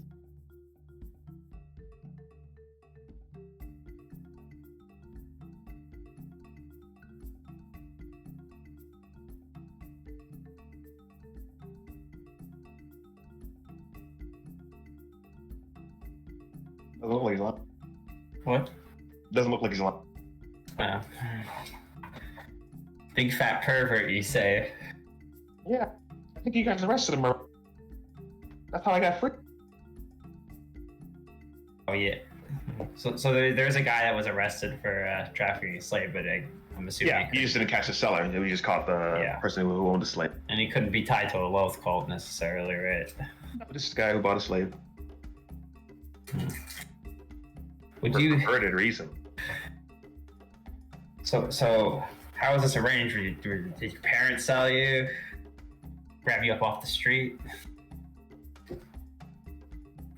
Doesn't look like he's lying.
What?
Doesn't look like he's lying.
Oh. Big fat pervert, you say?
Yeah, I think you guys arrested him. That's how I got free.
Oh yeah. So there's a guy that was arrested for trafficking a slave, but I'm assuming.
Yeah, you just didn't catch the seller. You just caught the person who owned the slave.
And he couldn't be tied to a wealth cult necessarily, right?
No, this is the guy who bought a slave.
Would
For
you?
perverted reason.
So how was this arranged? Did your parents sell you? Grab you up off the street?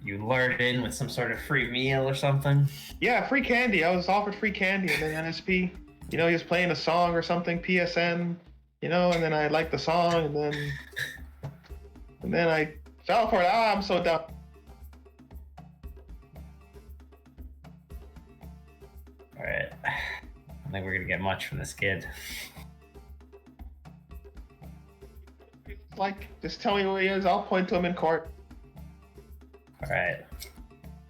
You lured in with some sort of free meal or something?
Yeah, free candy. I was offered free candy, and then NSP, he was playing a song or something, PSN, and then I liked the song, and then I fell for it. I'm so dumb.
Alright. I don't think we're gonna get much from this kid.
Like, just tell me who he is. I'll point to him in court.
Alright.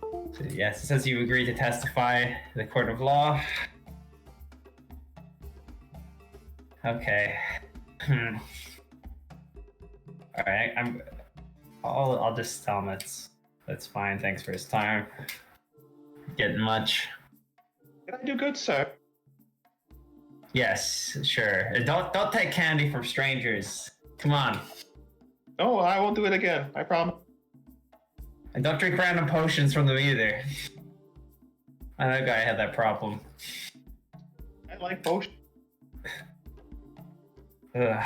So, yes, it says you agreed to testify in the court of law. Okay. Alright, I'll just tell him that's fine. Thanks for his time. Getting much.
Did I do good, sir?
Yes, sure. Don't take candy from strangers. Come on.
Oh, I won't do it again. I promise.
And don't drink random potions from them either. I know a guy had that problem.
I like potions.
Ugh.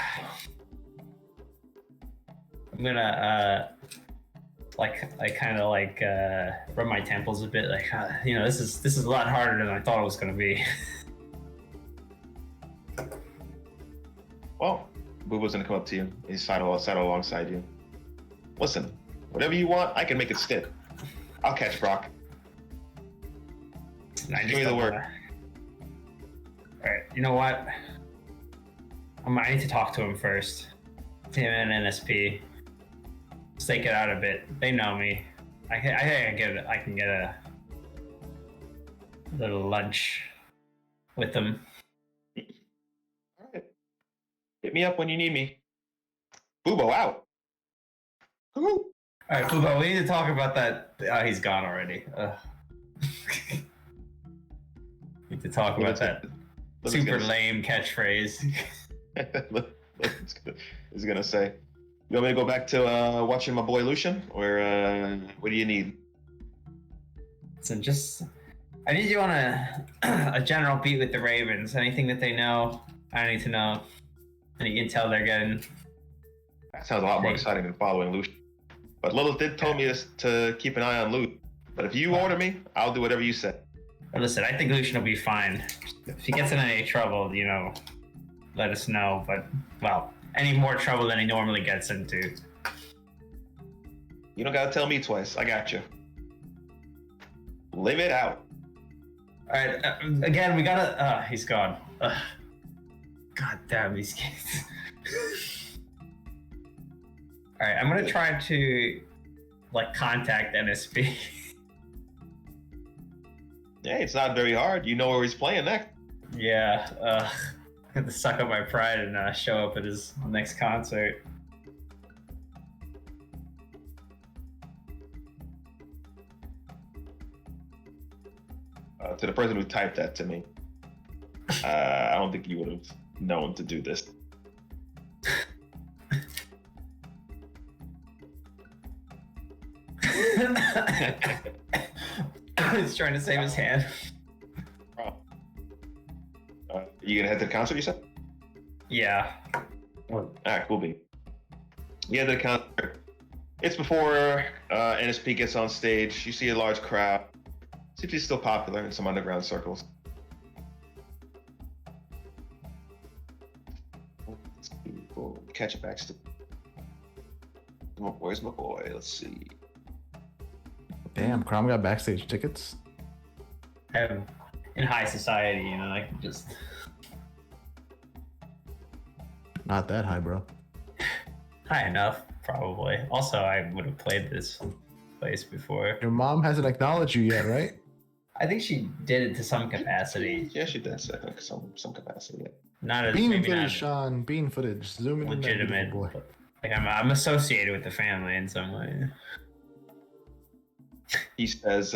I'm gonna rub my temples a bit. Like, this is a lot harder than I thought it was gonna be.
Well, Boobo's gonna come up to you. He's saddle alongside you. Listen, whatever you want, I can make it stick. I'll catch Brock. Give me the word.
Alright, you know what? I need to talk to him first. Him and NSP. Stake it out a bit. They know me. I can get a little lunch with them.
All right. Hit me up when you need me. Boobo out. Woo.
All right, Fubo, we need to talk about that. Oh, he's gone already. Need to talk about that super lame catchphrase.
He's gonna say, "You want me to go back to watching my boy Lucian, or what do you need?"
Listen, I need you on a general beat with the Ravens. Anything that they know, I need to know. Any intel they're getting.
That sounds a lot more exciting than following Lucian. But Lilith did told me to keep an eye on Luke. But if you order me, I'll do whatever you say.
But listen, I think Lucian will be fine. If he gets in any trouble, let us know. But, well, any more trouble than he normally gets into.
You don't gotta tell me twice. I got you. Live it out.
All right, again, we gotta. He's gone. God damn these kids. All right, I'm gonna try to contact NSP.
Yeah, it's not very hard. You know where he's playing next.
Yeah, I have to suck up my pride and show up at his next concert.
To the person who typed that to me, I don't think you would have known to do this.
He's trying to save his hand.
You gonna head to the concert, you said?
Yeah.
All right, cool bean. You head to the concert. It's before NSP gets on stage. You see a large crowd. See if he's still popular in some underground circles. We'll catch it backstage. Where's my boy? Let's see.
Damn, Crom got backstage tickets.
In high society, I can just.
Not that high, bro.
High enough, probably. Also, I would have played this place before.
Your mom hasn't acknowledged you yet, right?
I think she did it to some capacity.
Yeah, she does. I think some capacity. Yeah.
Not as
Bean
maybe
footage,
not
Sean. Bean footage. Zoom in.
legitimate.
Boy.
Like I'm associated with the family in some way.
He says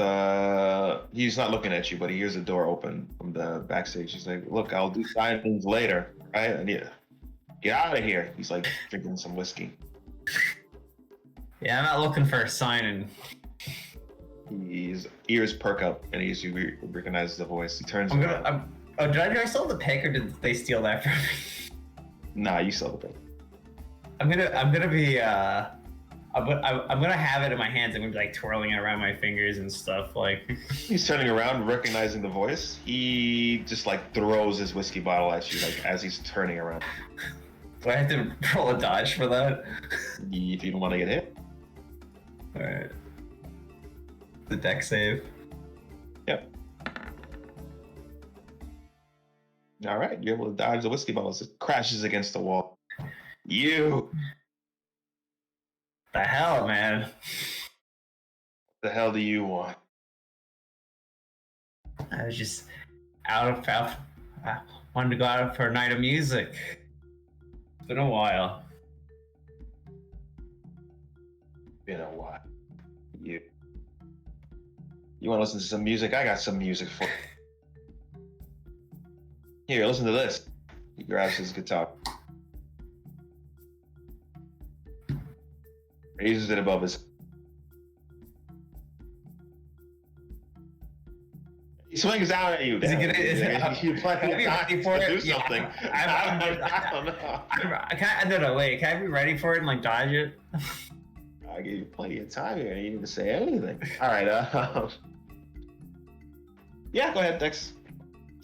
he's not looking at you, but he hears a door open from the backstage. He's like, "Look, I'll do signings later, right? I need to get out of here." He's like drinking some whiskey.
Yeah, I'm not looking for a signing.
His ears perk up, and he recognizes the voice. He turns
Did
around.
I sell the pick or did they steal that from me?
Nah, you saw the thing.
I'm gonna have it in my hands. I'm gonna be twirling it around my fingers and stuff.
He's turning around, recognizing the voice. He just throws his whiskey bottle at you as he's turning around.
Do I have to roll a dodge for that?
If you don't want to get hit.
All right. The deck save.
Yep. All right, you're able to dodge the whiskey bottle as it crashes against the wall. You,
The hell, man.
the hell do you want?
I was just out. I wanted to go out for a night of music. It's been a while.
Been a while. You want to listen to some music? I got some music for you. Here, listen to this. He grabs his guitar, raises it above his. He swings out at you.
Is he
Damn,
gonna-
you plenty of
Are you
time
ready for
to
it?
do
Yeah.
something. I don't know.
No, wait. Can I be ready for it and like dodge it?
I gave you plenty of time here. You didn't say anything. All right. Yeah, go ahead, Dex.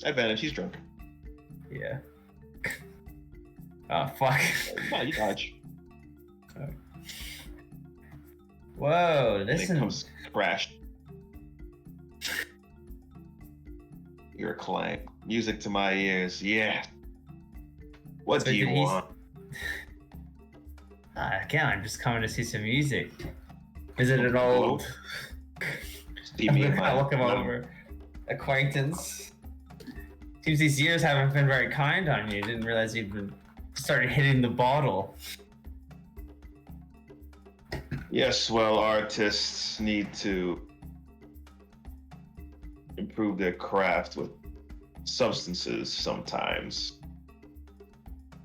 Advantage. He's drunk.
Yeah. Oh fuck.
No, you dodge.
Whoa,
And
this
it comes crashed. Your clang. Music to my ears. Yeah. What
So
do you
did he-
want?
Again, I'm just coming to see some music. Is it an old?
See
I'm
me
gonna
in my
look him
number.
over. Acquaintance. Seems these years haven't been very kind on you. Didn't realize you'd been started hitting the bottle.
Yes, well, artists need to improve their craft with substances sometimes.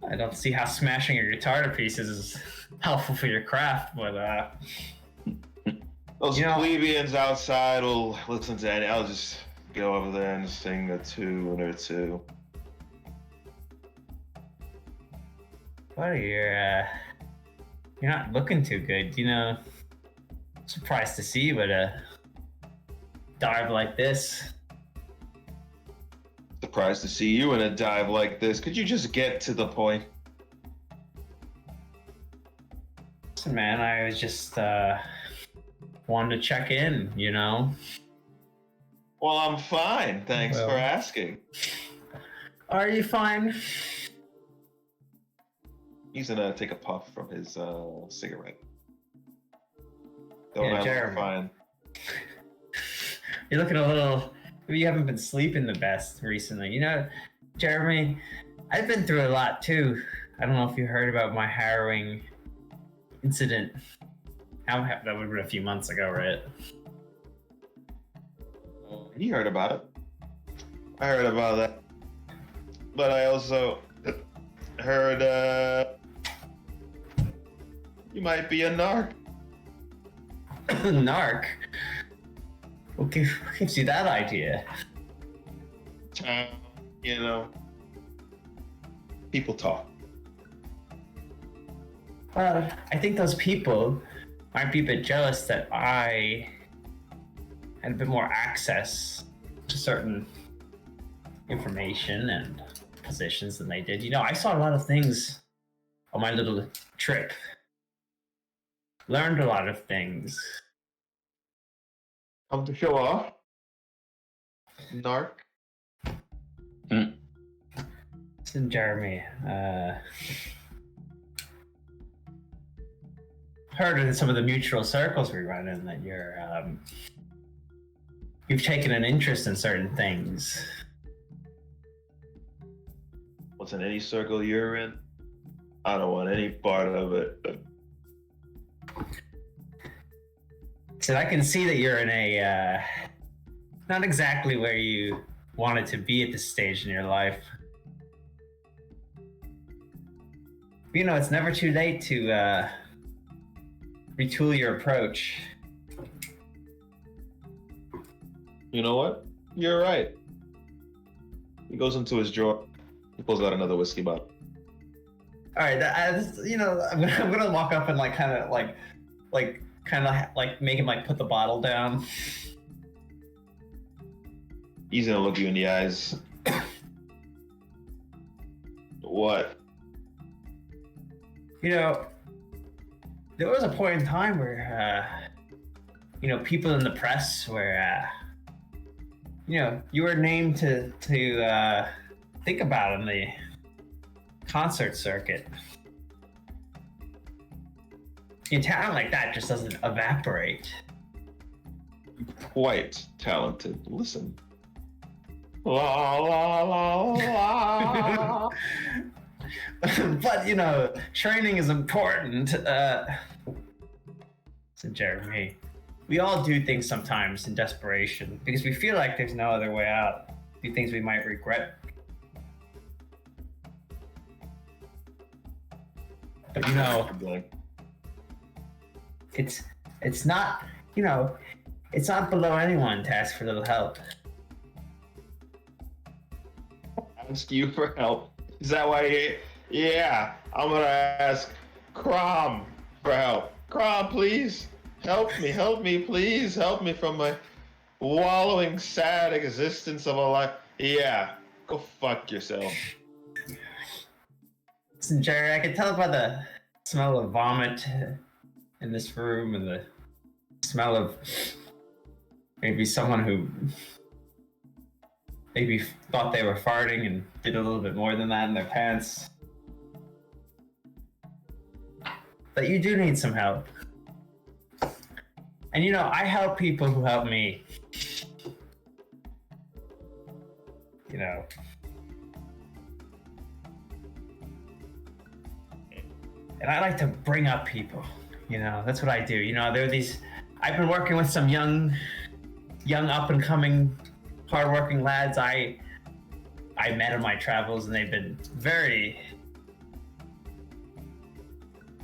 I don't see how smashing your guitar to pieces is helpful for your craft, but
Those
You know-
plebeians outside will listen to any. I'll just go over there and sing a tune or two.
buddy, you're not looking too good. You know, surprised to see you at a dive like this.
Surprised to see you in a dive like this. Could you just get to the point?
Listen, man, I was just wanted to check in. You know.
Well, I'm fine. Thanks
Well.
for asking.
Are you fine?
He's gonna take a puff from his cigarette. Don't
Yeah,
I look
Jeremy.
fine?
You're looking a little. Maybe you haven't been sleeping the best recently. You know, Jeremy, I've been through a lot too. I don't know if you heard about my harrowing incident. That would have been a few months ago, right?
You heard about it. I heard about that. But I also heard you might be a narc.
Narc. What gives you that idea?
You know, people talk.
Well, I think those people might be a bit jealous that I had a bit more access to certain information and positions than they did. You know, I saw a lot of things on my little trip. Learned a lot of things.
Come to show off. Narc.
Listen, Jeremy, heard in some of the mutual circles we run in that you've taken an interest in certain things.
What's in any circle you're in? I don't want any part of it.
So I can see that you're in a not exactly where you wanted to be at this stage in your life. But, you know, it's never too late to retool your approach.
You know what? You're right. He goes into his drawer. He pulls out another whiskey bottle.
All right, you know, I'm gonna walk up and like kind of make him like put the bottle down.
He's gonna look you in the eyes. What?
You know, there was a point in time where, you know, people in the press were, you know, you were named to think about in the concert circuit. A talent like that just doesn't evaporate.
Quite talented. Listen. La la la la.
But you know, training is important. So Jeremy, we all do things sometimes in desperation because we feel like there's no other way out. Do things we might regret. But you know, it's not, you know, it's not below anyone to ask for a little help.
Ask you for help. Is that why? Yeah, I'm gonna ask Crom for help. Crom, please help me, please help me from my wallowing, sad existence of a life. Yeah, go fuck yourself.
Listen, Jerry, I can tell by the smell of vomit in this room and the smell of maybe someone who maybe thought they were farting and did a little bit more than that in their pants. But you do need some help. And you know, I help people who help me. You know. And I like to bring up people. You know, that's what I do. You know, there are these. I've been working with some young up and coming, hardworking lads I met on my travels, and they've been very,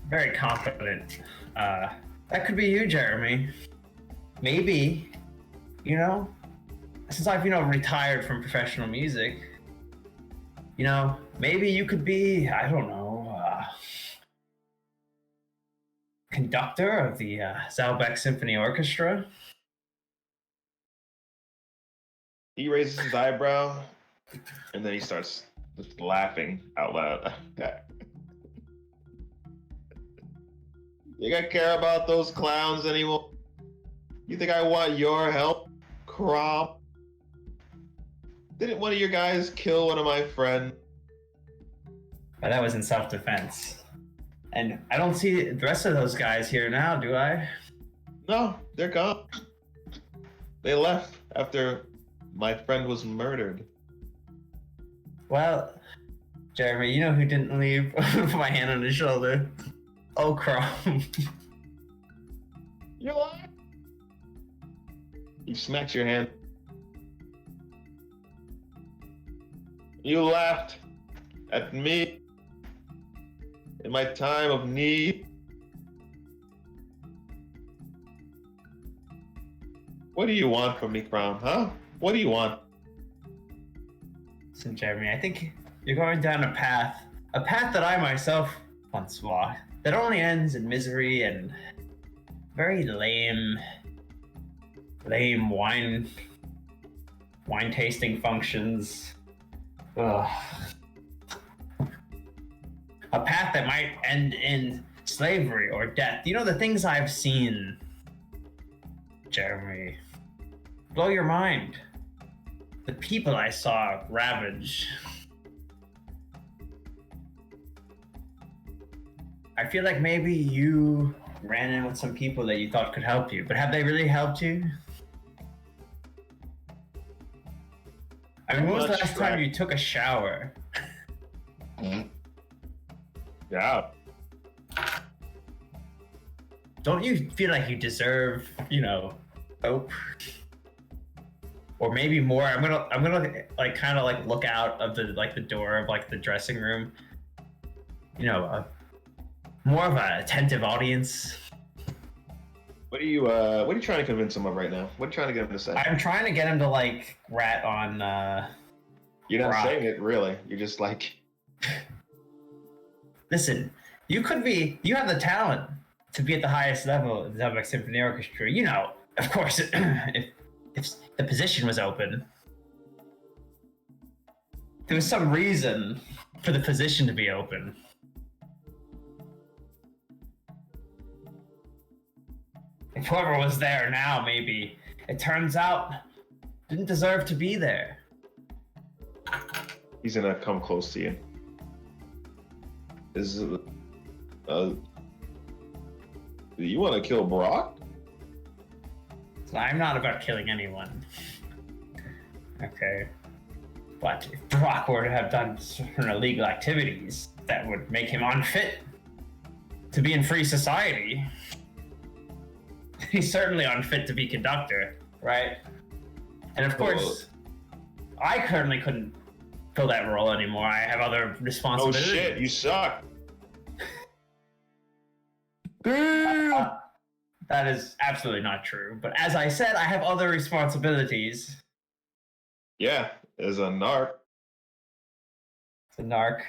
very confident. That could be you, Jeremy. Maybe, you know, since I've, you know, retired from professional music, you know, maybe you could be, I don't know, conductor of the Zalbeck Symphony Orchestra.
He raises his eyebrow, and then he starts just laughing out loud. You gotta care about those clowns anymore? You think I want your help, Crom? Didn't one of your guys kill one of my friends?
But that was in self-defense. And I don't see the rest of those guys here now, do I?
No, they're gone. They left after my friend was murdered.
Well, Jeremy, you know who didn't leave? Put my hand on his shoulder. Oh, Crom.
You're lying. You smacked your hand. You laughed at me in my time of need. What do you want from me, Crom, huh? What do you want?
Listen, Jeremy, I think you're going down a path that I myself once walked, that only ends in misery and very lame wine tasting functions. Ugh. A path that might end in slavery or death. You know, the things I've seen, Jeremy, blow your mind. The people I saw ravage. I feel like maybe you ran in with some people that you thought could help you, but have they really helped you? I mean, when was the last time you took a shower?
Yeah.
Don't you feel like you deserve, you know, hope? Or maybe more. I'm gonna like kind of like look out of the door of like the dressing room. You know, more of an attentive audience.
What are you trying to convince him of right now? What are you trying to get him to say?
I'm trying to get him to like rat on.
You're not
rock.
saying it really. You're just like.
Listen, you have the talent to be at the highest level of the Zalbeck Symphony Orchestra. You know, of course, if the position was open, there was some reason for the position to be open. If whoever was there now, maybe it turns out didn't deserve to be there.
He's gonna come close to you. Do you want to kill Brock?
So I'm not about killing anyone. Okay. But if Brock were to have done certain illegal activities that would make him unfit to be in free society, he's certainly unfit to be conductor, right? And of course, I currently couldn't fill that role anymore. I have other
Oh
responsibilities.
shit, you suck.
That is absolutely not true. But as I said, I have other responsibilities.
Yeah, as a narc.
It's a narc.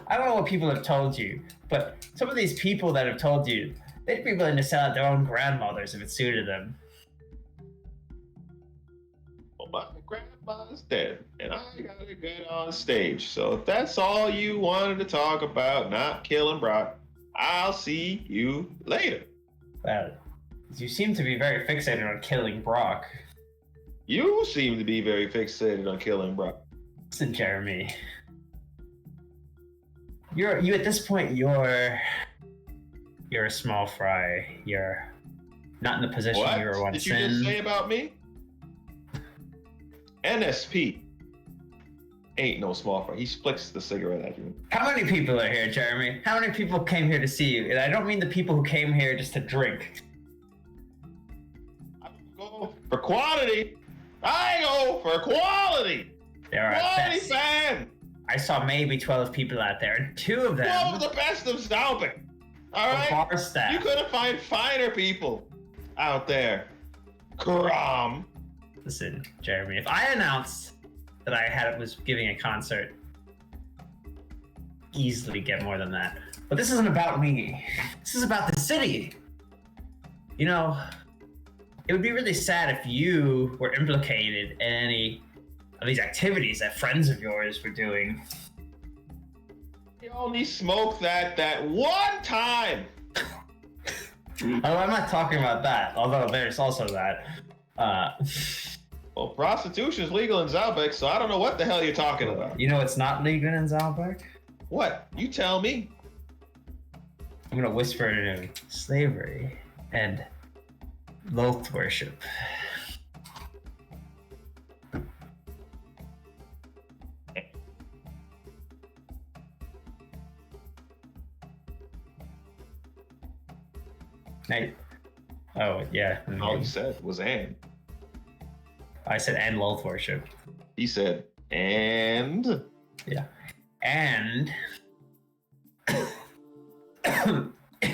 I don't know what people have told you, but some of these people that have told you, they'd be willing to sell out their own grandmothers if it suited them.
Well, my grandma's dead, and I gotta get on stage. So if that's all you wanted to talk about, not killing Brock, I'll see you later.
Well, you seem to be very fixated on killing Brock.
You seem to be very fixated on killing Brock.
Listen, Jeremy. You at this point, you're a small fry. You're not in the position
What
you were once
did you
in.
just say about me? NSP ain't no small fry. He flicks the cigarette at you.
How many people are here, Jeremy? How many people came here to see you? And I don't mean the people who came here just to drink.
I go for quantity. I go for quality.
There are
Quality
best.
fan.
I saw maybe 12 people out there, and 2 of them
One of the best of Stalbeck. All
were
right.
bar staff.
You couldn't find finer people out there. Crom.
Listen, Jeremy, if I announced that I was giving a concert, easily get more than that. But this isn't about me. This is about the city. You know, it would be really sad if you were implicated in any of these activities that friends of yours were doing.
You only smoked that one time.
Oh, I'm not talking about that, although there's also that.
Well, prostitution's legal in Zalbeck, so I don't know what the hell you're talking about.
You know it's not legal in Zalbeck?
What? You tell me.
I'm gonna whisper it in slavery and loath worship. Hey. Oh, yeah.
All he said was and.
I said and loath worship.
He said, and.
Yeah. And it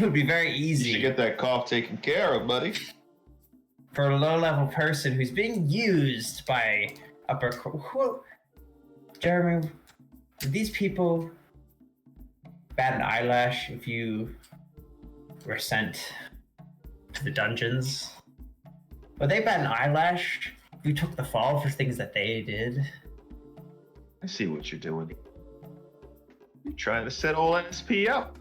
would be very
You
easy
should get that cough taken care of, buddy.
for a low-level person who's being used by upper... Jeremy, did these people bat an eyelash if you were sent to the dungeons? Would they bat an eyelash if you took the fall for things that they did?
I see what you're doing. You're trying to set old NSP up.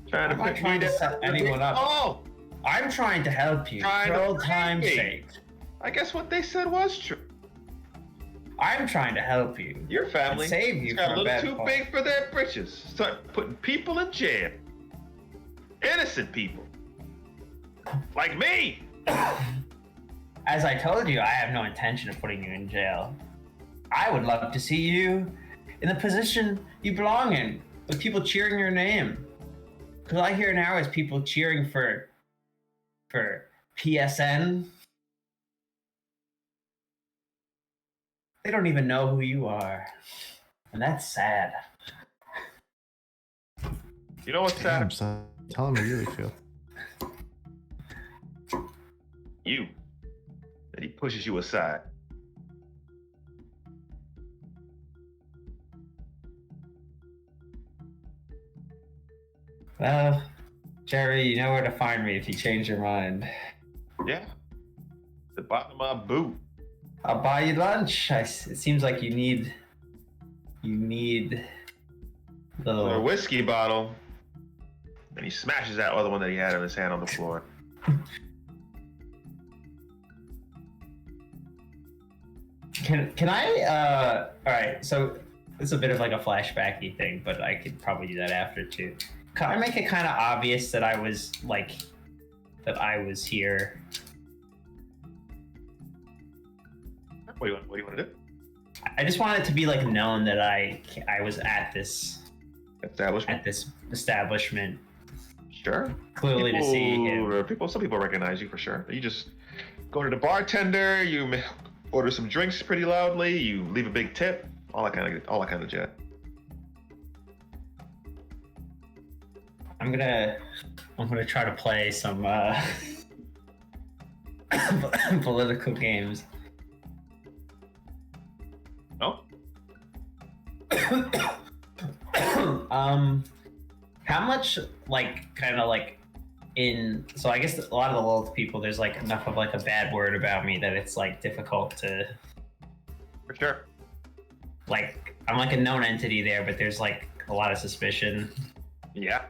Trying
I'm
to
not
put
trying
me
to
down.
set anyone up.
Oh,
I'm trying to help you,
Trying
for
to
old
break
time's
me.
sake.
I guess what they said was true.
I'm trying to help you.
Your family
And save you
got
from
a
a
little
bad
too
fall.
big for their britches. Start putting people in jail. Innocent people. Like me.
As I told you, I have no intention of putting you in jail. I would love to see you in the position you belong in, with people cheering your name. Because all I hear now is people cheering for PSN. They don't even know who you are. And that's sad.
You know what's sad?
Damn, son. Tell him how you really feel.
You. That he pushes you aside.
Well, Jerry, you know where to find me if you change your mind.
Yeah. The bottom of my boot.
I'll buy you lunch. It seems like you need
A
little.
whiskey bottle. And he smashes that other one that he had in his hand on the floor.
Can I? All right. So It's a bit of like a flashbacky thing, but I could probably do that after too. Can I make it kind of obvious that I was here?
What do you want to do?
I just want it to be like known that I was at this establishment.
Sure.
Clearly to see him.
Some people recognize you for sure. You just go to the bartender. You order some drinks pretty loudly. You leave a big tip. All that kind of jazz.
I'm gonna try to play some political games.
Oh.
How much so I guess a lot of the Lilith people, there's like enough of like a bad word about me that it's like difficult to.
For sure.
Like I'm like a known entity there, but there's like a lot of suspicion.
Yeah.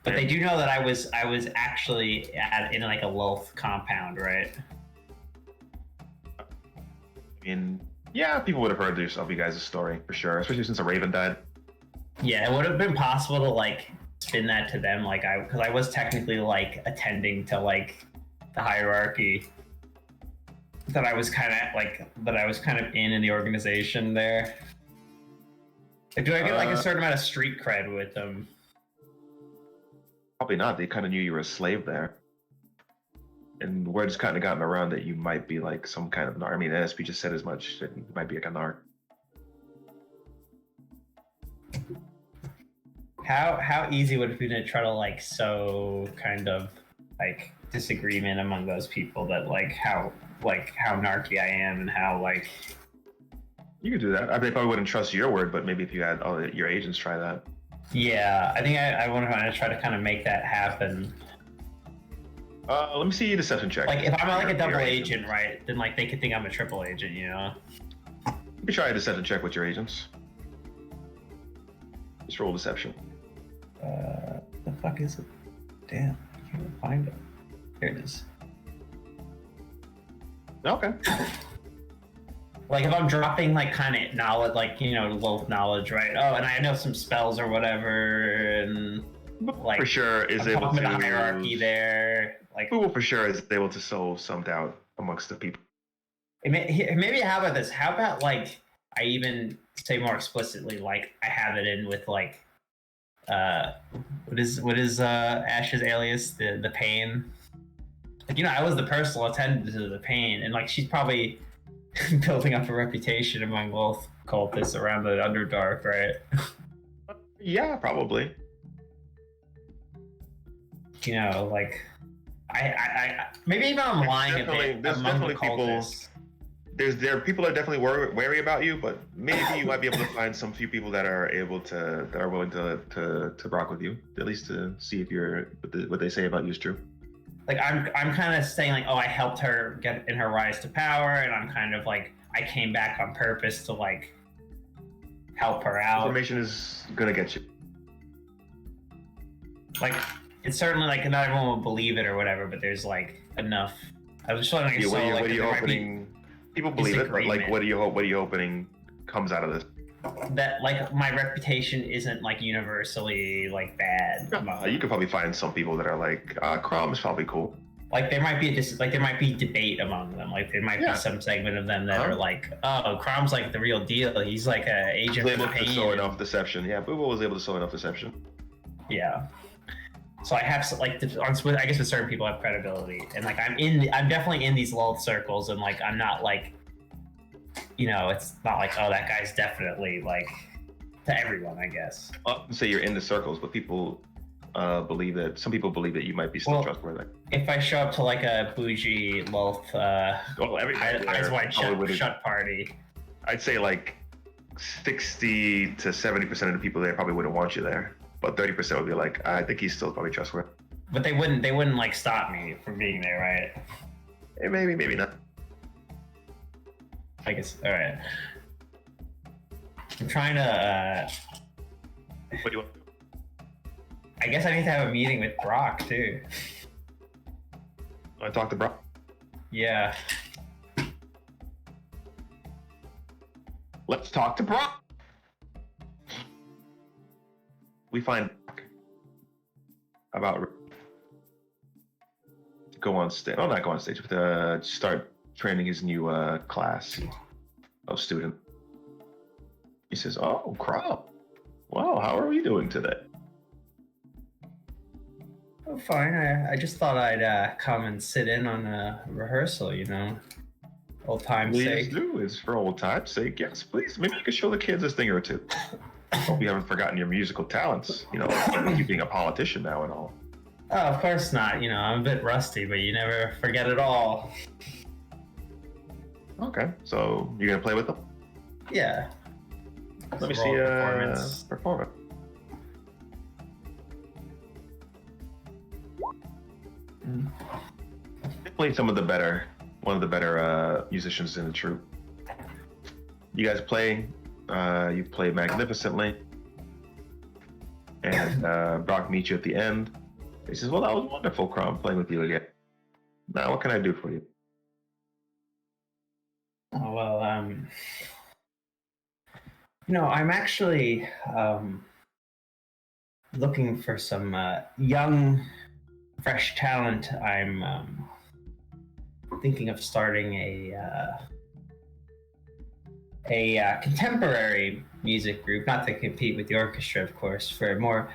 But they do know that I was actually in like a Lilith compound, right?
I mean, yeah, people would have heard of you guys' story for sure, especially since a raven died.
Yeah, it would have been possible to like spin that to them, like because I was technically like attending to like the hierarchy. That I was kind of in the organization there. Like, do I get like a certain amount of street cred with them?
Probably not. They kind of knew you were a slave there. And word's kind of gotten around that you might be like some kind of narc. I mean, ASP just said as much. That you might be like a narc.
How easy would it be to try to like sow kind of like disagreement among those people that like how narky I am and how like.
You could do that. I mean, they probably wouldn't trust your word, but maybe if you had all your agents try that.
Yeah, I think I want to try to kind of make that happen.
Let me see your deception check.
Like if I'm like a double agent, right? Then like they could think I'm a triple agent, you know.
Let me try a deception check with your agents. Just roll deception.
The fuck is it? Damn, I can't find it. Here it is.
Okay.
Like if I'm dropping like kind of knowledge, like Lilith knowledge, right? Oh, and I know some spells or whatever, and like
for sure is
I'm
able to
the hierarchy there. Like
Google for sure is able to sow some doubt amongst the people.
Maybe how about this? How about like I even say more explicitly, like I have it in with like what is Ash's alias? The pain. Like I was the personal attendant to the pain, and like she's probably building up a reputation among both cultists around the Underdark, right?
Yeah, probably.
Like I maybe even I'm lying a bit.
There's definitely people. There are people that are definitely wary about you, but maybe you might be able to find some few people that are willing to rock with you, at least to see if what they say about you is true.
Like I'm kind of saying like, oh, I helped her get in her rise to power, and I'm kind of like I came back on purpose to like help her out.
Information is gonna get you.
Like it's certainly like not everyone will believe it or whatever, but there's like enough. I was just wondering.
Yeah, what are you hoping? People believe it, but like, what are you hoping comes out of this?
That like my reputation isn't like universally like bad.
You could probably find some people that are like, Crom is probably cool.
Like there might be there might be debate among them. Like there might be some segment of them that are like, oh, Crom's like the real deal. He's like an agent for pain.
Sow enough deception. Yeah, Boobo was able to sow enough deception.
Yeah. So I have I guess with certain people I have credibility, and like I'm definitely in these Lilith circles, and like I'm not like, it's not like, oh, that guy's definitely like to everyone, I guess.
I'll say you're in the circles, but people believe that some people believe that you might be still trustworthy.
If I show up to like a bougie Lilith eyes wide shut party,
I'd say like 60 to 70% of the people there probably wouldn't want you there. But 30% would be like, I think he's still probably trustworthy.
But they wouldn't like stop me from being there, right?
Maybe not.
I guess. All right. I'm trying to.
What do you want?
I guess I need to have a meeting with Brock too.
Want to talk to Brock?
Yeah.
Let's talk to Brock. We find about go on stage. Oh, not go on stage, but start training his new class of student. He says, "Oh, crap. Well, how are we doing today?"
Oh, fine. I just thought I'd come and sit in on a rehearsal, old time's
Please
sake.
do. It's for old time's sake. Yes, please. Maybe you could show the kids this thing or two. Hope you haven't forgotten your musical talents. You being a politician now and all.
Oh, of course not. I'm a bit rusty, but you never forget it all.
Okay, so you're gonna play with them?
Yeah.
Let me
Roll
see
performance.
performance. Definitely one of the better musicians in the troupe. You guys play. You play magnificently. And Brock meets you at the end. He says, "Well, that was wonderful, Crom, playing with you again. Now, what can I do for you?"
Oh, well, I'm actually looking for some young, fresh talent. I'm thinking of starting a contemporary music group, not to compete with the orchestra, of course, for more,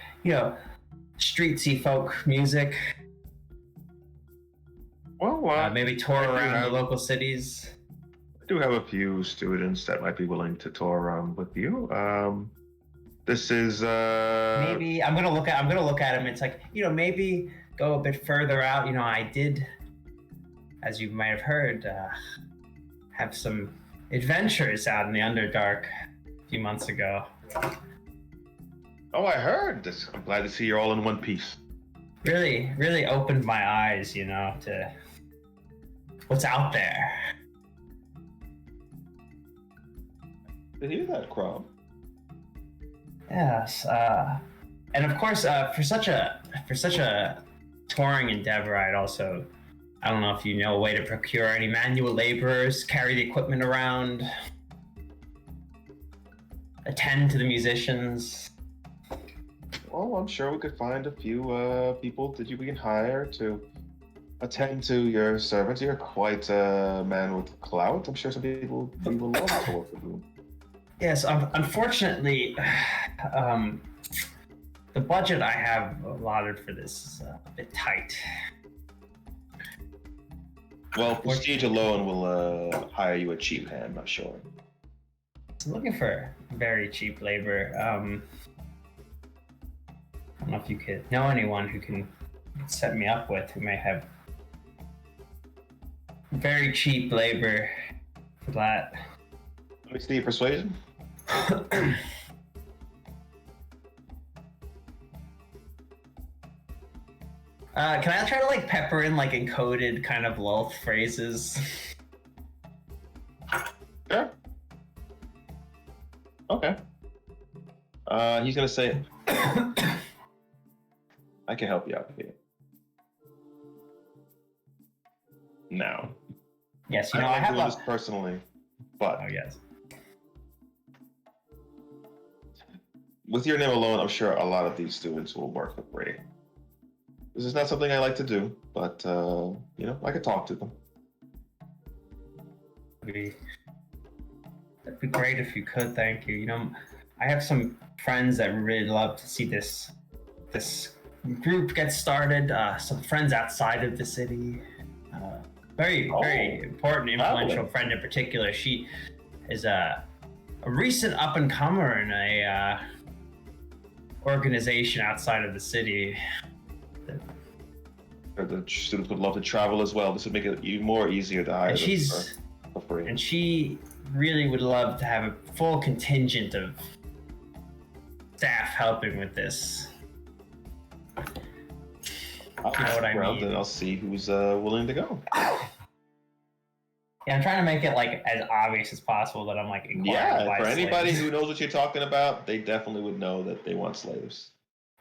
streetsy folk music.
Well,
Maybe tour
I do
around the
have-
local cities.
I do have a few students that might be willing to tour around with you. This is
Maybe I'm gonna look at him. It's like, maybe go a bit further out. I did, as you might have heard, have some adventures out in the Underdark a few months ago.
Oh, I heard this. I'm glad to see you're all in one piece.
Really, really opened my eyes, to what's out there.
To hear that, Crom.
Yes, and of course, for such a touring endeavor, I don't know if you know a way to procure any manual laborers, carry the equipment around, attend to the musicians.
Well, I'm sure we could find a few people that we can hire to attend to your servants. You're quite a man with clout. I'm sure some people will love to work with you.
Yes, unfortunately, the budget I have allotted for this is a bit tight.
Well, Prestige alone will hire you a cheap hand, I'm sure.
I'm looking for very cheap labor. I don't know if you could know anyone who can set me up with who may have very cheap labor for that.
Let me see your persuasion.
Can I try to pepper in encoded kind of wealth phrases?
Sure. Okay. He's gonna say, "I can help you out here." Now,
Yes,
I
I have
doing
a.
this personally, but
Oh yes.
with your name alone, I'm sure a lot of these students will work for free. This is not something I like to do, but I could talk to them.
That'd be great if you could. Thank you. I have some friends that really love to see this group get started. Some friends outside of the city. Very important, influential friend in particular. She is a recent up and comer in a organization outside of the city.
The students would love to travel as well. This would make it even more easier to hire
And
them for free.
And she really would love to have a full contingent of staff helping with this.
I'll
You know what I
around
mean.
and I'll see who's willing to go.
Yeah, I'm trying to make it as obvious as possible that I'm inquiring
Yeah,
by
for anybody
slaves.
who knows what you're talking about, they definitely would know that they want slaves.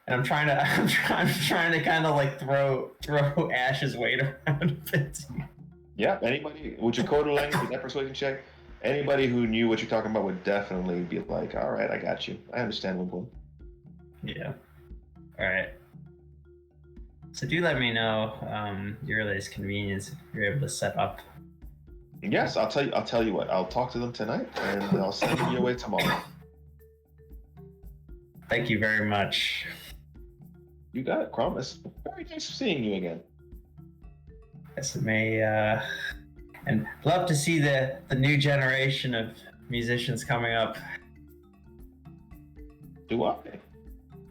And I'm trying to kind of throw Ash's weight around a bit.
Yeah, anybody with your code of language, with that persuasion check, Anybody who knew what you're talking about would definitely be like, all right, I got you. I understand, Wimble.
Yeah. All right. So do let me know your earliest convenience if you're able to set up.
Yes, I'll tell you. I'll tell you what. I'll talk to them tonight, and I'll send them your way tomorrow.
Thank you very much.
You got it, Crom. It's very nice seeing you again.
Yes, it may. And love to see the new generation of musicians coming up.
Do I?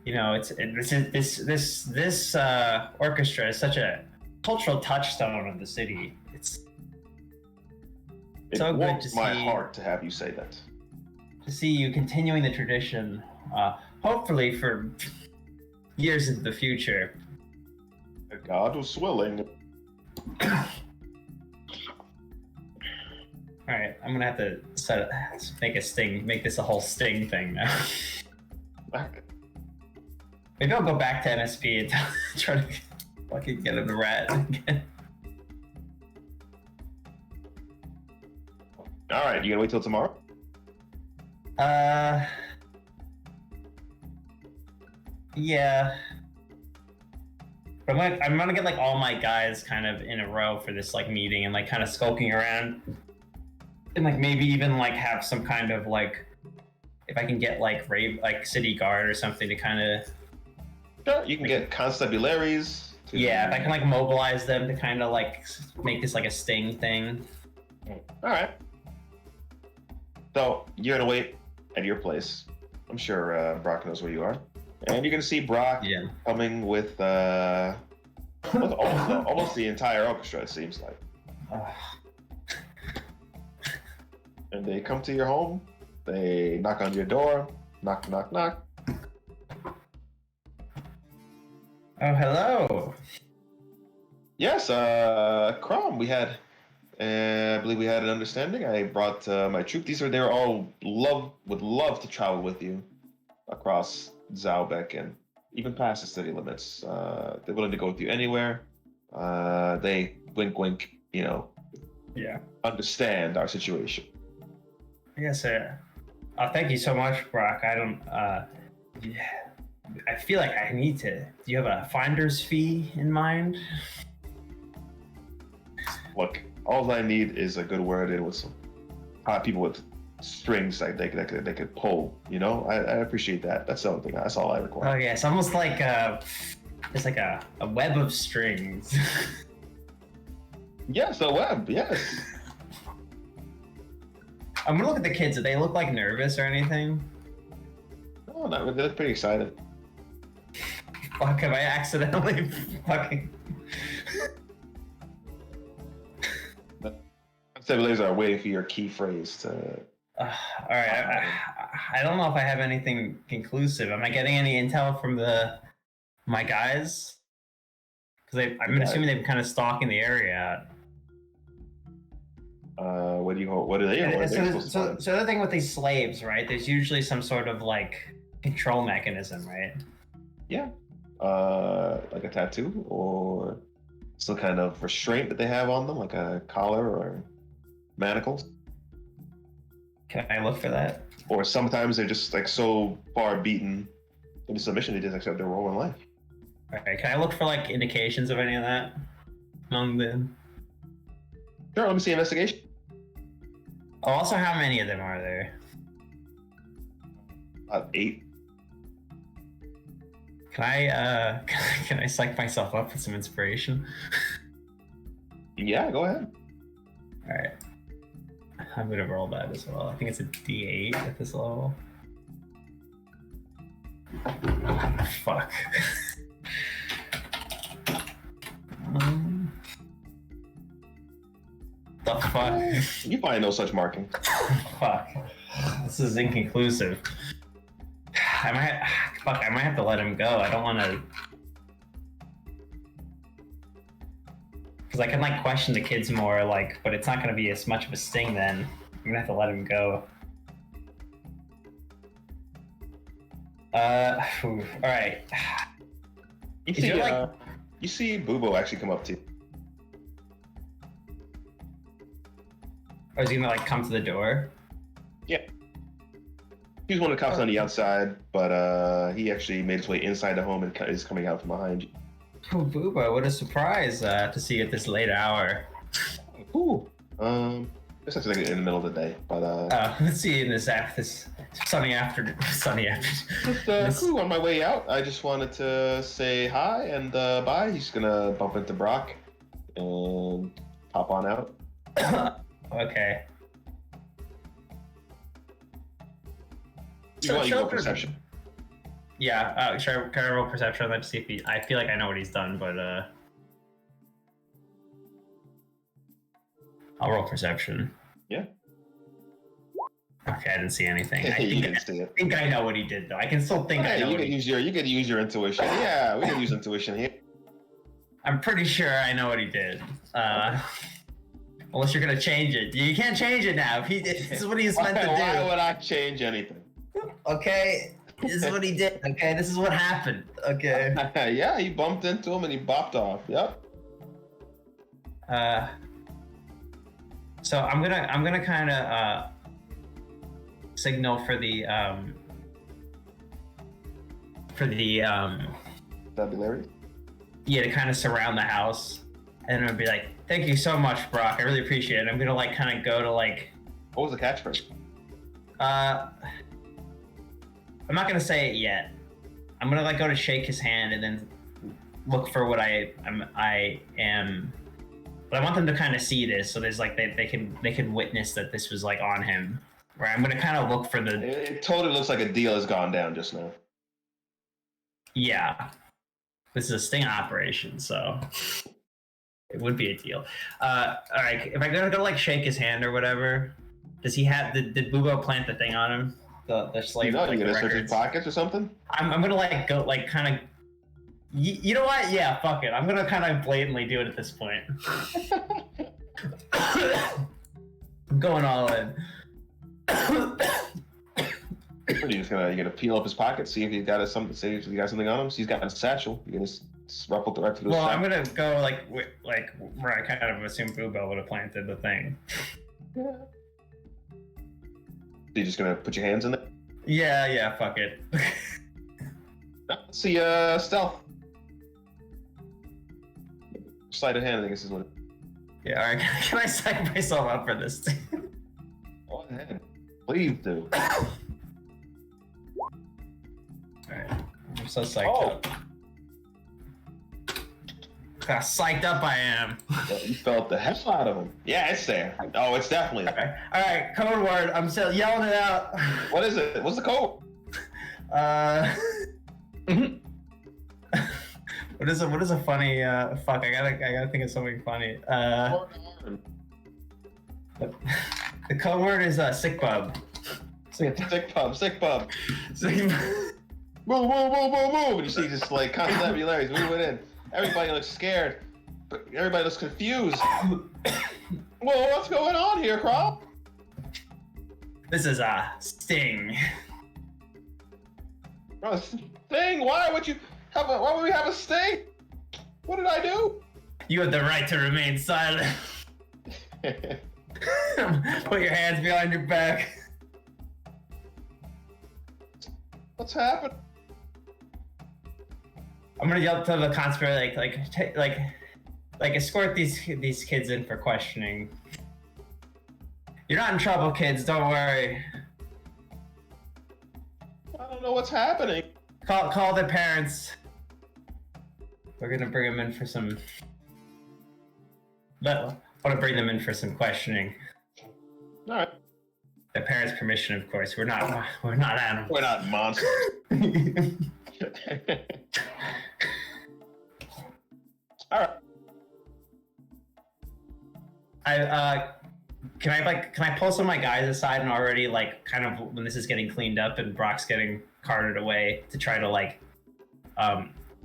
You know, this orchestra is such a cultural touchstone of the city. It's
It
so good
warms
to
my
see
heart to have you say that.
to see you continuing the tradition. Hopefully for years into the future.
God was willing.
All right, I'm gonna have to make this a whole sting thing now. Maybe I'll go back to NSP and try to fucking get him the rat again.
All right, you gonna wait till tomorrow?
Yeah. But I'm gonna get like all my guys kind of in a row for this like meeting and like kind of skulking around, and like maybe even like have some kind of like, if I can get like city guard or something to kind of.
Sure, you can get constabularies.
Yeah, if I can like mobilize them to kind of like make this like a sting thing.
All right. So you're gonna wait at your place. I'm sure Brock knows where you are, and you're gonna see Brock coming with almost the entire orchestra. It seems like. And they come to your home. They knock on your door. Knock, knock, knock.
Oh, hello.
Yes, Crom, we had, I believe we had an understanding. I brought my troop. They're all would love to travel with you across Zalbeck and even past the city limits. They're willing to go with you anywhere. They wink, wink, understand our situation.
I guess, thank you so much, Brock. I feel like I need to. Do you have a finder's fee in mind?
Look, all I need is a good word in with some people with strings that they could pull. I appreciate that. That's the only thing. That's all I require.
Oh yeah, it's almost like it's like a web of strings.
Yes, a web. Yes.
I'm gonna look at the kids. Do they look like nervous or anything?
Oh, no, they look pretty excited.
Fuck, have I accidentally fucking...
Constables are waiting for your key phrase to...
All right, I don't know if I have anything conclusive. Am I getting any intel from my guys? Because I'm assuming they've been kind of stalking the area.
What do they?
So the other thing with these slaves, right? There's usually some sort of like control mechanism, right?
Yeah. Like a tattoo or some kind of restraint that they have on them, like a collar or manacles.
Can I look for that?
Or sometimes they're just like so far beaten into submission they just accept their role in life.
All right, can I look for like indications of any of that among them?
Sure, let me see investigation.
Oh, also, how many of them are there?
About 8.
Can I psych myself up with some inspiration?
Yeah, go ahead.
All right. I'm gonna roll that as well. I think it's a D8 at this level. Fuck. The fuck?
You probably know such marking.
Fuck. This is inconclusive. I might have to let him go. I don't want to. Because I can like question the kids more, like, but it's not going to be as much of a sting then. I'm going to have to let him go. All right.
You see Bubo actually come up to you.
Or is he gonna like come to the door?
He's one of the cops on the outside, but he actually made his way inside the home and is coming out from behind you.
Oh, Booba, what a surprise to see you at this late hour.
Cool. It's actually in the middle of the day, but
let's see you in this sunny afternoon.
Just cool. On my way out, I just wanted to say hi and bye. He's gonna bump into Brock and hop on out.
Okay.
You want your perception?
Yeah, can I roll perception on that to see if I feel like I know what he's done, but I'll roll perception.
Yeah.
Okay, I didn't see anything. I
think
I know what he did though. I can still think I know.
You could use your intuition. Yeah, we can use intuition here.
I'm pretty sure I know what he did. Unless you're gonna change it. You can't change it now. This is what he's meant to do.
Why would I change anything?
Okay, this is what he did. Okay, this is what happened. Okay.
Yeah, he bumped into him and he bopped off. Yep.
So I'm gonna kind of signal for the
Tabulary.
Yeah, to kind of surround the house, and I'd be like, "Thank you so much, Brock. I really appreciate it." I'm gonna like kind of go to like.
What was the catchphrase?
I'm not gonna say it yet. I'm gonna like go to shake his hand and then look for what I am. But I want them to kind of see this, so there's like they can witness that this was like on him. Right? I'm gonna kind of look for the.
It totally looks like a deal has gone down just now.
Yeah, this is a sting operation, so it would be a deal. All right, if I go like shake his hand or whatever, does he have? Did Bubo plant the thing on him? The slave.
No,
like,
you gonna
the
search his
records?
pockets or something?
I'm gonna like go like kind of. You know what? Yeah, fuck it. I'm gonna kind of blatantly do it at this point. I'm going all in.
What are you just gonna peel up his pockets, see if he got something, see if he got something on him? So he's got a satchel. You're gonna ruffle right through the
Well,
sack.
I'm gonna go like where I kind of assume Boobo would have planted the thing.
Yeah. You're just gonna put your hands in there?
Yeah, fuck it.
Let's see, stealth. Sleight of hand, I guess is what.
Yeah, all right. Can I psych myself up for this?
Go ahead. Please do.
Alright. I'm so psyched up. How psyched up I am.
Yeah, you felt the hell out of him. Yeah, it's there. Oh, it's definitely there.
Alright, code word. I'm still yelling it out.
What is it? What's the code?
What is a funny fuck, I gotta think of something funny. The code word is sick bub.
Sick pub.
Sick bub.
Move, move, move, move, move. And you see just like constabularies moving in. Everybody looks scared. But everybody looks confused. Whoa, what's going on here, Crop?
This is a sting.
A sting? Why would we have a sting? What did I do?
You have the right to remain silent. Put your hands behind your back.
What's happened?
I'm gonna yell to the conspiracy, like escort these kids in for questioning. You're not in trouble, kids. Don't worry.
I don't know what's happening.
Call their parents. We're gonna bring them in for some. I want to bring them in for some questioning.
All right.
Their parents' permission, of course. We're not animals.
We're not monsters. All right.
Can I pull some of my guys aside and already like kind of when this is getting cleaned up and Brock's getting carted away to try to like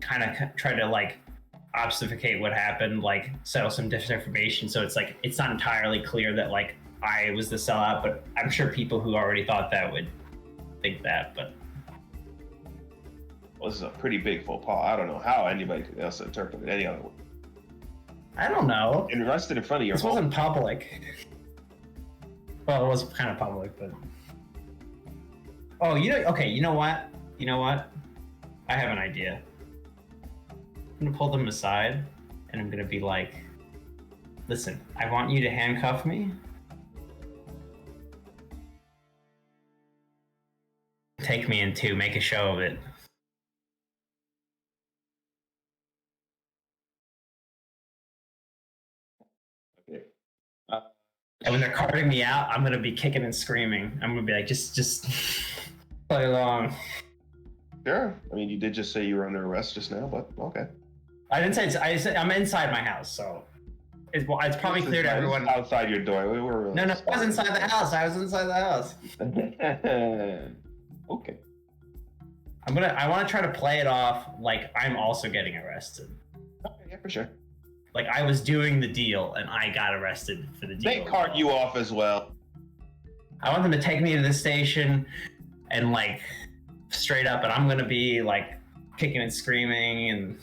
kind of try to like obfuscate what happened, like settle some disinformation, so it's like it's not entirely clear that like I was the sellout, but I'm sure people who already thought that would think that. But
well, this is a pretty big faux pas. I don't know how anybody could else interpret it any other way.
I don't know.
And arrested in front of your
This
home.
wasn't public. Well, it was kind of public, but. Oh, okay. You know what? I have an idea. I'm gonna pull them aside, and I'm gonna be like, "Listen, I want you to handcuff me. Take me in two. Make a show of it."
Okay.
And when they're carting me out, I'm gonna be kicking and screaming. I'm gonna be like, just play along.
Sure. I mean, you did just say you were under arrest just now, but okay.
I didn't say. I said I'm inside my house, so it's probably
This
clear
is
to
nice.
everyone.
Outside your door. We were
No, I was inside the house.
Okay.
I want to try to play it off like I'm also getting arrested.
Okay, yeah, for sure.
Like I was doing the deal and I got arrested for the deal.
They cart you off as well.
I want them to take me to the station and like straight up, and I'm gonna be like kicking and screaming, and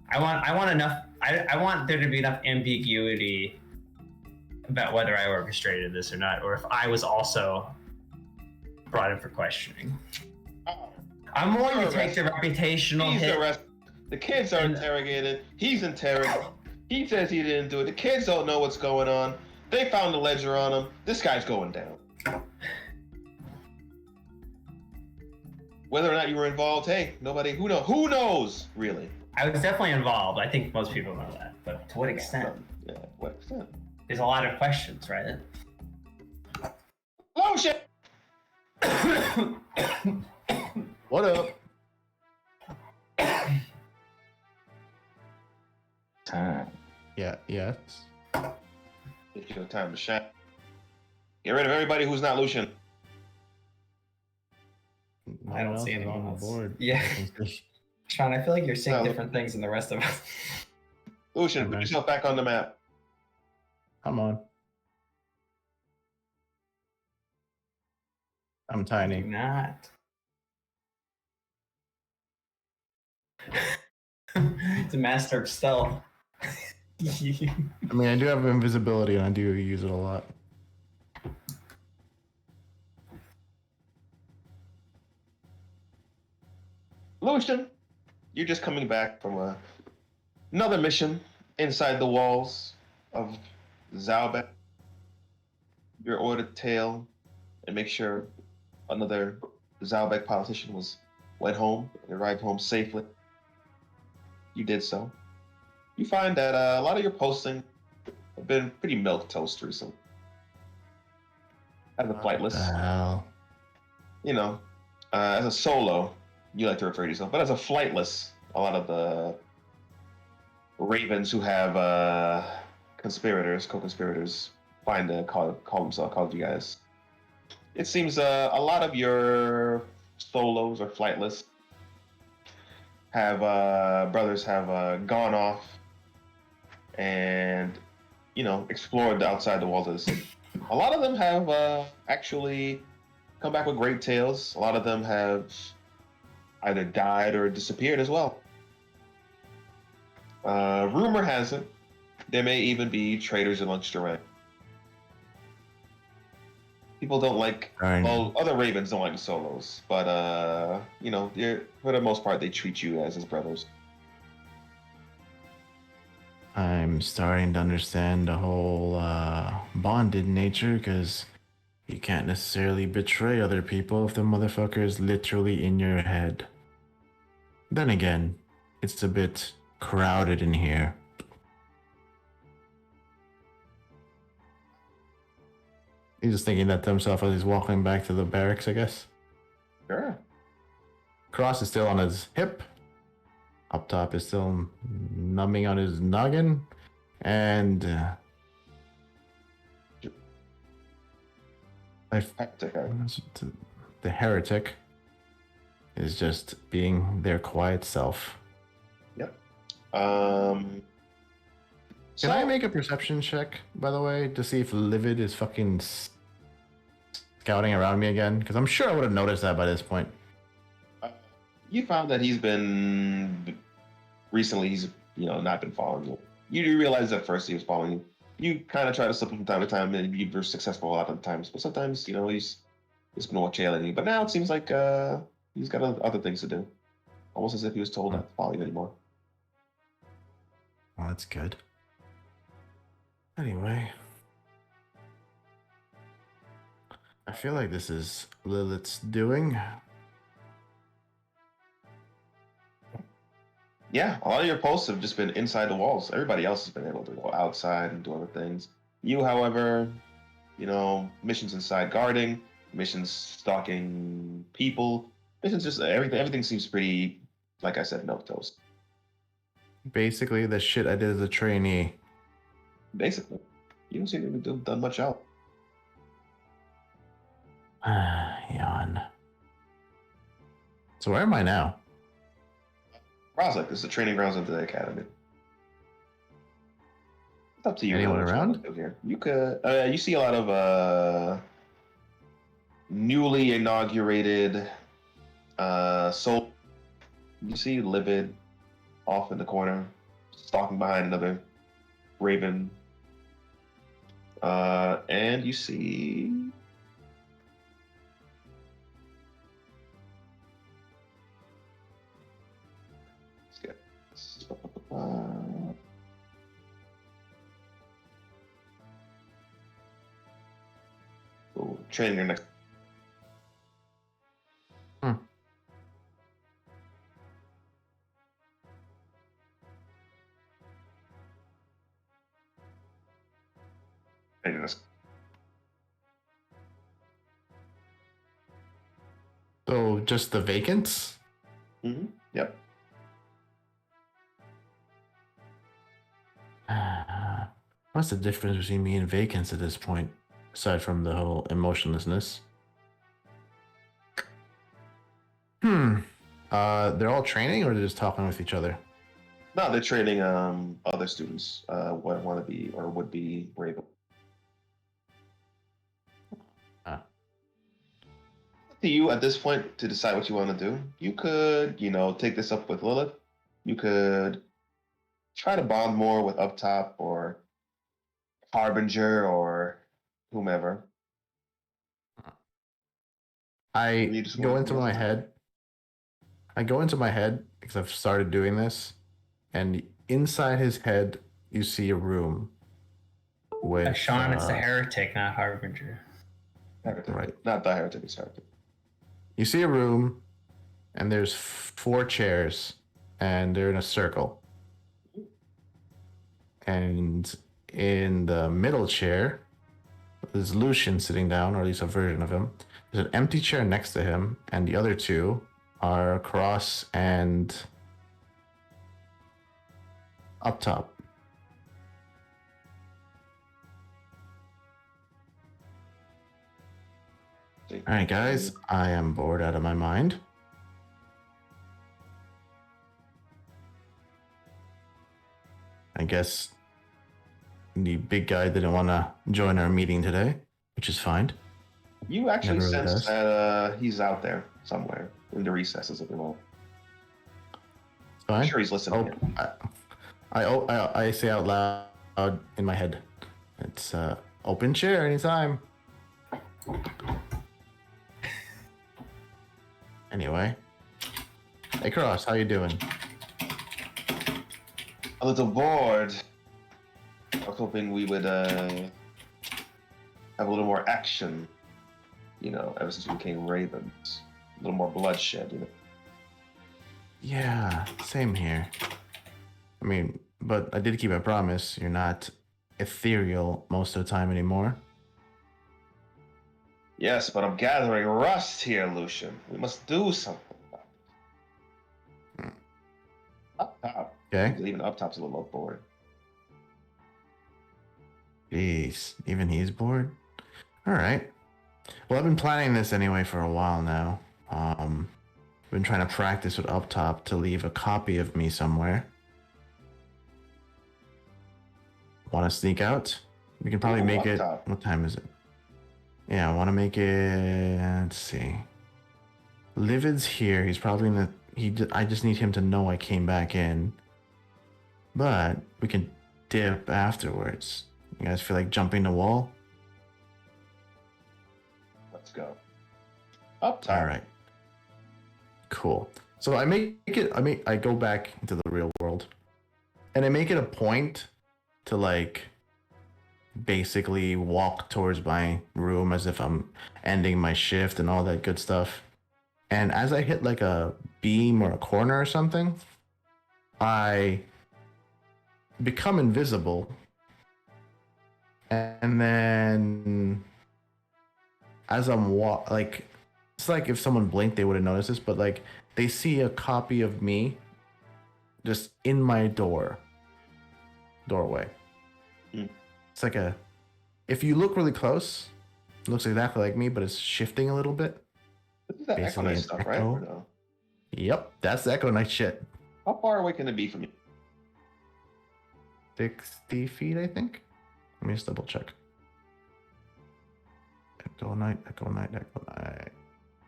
I want enough. I want there to be enough ambiguity about whether I orchestrated this or not, or if I was also brought in for questioning. I'm willing to take the reputational
He's
hit.
arrested. The kids are interrogated. He's interrogated. He says he didn't do it. The kids don't know what's going on. They found the ledger on him. This guy's going down. Whether or not you were involved, hey, nobody. Who knows? Really?
I was definitely involved. I think most people know that, but to what extent?
Yeah, what extent?
There's a lot of questions, right?
Oh shit!
What up?
Time.
Yeah, yes.
It's your time to shine. Get rid of everybody who's not Lucian.
I don't see anyone
on the
else.
board.
Yeah. Sean, I feel like you're seeing
No.
different things than the rest of us.
Lucian,
Okay.
put yourself back on the map.
Come on. I'm tiny.
Not. It's a master of stealth.
I mean, I do have invisibility and I do use it a lot.
Lucian, you're just coming back from another mission inside the walls of Zalbeck. You're ordered to tail and make sure another Zalbeck politician went home and arrived home safely. You did so. You find that a lot of your posting have been pretty milquetoast recently. As a flightless,
Hell.
you know, as a solo, you like to refer to yourself, but as a flightless, a lot of the ravens who have co-conspirators, find to call you guys. It seems a lot of your solos or flightless have brothers have gone off and explored outside the walls of the city. A lot of them have actually come back with great tales. A lot of them have either died or disappeared as well. Rumor has it there may even be traitors amongst your ranks. People don't like, well, other ravens don't like the solos, but for the most part, they treat you as his brothers.
I'm starting to understand the whole bonded nature, because you can't necessarily betray other people if the motherfucker is literally in your head. Then again, it's a bit crowded in here. He's just thinking that to himself as he's walking back to the barracks, I guess.
Sure.
Cross is still on his hip. Up top is still numbing on his noggin. And the heretic is just being their quiet self.
Yep.
Can I make a perception check, by the way, to see if Livid is fucking scouting around me again? Because I'm sure I would have noticed that by this point.
You found that he's not been following you. You realized at first he was following you. you kind of try to slip him from time to time, and you're successful a lot of the times. But sometimes, he's been watching you. But now it seems like he's got other things to do, almost as if he was told not to follow you anymore.
Well, that's good. Anyway, I feel like this is Lilith's doing.
Yeah, a lot of your posts have just been inside the walls. Everybody else has been able to go outside and do other things. You, however, missions inside guarding, missions stalking people, missions just everything seems pretty, like I said, milquetoast.
Basically, the shit I did as a trainee.
Basically, you don't seem to have done much out.
Yawn. So where am I now?
Roslick, this is the training grounds of the academy. It's up to you.
Anyone
what you
around?
want to do here. You could. You see a lot of newly inaugurated soul. You see Livid off in the corner, stalking behind another raven. And you see. Let's get this. Training your next. Training your next.
So just the vacants?
Yep.
What's the difference between me and vacants at this point, aside from the whole emotionlessness? They're all training, or they're just talking with each other?
No, they're training other students what want to be or would be Raven. Up to you at this point to decide what you want to do. You could, take this up with Lilith. You could try to bond more with Up Top or Harbinger or whomever.
I go into my head because I've started doing this, and inside his head you see a room with
Sean, it's the heretic, not Harbinger.
Heretic.
Right.
Not the heretic, it's heretic.
You see a room, and there's 4 chairs, and they're in a circle. And in the middle chair, there's Lucian sitting down, or at least a version of him. There's an empty chair next to him, and the other 2 are Cross and Up Top. All right, guys, I am bored out of my mind. I guess the big guy didn't want to join our meeting today, which is fine.
You actually
Never really
sense
does.
that he's out there somewhere in the recesses of the world.
It's fine.
I'm sure he's listening.
I say out loud in my head, it's open chair anytime. Anyway, hey Cross, how you doing?
A little bored. I was hoping we would have a little more action. Ever since we became ravens, a little more bloodshed.
Yeah, same here. I mean, but I did keep my promise. You're not ethereal most of the time anymore.
Yes, but I'm gathering rust here, Lucian. We must do something. Up top.
Okay.
Even Up Top's a little bored.
Jeez, even he's bored. All right. Well, I've been planning this anyway for a while now. I've been trying to practice with Up Top to leave a copy of me somewhere. Want to sneak out? We can probably make it.
Top.
What time is it? Yeah, I want to make it. Let's see. Livid's here. He's probably in the. I just need him to know I came back in. But we can dip afterwards. You guys feel like jumping the wall?
Let's go. Up top.
All right. Cool. So I go back into the real world, and I make it a point to like basically walk towards my room as if I'm ending my shift and all that good stuff. And as I hit like a beam or a corner or something, I become invisible. And then as I'm like, it's like if someone blinked, they would have noticed this, but like they see a copy of me just in my doorway.
Mm.
It's like if you look really close, it looks exactly like me, but it's shifting a little bit.
This is that Echo
Basically
Knight
an
stuff, right?
echo.
Or no?
Yep, that's the Echo Knight shit.
How far away can it be from you?
60 feet, I think. Let me just double check. Echo Knight, Echo Knight, Echo Knight.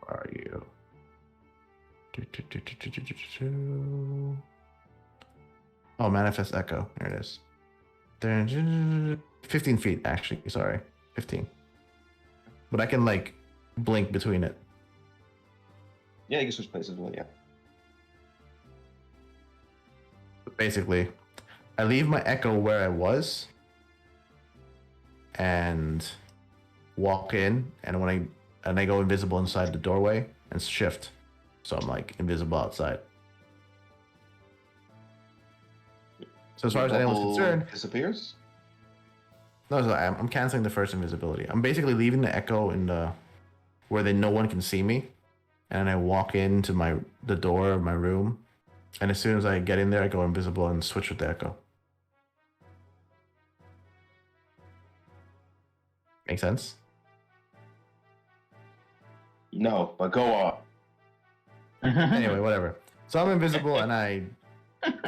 Where are you? Oh, Manifest Echo. There it is. 15 feet, actually. Sorry. 15. But I can, like, blink between it.
Yeah, you can switch places. Well, yeah.
But basically, I leave my Echo where I was and walk in, and when I go invisible inside the doorway and shift. So I'm, like, invisible outside. So as far as anyone's
Bubble
concerned,
disappears.
no, I'm canceling the first invisibility. I'm basically leaving the Echo in the where no one can see me, and I walk into the door of my room, and as soon as I get in there, I go invisible and switch with the Echo. Make sense?
No, but go on.
Anyway, whatever. So I'm invisible, and I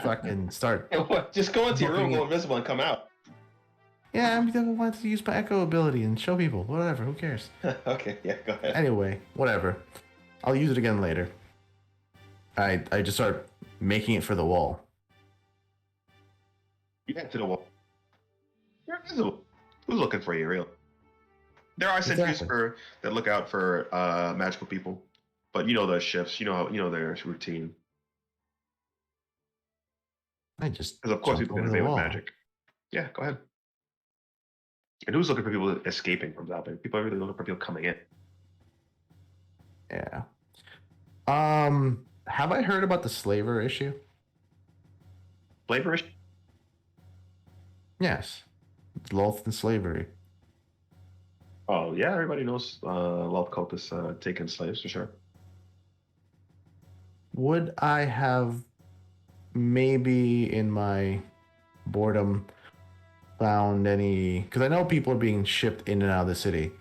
fucking start.
Just go into your room,
Looking
go
at-
invisible, and come out.
Yeah, I wanted to use my Echo ability and show people. Whatever, who cares?
Okay, yeah, go ahead.
Anyway, whatever. I'll use it again later. I just start making it for the wall.
You head to the wall. You're invisible. Who's looking for you, really? There are sentries
Exactly.
that look out for magical people, but you know their shifts. You know their routine.
I just
Because of course
jump
people can
over the
evade with
wall.
magic. Yeah, go ahead. And who's looking for people escaping from Zalbin? People are really looking for people coming in.
Yeah. Have I heard about the slaver issue?
Flavorish?
Yes. It's loath and slavery.
Oh yeah, everybody knows Love Cultists taking slaves for sure.
Would I have maybe in my boredom found any, because I know people are being shipped in and out of the city,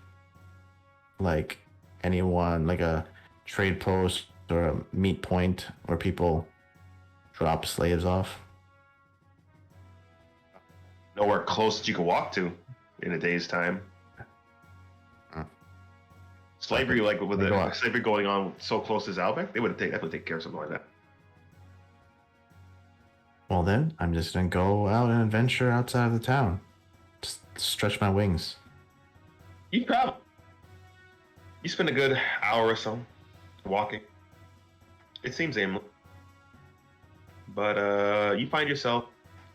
like anyone, like a trade post or a meet point where people drop slaves off?
Nowhere close that you can walk to in a day's time. Slavery, like with the slavery going on so close to Zalbeck, they would definitely take care of something like that.
Well then, I'm just gonna go out and adventure outside of the town. Just stretch my wings.
You travel. You spend a good hour or so walking. It seems aimless. But you find yourself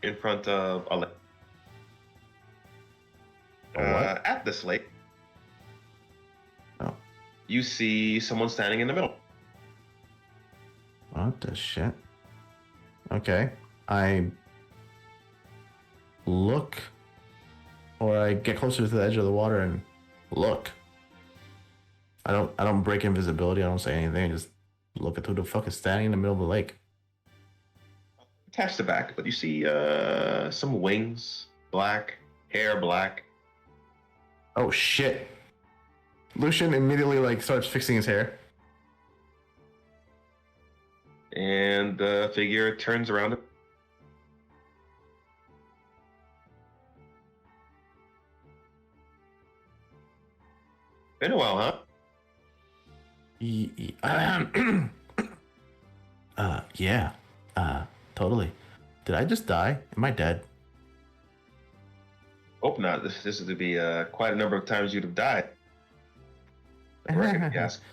in front of a lake. At this lake, you see someone standing in the middle.
What the shit? Okay. I look, or I get closer to the edge of the water and look. I don't break invisibility. I don't say anything. I just look at who the fuck is standing in the middle of the lake.
Catch the back, but you see some wings, black, hair black.
Oh shit. Lucian immediately like starts fixing his hair.
And the figure turns around. Been a while, huh?
Yeah. Totally. Did I just die? Am I dead?
Hope not. This would be quite a number of times you'd have died. I reckon, if you ask.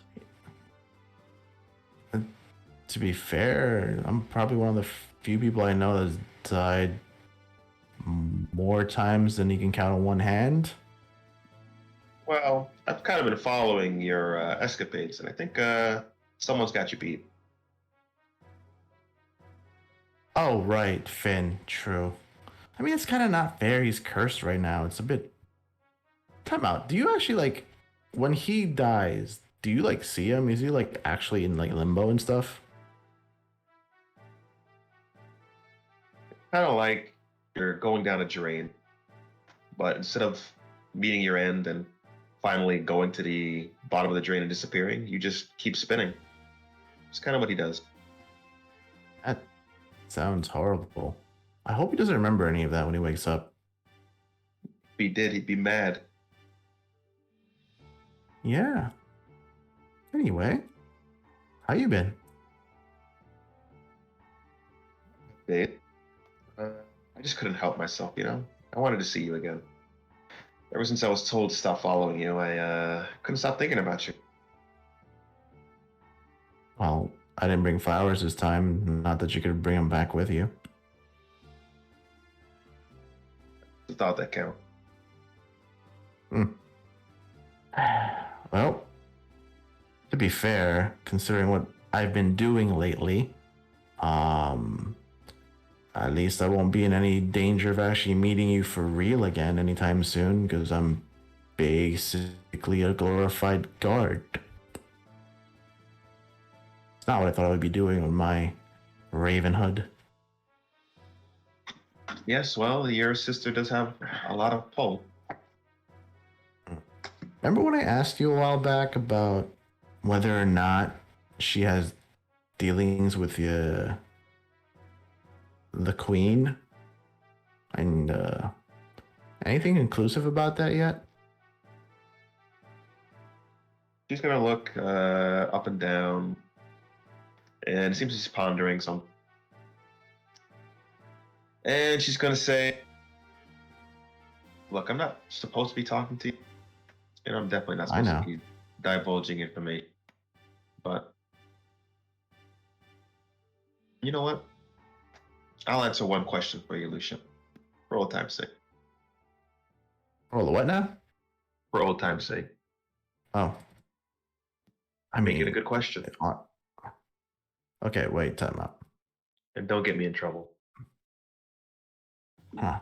To be fair, I'm probably one of the few people I know that's died more times than you can count on one hand.
Well, I've kind of been following your escapades, and I think someone's got you beat.
Oh, right, Finn. True. I mean, it's kind of not fair. He's cursed right now. It's a bit. Time out. Do you actually like when he dies? Do you like see him? Is he like actually in like limbo and stuff?
Kind of like you're going down a drain, but instead of meeting your end and finally going to the bottom of the drain and disappearing, you just keep spinning. It's kind of what he does.
That sounds horrible. I hope he doesn't remember any of that when he wakes up.
If he did, he'd be mad.
Yeah. Anyway, how you been?
Dave, I just couldn't help myself, I wanted to see you again. Ever since I was told to stop following you, I couldn't stop thinking about you.
Well, I didn't bring flowers this time. Not that you could bring them back with you.
It's the thought that count.
Well, to be fair, considering what I've been doing lately, at least I won't be in any danger of actually meeting you for real again anytime soon, because I'm basically a glorified guard. It's not what I thought I would be doing with my Ravenhood.
Yes, well, your sister does have a lot of pull.
Remember when I asked you a while back about whether or not she has dealings with the queen? And anything inclusive about that yet?
She's gonna look up and down, and it seems she's pondering something. And she's gonna say, "Look, I'm not supposed to be talking to you, and I'm definitely not supposed to be divulging information. But you know what? I'll answer one question for you, Lucia, for old time's sake.
Roll the what now?
For old time's sake,
Oh. I
make
mean,
it a good question,
okay, wait, time out.
and don't get me in trouble."
Huh.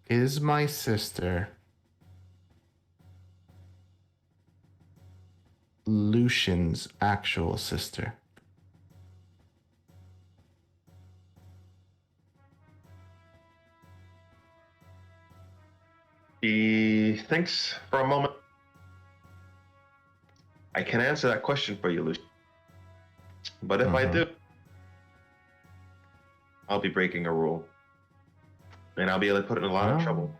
Is my sister Lucian's actual sister?
He thinks for a moment. I can answer that question for you, Lucia. But if I do, I'll be breaking a rule. And I'll be able to put in a lot of trouble.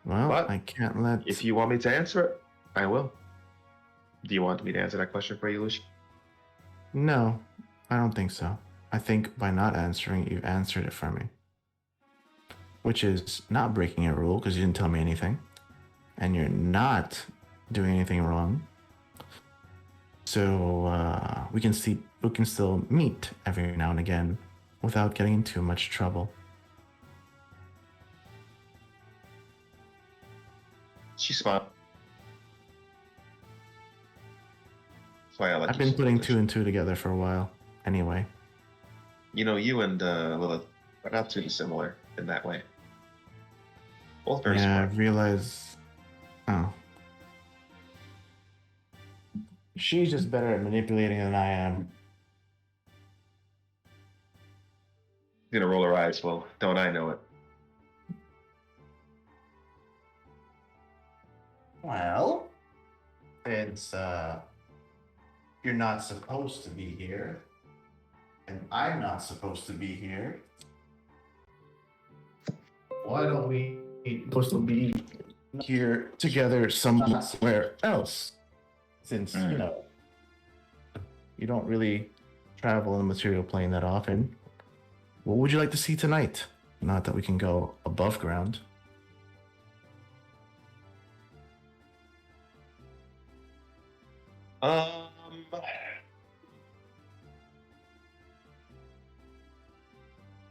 Well,
But
I can't let...
if you want me to answer it, I will. Do you want me to answer that question for you, Lucia?
No, I don't think so. I think by not answering, you've answered it for me. Which is not breaking a rule because you didn't tell me anything. And you're not doing anything wrong. So we can still meet every now and again without getting in too much trouble.
She smiled. That's why I like
I've been putting two and two together for a while. Anyway.
You know, you and Lilith are not too dissimilar in that way. Both very
Yeah,
smart.
I realize. Oh. She's just better at manipulating than I am.
You're gonna roll her eyes. Well, don't I know it?
Well, it's you're not supposed to be here, and I'm not supposed to be here. Why don't we supposed to be here together somewhere else? since
Mm.
you don't really travel in the material plane that often. What would you like to see tonight? Not that we can go above ground.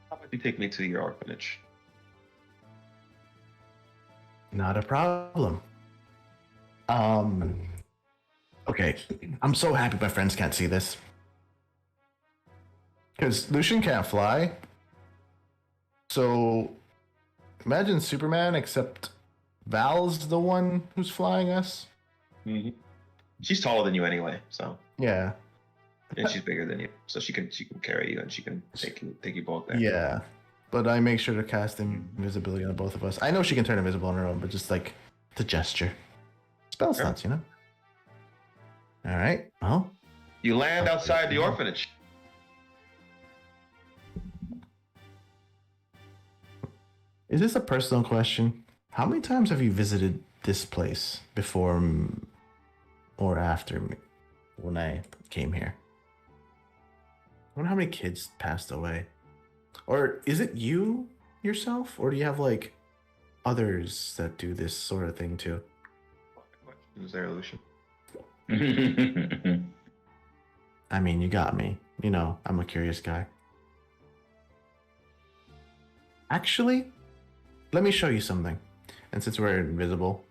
How about you take me to your orphanage?
Not a problem. Okay. I'm so happy my friends can't see this. Because Lucian can't fly. So imagine Superman, except Val's the one who's flying us.
Mm-hmm. She's taller than you anyway, so
Yeah.
and she's bigger than you, so she can carry you and she can take you both there.
Yeah. But I make sure to cast invisibility on both of us. I know she can turn invisible on her own, but just like the gesture. Spell
Sure.
slots, All right. Well,
You land outside the orphanage.
is this a personal question? How many times have you visited this place before or after me when I came here? I wonder how many kids passed away. Or is it you yourself? Or do you have like others that do this sort of thing too?
Is there, Lucian?
I mean, you got me. I'm a curious guy. Actually, let me show you something. And since we're invisible,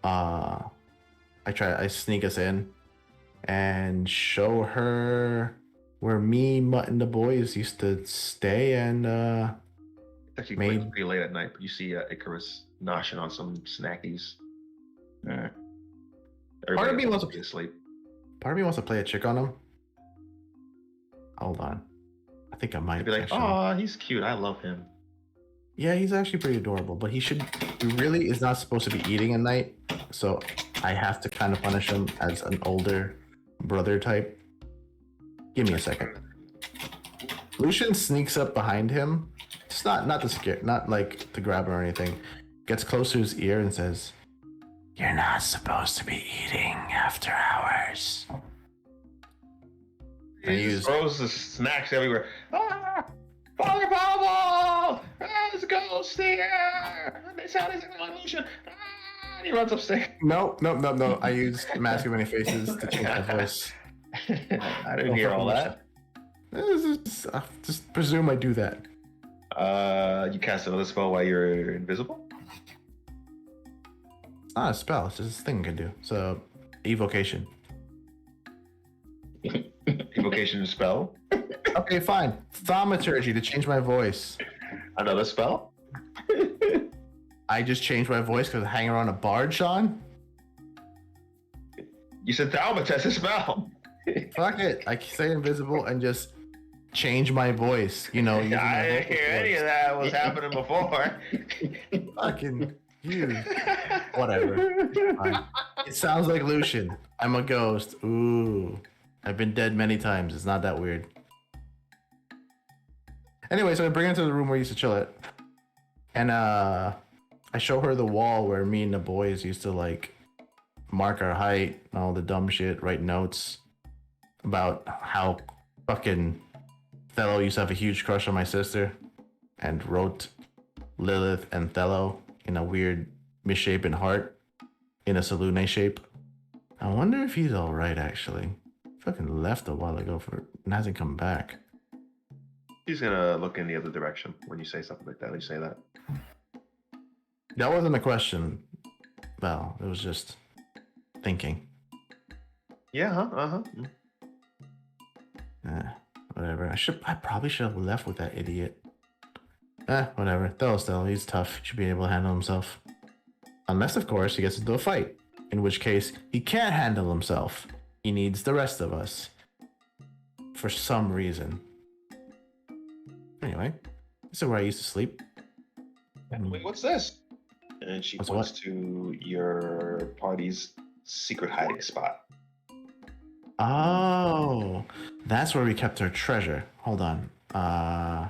I sneak us in and show her where me, Mutt, and the boys used to stay, and
It's actually pretty late at night, but you see Icarus noshing on some snackies.
Part of me wants
to be asleep.
Part of me wants to play a chick on him. Hold on. I think I might.
You'd be like,
actually.
oh, he's cute. I love him.
Yeah, he's actually pretty adorable, but he really is not supposed to be eating at night, so I have to kind of punish him as an older brother type. Give me a second. Lucian sneaks up behind him. It's not to scare, not like to grab him or anything. Gets close to his ear and says, "You're not supposed to be eating after hours."
He just throws the snacks everywhere. Ah! Father Bubble! Ah, there's a ghost here! They sound like Lucian. Ah! And he runs upstairs.
No. I used Mask of Many Faces to change my voice.
I didn't hear all that.
Just presume I do that.
You cast another spell while you're invisible?
It's not a spell, it's just a thing I can do. So, evocation.
Evocation spell?
Okay, fine. Thaumaturgy to change my voice.
Another spell?
I just changed my voice because I'm hanging around a bard, Sean?
You said Thaumaturgy, a spell.
Fuck it. I can say invisible and just change my voice. using my
I didn't
vocal
hear any
cords.
of that was happening before.
Fucking you. Whatever. Fine. It sounds like Lucian. I'm a ghost. Ooh. I've been dead many times. It's not that weird. Anyway, so I bring her to the room where we used to chill at. And I show her the wall where me and the boys used to like mark our height, all the dumb shit, write notes about how fucking Thello used to have a huge crush on my sister and wrote Lilith and Thello in a weird misshapen heart in a Salune shape. I wonder if he's alright actually. Fucking left a while ago and hasn't come back.
He's gonna look in the other direction when you say something like that. You say that.
That wasn't a question. Well, it was just thinking.
Yeah,
Whatever. I probably should have left with that idiot. Whatever. Thello, he's tough. He should be able to handle himself. Unless, of course, he gets into a fight. In which case, he can't handle himself. He needs the rest of us. For some reason. Anyway, this is where I used to sleep.
Wait, what's this? And she
What's
points
what?
to your party's secret hiding spot.
Oh, that's where we kept our treasure. Hold on. I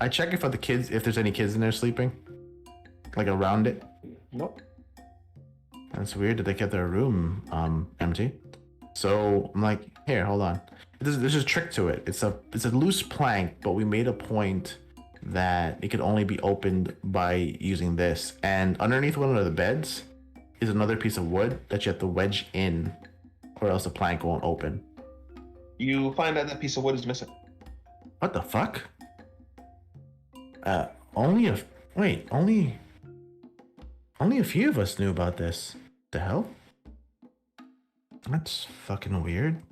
check if there's any kids in there sleeping, like around it.
Nope.
And That's weird that they kept their room empty. So I'm like, here, hold on. There's a trick to it. It's a loose plank, but we made a point that it could only be opened by using this. And underneath one of the beds is another piece of wood that you have to wedge in, or else the plank won't open.
You find that piece of wood is missing.
What the fuck? Only a few of us knew about this. The hell? That's fucking weird.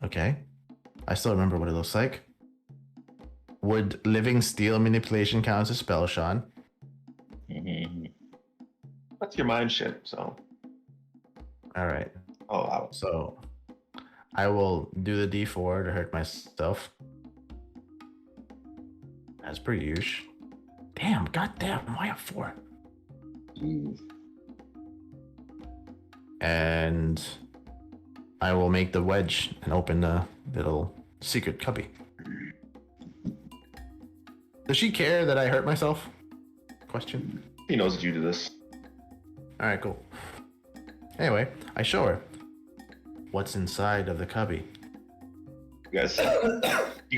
Okay. I still remember what it looks like. Would living steel manipulation count as a spell, Sean?
That's your mind shit, so.
Alright.
I'll allow it.
So I will do the D4 to hurt myself. That's pretty huge. Damn, goddamn, why a 4?
Jeez.
And I will make the wedge and open the little secret cubby. Does she care that I hurt myself? Question.
He knows that you do this.
Alright, cool. Anyway, I show her what's inside of the cubby.
You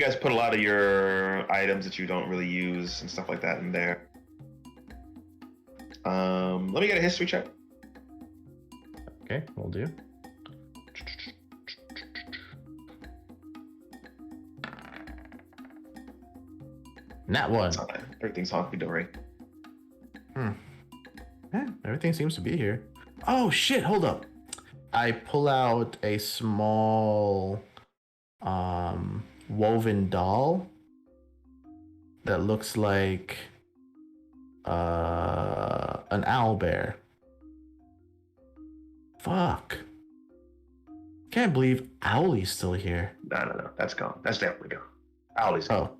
guys put a lot of your items that you don't really use and stuff like that in there. Let me get a history check.
Okay, we'll do. Nat 1.
Everything's honky-dory.
Yeah, everything seems to be here. Oh shit, hold up. I pull out a small woven doll that looks like an owl bear. Fuck. Can't believe Owlie's still here.
No. That's gone. That's definitely gone. Owlie's gone.
Oh.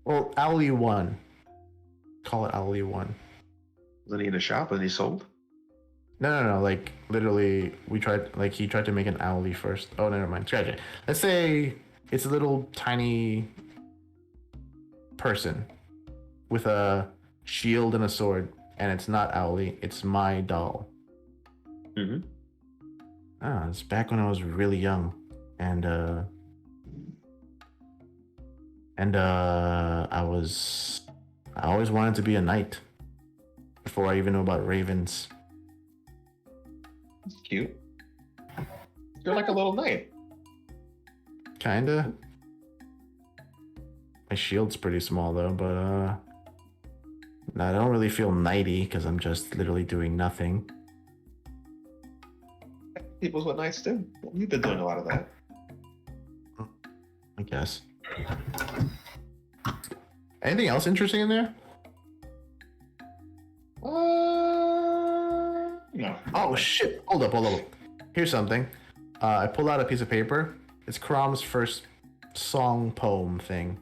Well, Owlie 1. Call it Owlie 1.
Wasn't he in a shop and he sold?
No. Like, literally, he tried to make an Owlie first. Oh, never mind. Scratch it. Let's say it's a little tiny person with a shield and a sword, and it's not Owlie, it's my doll.
Mm-hmm.
Ah, it's back when I was really young, and I always wanted to be a knight before I even knew about ravens.
That's cute. You're like a little knight.
Kinda. My shield's pretty small though, but I don't really feel knighty because I'm just literally doing nothing.
People's what knights do. You've been doing a lot of that.
I guess. Anything else interesting in there?
No.
Oh shit! Hold up. Here's something. I pulled out a piece of paper. It's Crom's first song poem thing.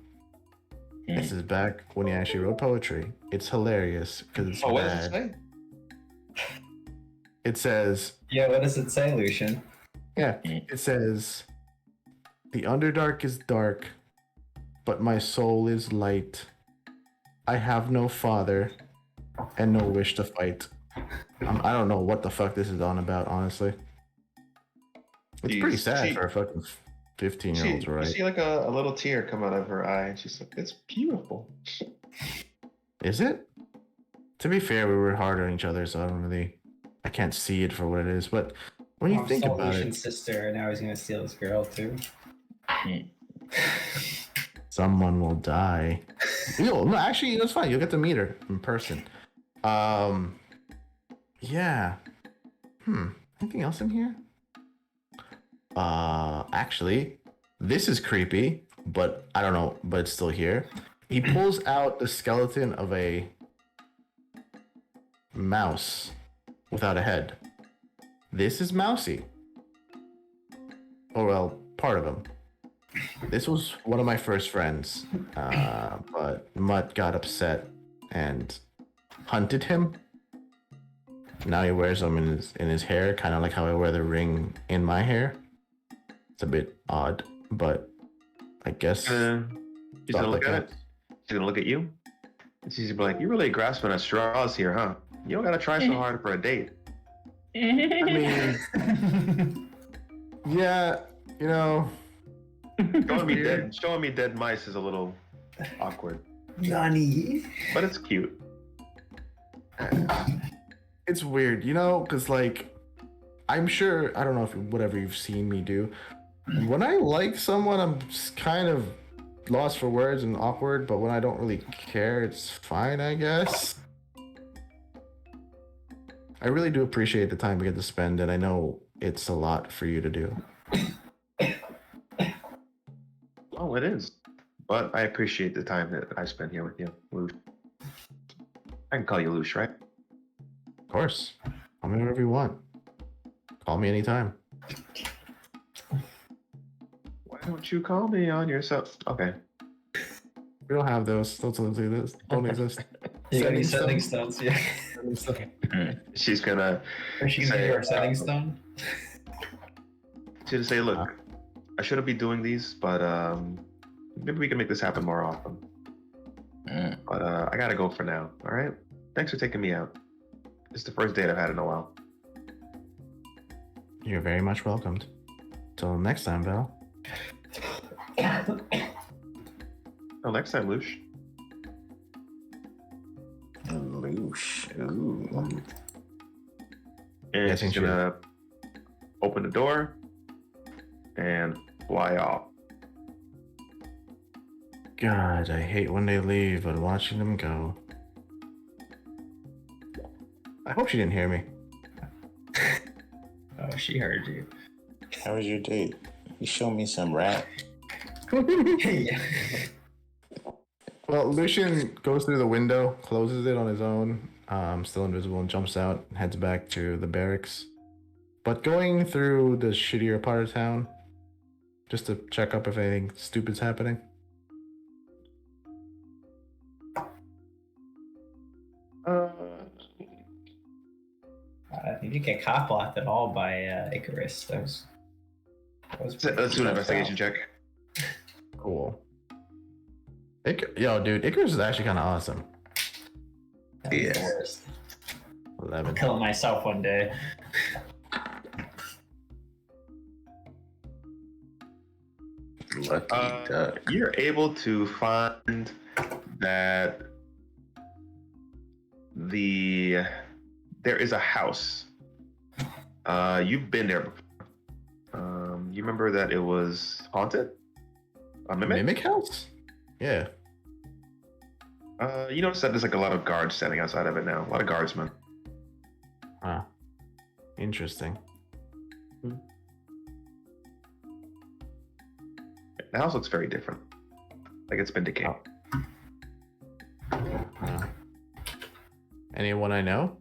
This is back when he actually wrote poetry. It's hilarious because it's
What
bad.
does it say?
It says,
Yeah, what does it say, Lucian?
yeah, it says, "The Underdark is dark, but my soul is light. I have no father and no wish to fight." I don't know what the fuck this is on about, honestly. It's pretty sad for a fucking 15-year-old to
You
write.
see like a little tear come out of her eye, and she's like, "It's beautiful."
Is it? To be fair, we were hard on each other, so I can't see it for what it is. But when you think about
Lucian's
it,
sister, and now he's gonna steal his girl too.
someone will die. No, actually, that's fine. You'll get to meet her in person. Yeah. Anything else in here? Actually, this is creepy, but I don't know, but it's still here. He pulls out the skeleton of a mouse without a head. This is Mousy. Oh, well, part of him. This was one of my first friends, but Mutt got upset and hunted him. Now he wears them in his hair, kind of like how I wear the ring in my hair. It's a bit odd, but I guess
She's gonna look
like
at it. She's gonna look at you. She's like, "You really grasping at straws here, huh? You don't gotta try so hard for a date."
I mean, yeah, you know,
Showing me dead mice is a little awkward,
Nani.
but it's cute.
it's weird, you know, because like, I'm sure, I don't know if whatever you've seen me do, when I like someone, I'm just kind of lost for words and awkward, but when I don't really care, it's fine, I guess. I really do appreciate the time we get to spend, and I know it's a lot for you to do.
Oh, it is. But I appreciate the time that I spent here with you, Lush. I can call you Lush, right?
Of course. Call me whenever you want. Call me anytime.
Why don't you call me on your cell? Okay.
We don't have those. Those don't exist.
You got any setting
stones?
stones? Yeah.
She's gonna
Or she can give you our setting stone.
she's gonna say, look, I shouldn't be doing these, but maybe we can make this happen more often. But I gotta go for now. All right. Thanks for taking me out. It's the first date I've had in a while.
You're very much welcomed. Till next time, Val.
Till next time, Lush.
Loosh. Ooh.
And
I
she's
think she-
gonna open the door and fly off.
God, I hate when they leave, but watching them go. I hope she didn't hear me.
Oh, she heard you.
How was your date? You showed me some rat.
Yeah.
Well, Lucian goes through the window, closes it on his own, still invisible, and jumps out and heads back to the barracks. But going through the shittier part of town, just to check up if anything stupid's happening.
I think you get cop blocked at all by Icarus. That was
Let's do an investigation check.
Cool. Yo, dude, Icarus is actually kind of awesome.
the
Yeah.
worst.
11.
I'll kill myself one day.
Lucky duck.
You're able to find that there is a house. You've been there before. You remember that it was haunted? A mimic?
House? Yeah.
You notice that there's like a lot of guards standing outside of it now. A lot of guardsmen.
Huh. Interesting.
The house looks very different. Like it's been decayed.
Anyone I know?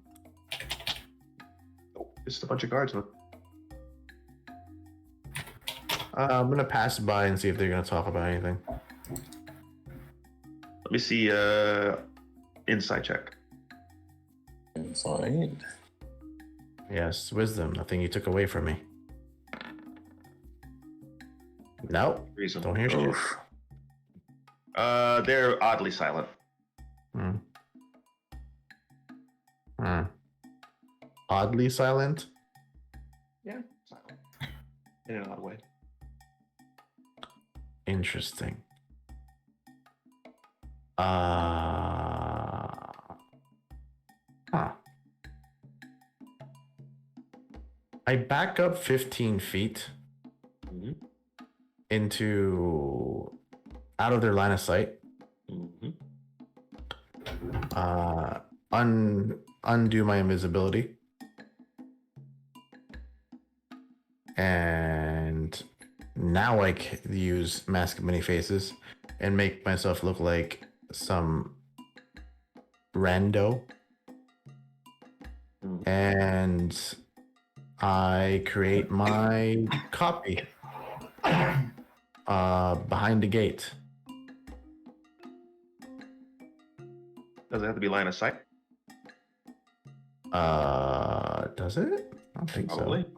Nope, just a bunch of guardsmen.
I'm gonna pass by and see if they're gonna talk about anything.
Let me see insight check.
It's all right.
Yes, wisdom. Nothing you took away from me. No,
Reason.
don't hear shit.
Oof.
They're oddly silent.
Hmm. Oddly silent.
Yeah, silent. In an odd way.
Interesting. Huh. I back up 15 feet
Mhm.
into out of their line of sight.
Mhm.
Undo my invisibility. And now I can use Mask of Many Faces and make myself look like some rando. And I create my copy behind the gate.
Does it have to be line of sight?
Does it? I don't think
Probably.
so.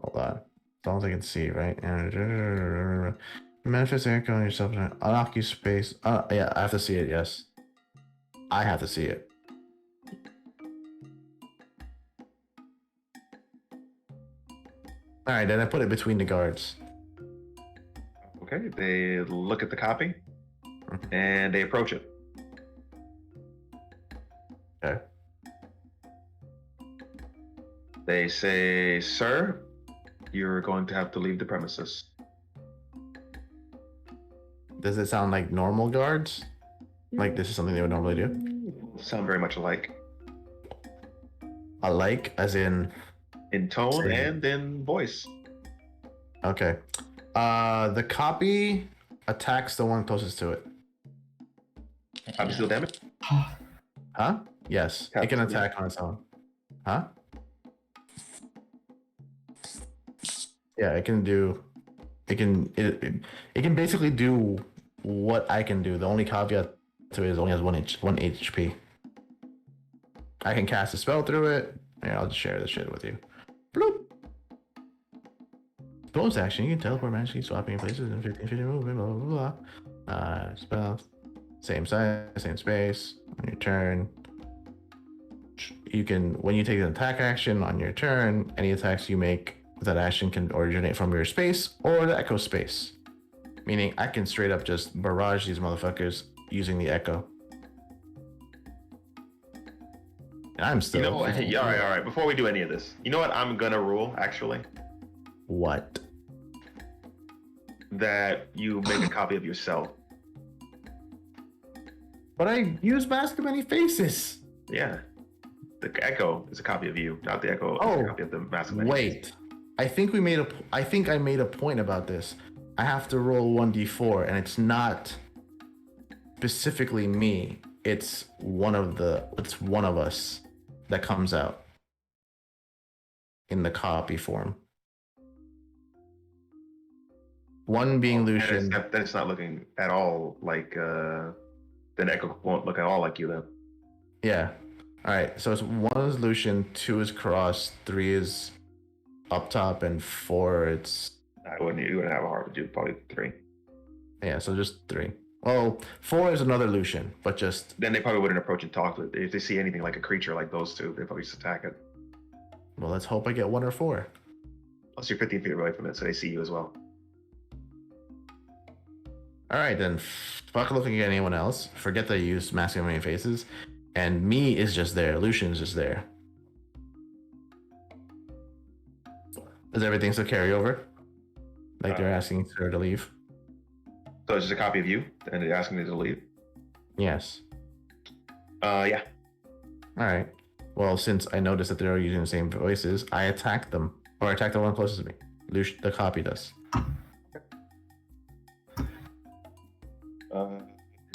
Hold on. As long as I can see, right? Manifest air on yourself. Unlock your space. Yeah, I have to see it, yes. I have to see it. All right, then I put it between the guards.
Okay, they look at the copy and they approach it.
Okay.
They say, "Sir, you're going to have to leave the premises."
Does it sound like normal guards? Like this is something they would normally do?
Sound very much alike
Alike, as in.
in tone
Same.
and in voice.
Okay. The copy attacks the one closest to it.
Copy steal damage.
Huh? Yes.
Copy
It can
steal
attack on its own. Huh? Yeah, it can do. It can basically do what I can do. The only caveat to it is it only has one HP. I can cast a spell through it. Yeah, I'll just share this shit with you. Bloop. Bonus action, you can teleport magically, swapping places in 15 movement, blah blah blah. Spell. Same size, same space. On your turn. You can, when you take an attack action on your turn, any attacks you make with that action can originate from your space or the echo space. Meaning I can straight up just barrage these motherfuckers using the echo. And I'm still.
You know what? All right. Before we do any of this, you know what I'm gonna rule actually?
What?
That you make a copy of yourself.
But I use Mask of Many Faces.
Yeah. The echo is a copy of you, not the echo.
Oh,
is a copy of the mask of Many
wait.
Faces.
I think I made a point about this. I have to roll 1d4, and it's not specifically me. It's one of us that comes out in the copy form. One being Lucian.
Then it's not looking at all like then echo won't look at all like you then.
Yeah. All right. So it's 1 is Lucian, 2 is Cross, 3 is up top, and 4 it's.
You wouldn't have a hard to do probably 3.
Yeah. So just 3. Well, 4 is another Lucian, but just.
Then they probably wouldn't approach and talk to it. If they see anything like a creature like those two, they probably just attack it.
Well, let's hope I get 1 or 4.
Plus you're 15 feet away from it, so they see you as well.
All right, then fuck looking at anyone else. Forget that I used Mask of Many Faces. And me is just there. Lucian's just there. Does everything still carry over? Like they're asking her to leave?
So it's just a copy of you, and they're asking me to leave?
Yes.
Yeah.
All right. Well, since I noticed that they're using the same voices, I attack them. Or I attack the one closest to me. The copy does.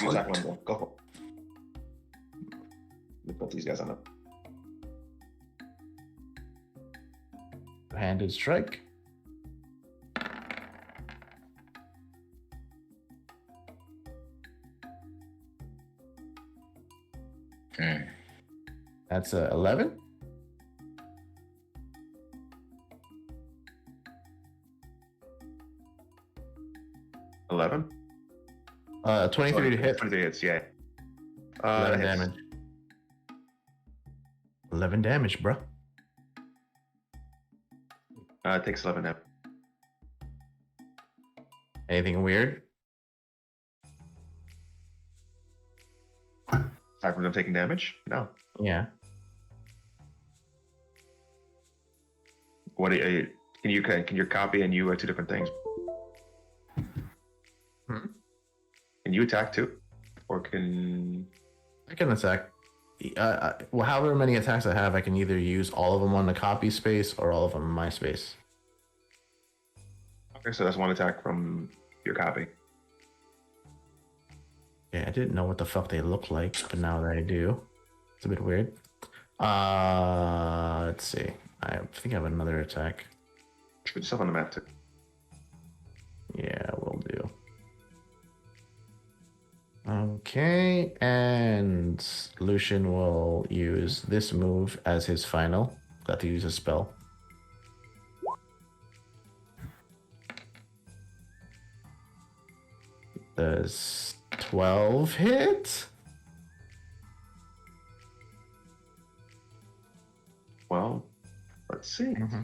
Use that one, though. Go for it. Let me put these guys on up.
Handed strike. That's 11.
11?
23 to hit.
23 hits, yeah.
11
hits.
damage. 11 damage, bro.
It takes 11 damage.
Anything weird?
Aside from them taking damage? No.
Yeah.
What do you, can your copy and you are two different things? Can you attack too? Or can...
I can attack. Well, however many attacks I have, I can either use all of them on the copy space or all of them in my space.
Okay, so that's one attack from your copy.
Yeah, I didn't know what the fuck they look like, but now that I do, it's a bit weird. Let's see. I think I have another attack.
Put yourself on the map too.
Yeah, will do. Okay, and Lucian will use this move as his final. Got to use a spell. Does 12 hit?
Well, let's see.
Mm-hmm.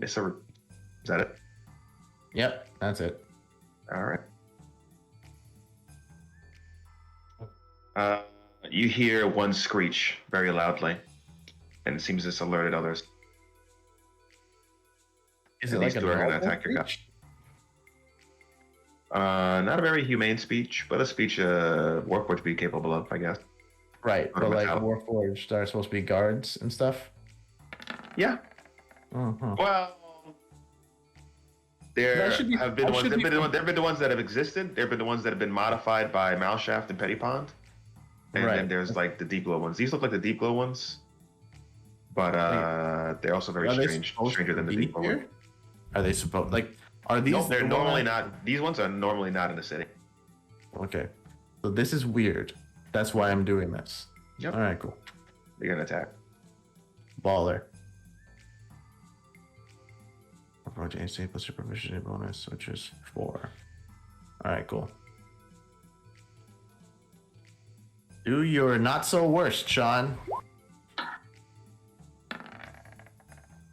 Is that it?
Yep, that's it.
All right. You hear one screech very loudly, and it seems this alerted others.
Is
And
it like
these
a
two are going to
normal
attack your guy.
speech?
Not a very humane speech, but a speech Warforged would be capable of, I guess.
Right,
Or
but like
metallic.
Warforged are supposed to be guards and stuff.
Yeah.
Uh-huh.
Well, there
That should be-
have been
that
ones.
should
There
be
have been,
fun.
there have been the ones that have existed. There have been the ones that have been modified by Malshaft and Petty Pond. And then
Right.
there's like the deep glow ones. These look like the deep glow ones, but they're also very
Are they
strange,
supposed
stranger
to
than the
be
deep glow
here?
ones.
Are they supposed are these?
No, they're
the
normally
one-
not. These ones are normally not in the city.
Okay, so this is weird. That's why I'm doing this.
Yep.
All right, cool.
They're gonna attack.
Baller. Approach AC plus your proficiency bonus, which is 4. All right, cool. Do your not so worst, Sean.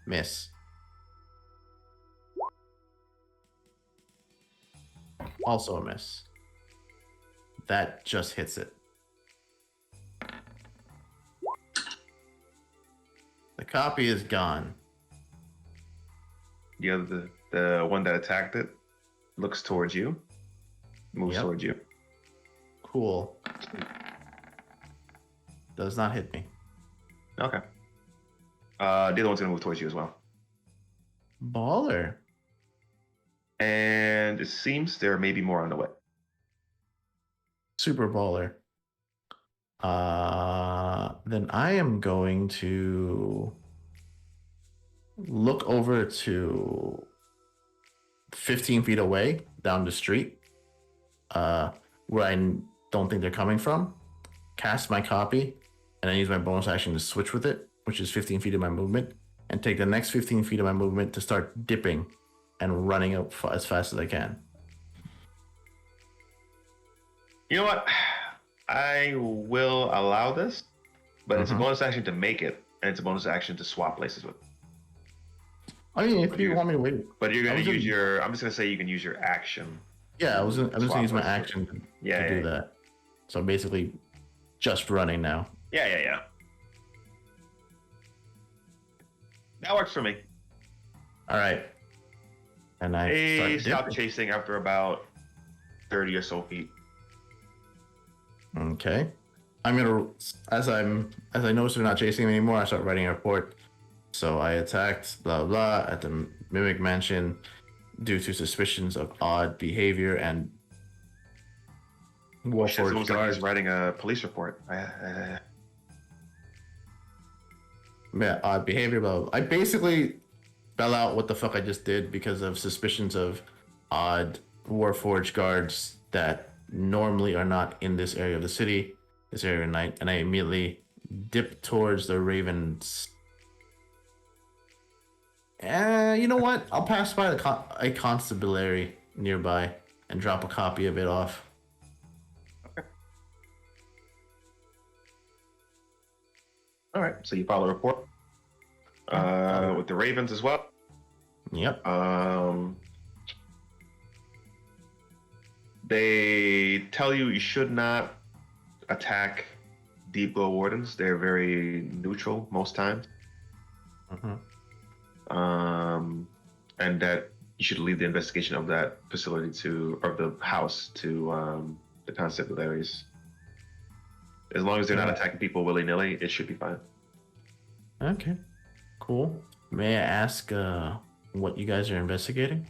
Miss. Also a miss. That just hits it. The copy is gone.
The one that attacked it looks towards you, moves
Yep.
towards you.
Cool. Does not hit me.
Okay. The other one's gonna move towards you as well.
Baller.
And it seems there may be more on the way.
Super baller. Then I am going to look over to 15 feet away down the street, where I don't think they're coming from. Cast my copy, and then use my bonus action to switch with it, which is 15 feet of my movement, and take the next 15 feet of my movement to start dipping and running up as fast as I can.
You know what? I will allow this, but it's a
Mhm.
bonus action to make it, and it's a bonus action to swap places with.
I mean, if
But
you
you-
want me to wait,
But you're
I
gonna
was
use
gonna-
your. I'm just gonna say you can use your action.
yeah, I'm just
Swap
gonna use my
places.
action to
Yeah,
do
yeah,
that. So I'm basically just running now.
yeah. That works for me.
All right. And I
They
start
stop
dipping.
chasing after about 30 or so feet.
Okay. I'm gonna as I notice they're not chasing me anymore, I start writing a report. So I attacked blah blah at the Mimic Mansion due to suspicions of odd behavior and
Shit, it
Warforged
looks like
guards.
he's writing a police report.
Yeah, odd behavior, blah, blah. I basically spell out what the fuck I just did because of suspicions of odd Warforged guards that normally are not in this area of the city, this area at night, and I immediately dip towards the Ravens. You know what? I'll pass by a constabulary nearby and drop a copy of it off.
All right, so you file a report with the Ravens as well.
Yep.
They tell you should not attack deep glow wardens. They're very neutral most times.
Mhm.
And that you should leave the investigation of that facility of the house to the constabularies. As long as they're not
Yeah.
attacking people willy nilly, it should be fine.
Okay. Cool. May I ask what you guys are investigating?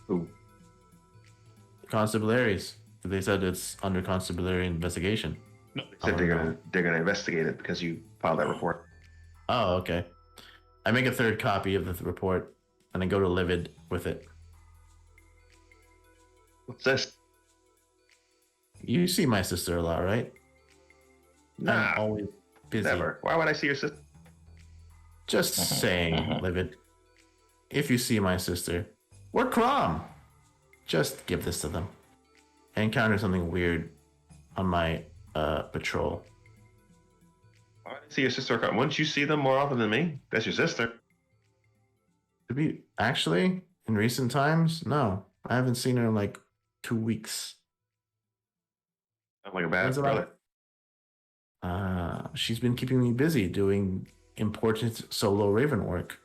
Ooh.
Constabularies. They said it's under constabulary investigation.
No, they said
Oh,
they're gonna investigate it because you filed that report.
Oh, okay. I make a third copy of the report and then go to Livid with it.
What's this?
You see my sister a lot, right?
Nah,
I'm always busy.
never. Why would I see your sister?
Just saying, Livid. If you see my sister, we're Crom. just give this to them. I encountered something weird on my patrol.
I didn't see your sister. Wouldn't you see them more often than me? That's your sister.
To be actually in recent times, no, I haven't seen her in like 2 weeks.
Sound like a bad
When's the
brother.
She's been keeping me busy doing important solo Raven work,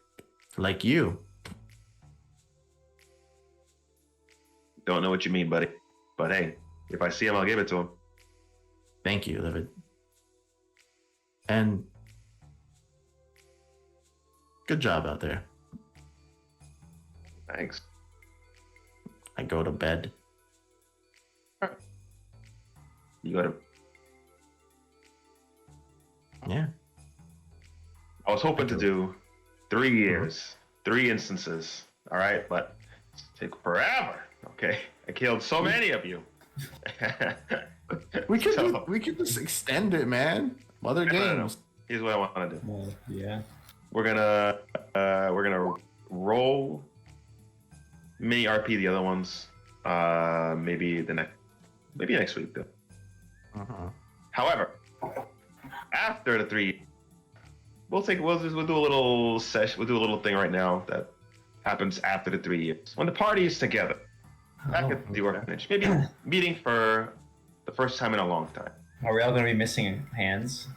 like you.
Don't know what you mean, buddy. But hey, if I see him, I'll give it to him.
Thank you, Livid. And good job out there.
Thanks.
I go to bed.
You got to.
Yeah.
I was hoping to do 3 years, 3 instances. All right, but it's take forever. Okay, I killed so many of you.
We could just extend it, man. Other
No.
games.
Here's what I want to do.
Well, yeah.
We're gonna roll mini RP the other ones. Maybe next week though. However, after the 3, we'll do a little session. We'll do a little thing right now that happens after the 3 years when the party is together. Back at the orphanage, maybe meeting for the first time in a long time.
Are we all gonna be missing hands?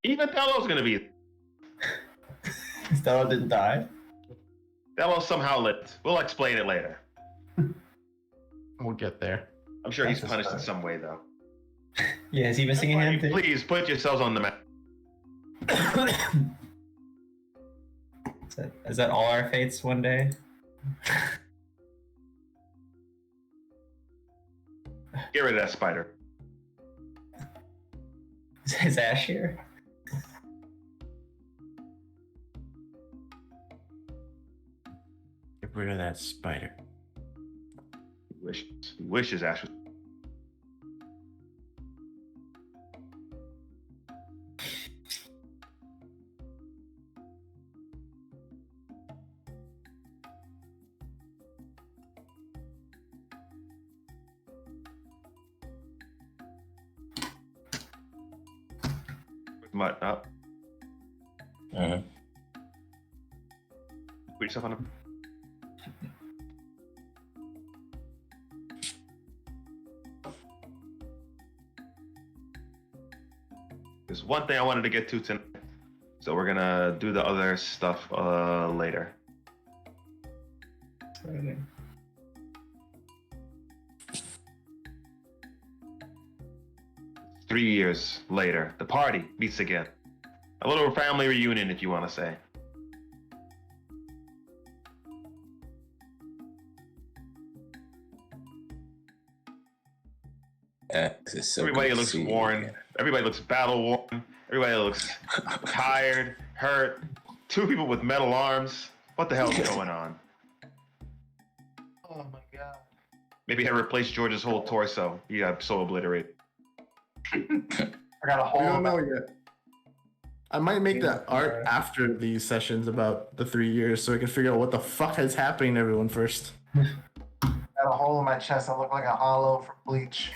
Even Thello's gonna be.
Stella didn't die.
Thello somehow lived. We'll explain it later.
We'll get there.
I'm sure he's
That's
punished in
fine.
some way though.
Yeah, is he missing a hand too?
Please put yourselves on the map.
Is that all our fates one day?
Get rid of that spider.
Is Ash here?
Get rid of that spider.
He wishes Ash was. Mutt up.
Uh-huh.
Put yourself on him. There's one thing I wanted to get to tonight, so we're gonna do the other stuff later. 3 years later, the party meets again. A little family reunion, if you want to say.
This is so
Everybody
good to
looks
see you
worn.
again.
Everybody looks battle worn. Everybody looks tired, hurt. 2 people with metal arms. What the hell's going on?
Oh my god.
Maybe I replaced George's whole torso. He got so obliterated.
I got a
We
hole.
don't
in
know
my-
yet. I might make that art after these sessions about the 3 years so I can figure out what the fuck is happening to everyone first.
Got a hole in my chest. I look like a hollow from Bleach.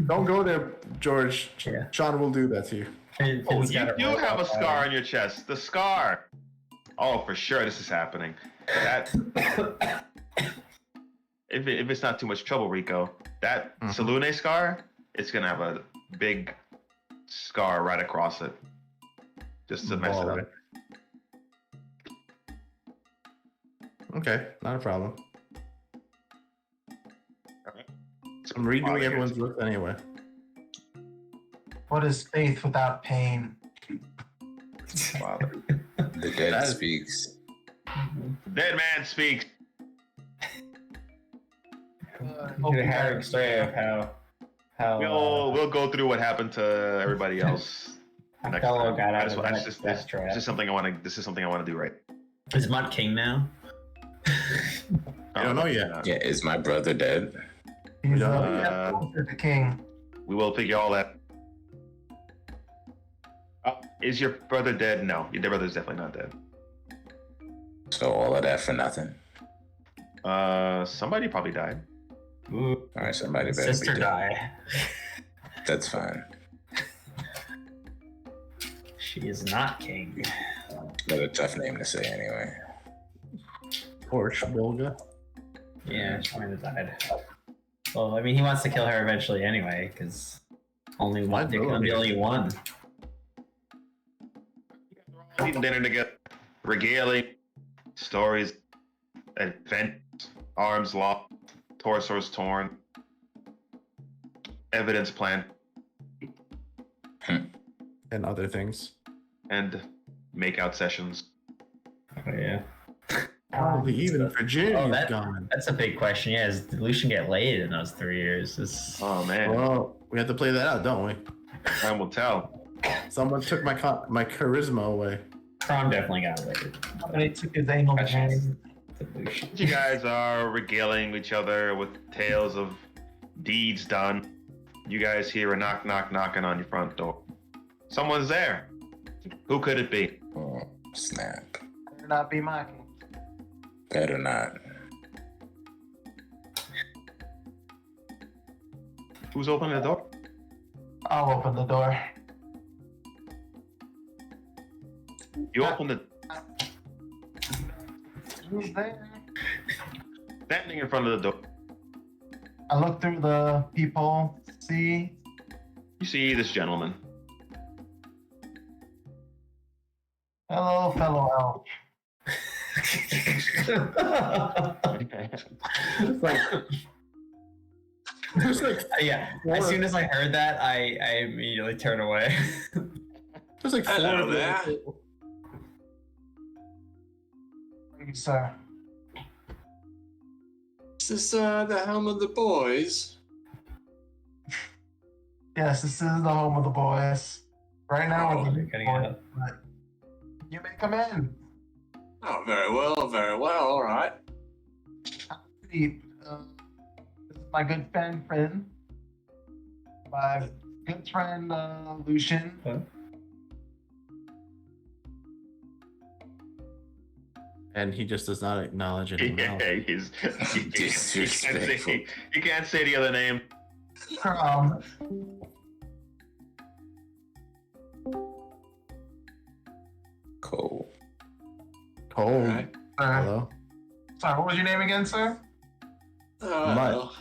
Don't go there, George.
Yeah.
Sean will do that to you.
Oh, you do have a scar on your chest. The scar. Oh, for sure, this is happening. That. If it's not too much trouble, Rico, that Salune scar, it's gonna have a big scar right across it, just to mess it
Baller.
up.
Okay, not a problem.
So
I'm redoing
Father
everyone's
here's-
looks anyway.
What is faith without pain?
Father.
The dead
That is-
speaks.
Dead man speaks.
Hope
The
you
harrowing
guys-
story of how
We'll go through what happened to everybody else.
how
next
Fellow
time.
got
I
out
just
of
want-
that death trap.
This is something I want to. This is something I want to do right.
Is Mutt king now?
I don't know yet.
Yeah, is my brother dead?
He's
Uh,
closer to king.
We will figure all that. Is your brother dead? No, your brother's definitely not dead.
So all of that for nothing.
Somebody probably died.
Ooh,
All right, somebody better
sister
be dead.
die.
That's fine.
She is not king.
Another tough name to say anyway.
Torch Bolga.
Yeah, she might have died. Well, I mean, he wants to kill her eventually anyway, because only one. There can be only one.
Eating dinner together, regaling, stories, events, arms locked, torsos torn, evidence plan,
And other things.
and makeout sessions.
Oh, yeah.
Even Virginia's
Oh,
gone.
That's a big question. Yeah, did Lucian get laid in those 3 years?
Oh man,
Well, we have to play that out, don't we?
time will tell.
Someone took my my charisma away.
Prom definitely got laid.
Somebody took his anal
Questions?
game.
You guys are regaling each other with tales of deeds done. You guys hear a knock, knock, knocking on your front door. Someone's there. Who could it be?
Oh, snap.
Better not be mocking.
Better not.
Who's opening the door?
I'll open the door.
You open the
Who's there?
standing in front of the door.
I look through the peephole, see.
You see this gentleman.
Hello, fellow elf.
Yeah. As soon as I heard that, I immediately turned away.
There's like
Hello
four
there.
people.
Thank you, sir.
Is this the home of the boys?
Yes, this is the home of the boys. Right now,
Oh,
we're
you're
the
cutting
boys,
it up.
but you may come in.
Oh, very well, very well. All right.
See, this is my good friend. My good friend, Lucian.
Huh?
And he just does not acknowledge anyone else.
Yeah, he's,
Disrespectful.
you can't say the other name.
Cool.
Cole.
All right.
Hello.
Sorry, what was your name again, sir?
Oh.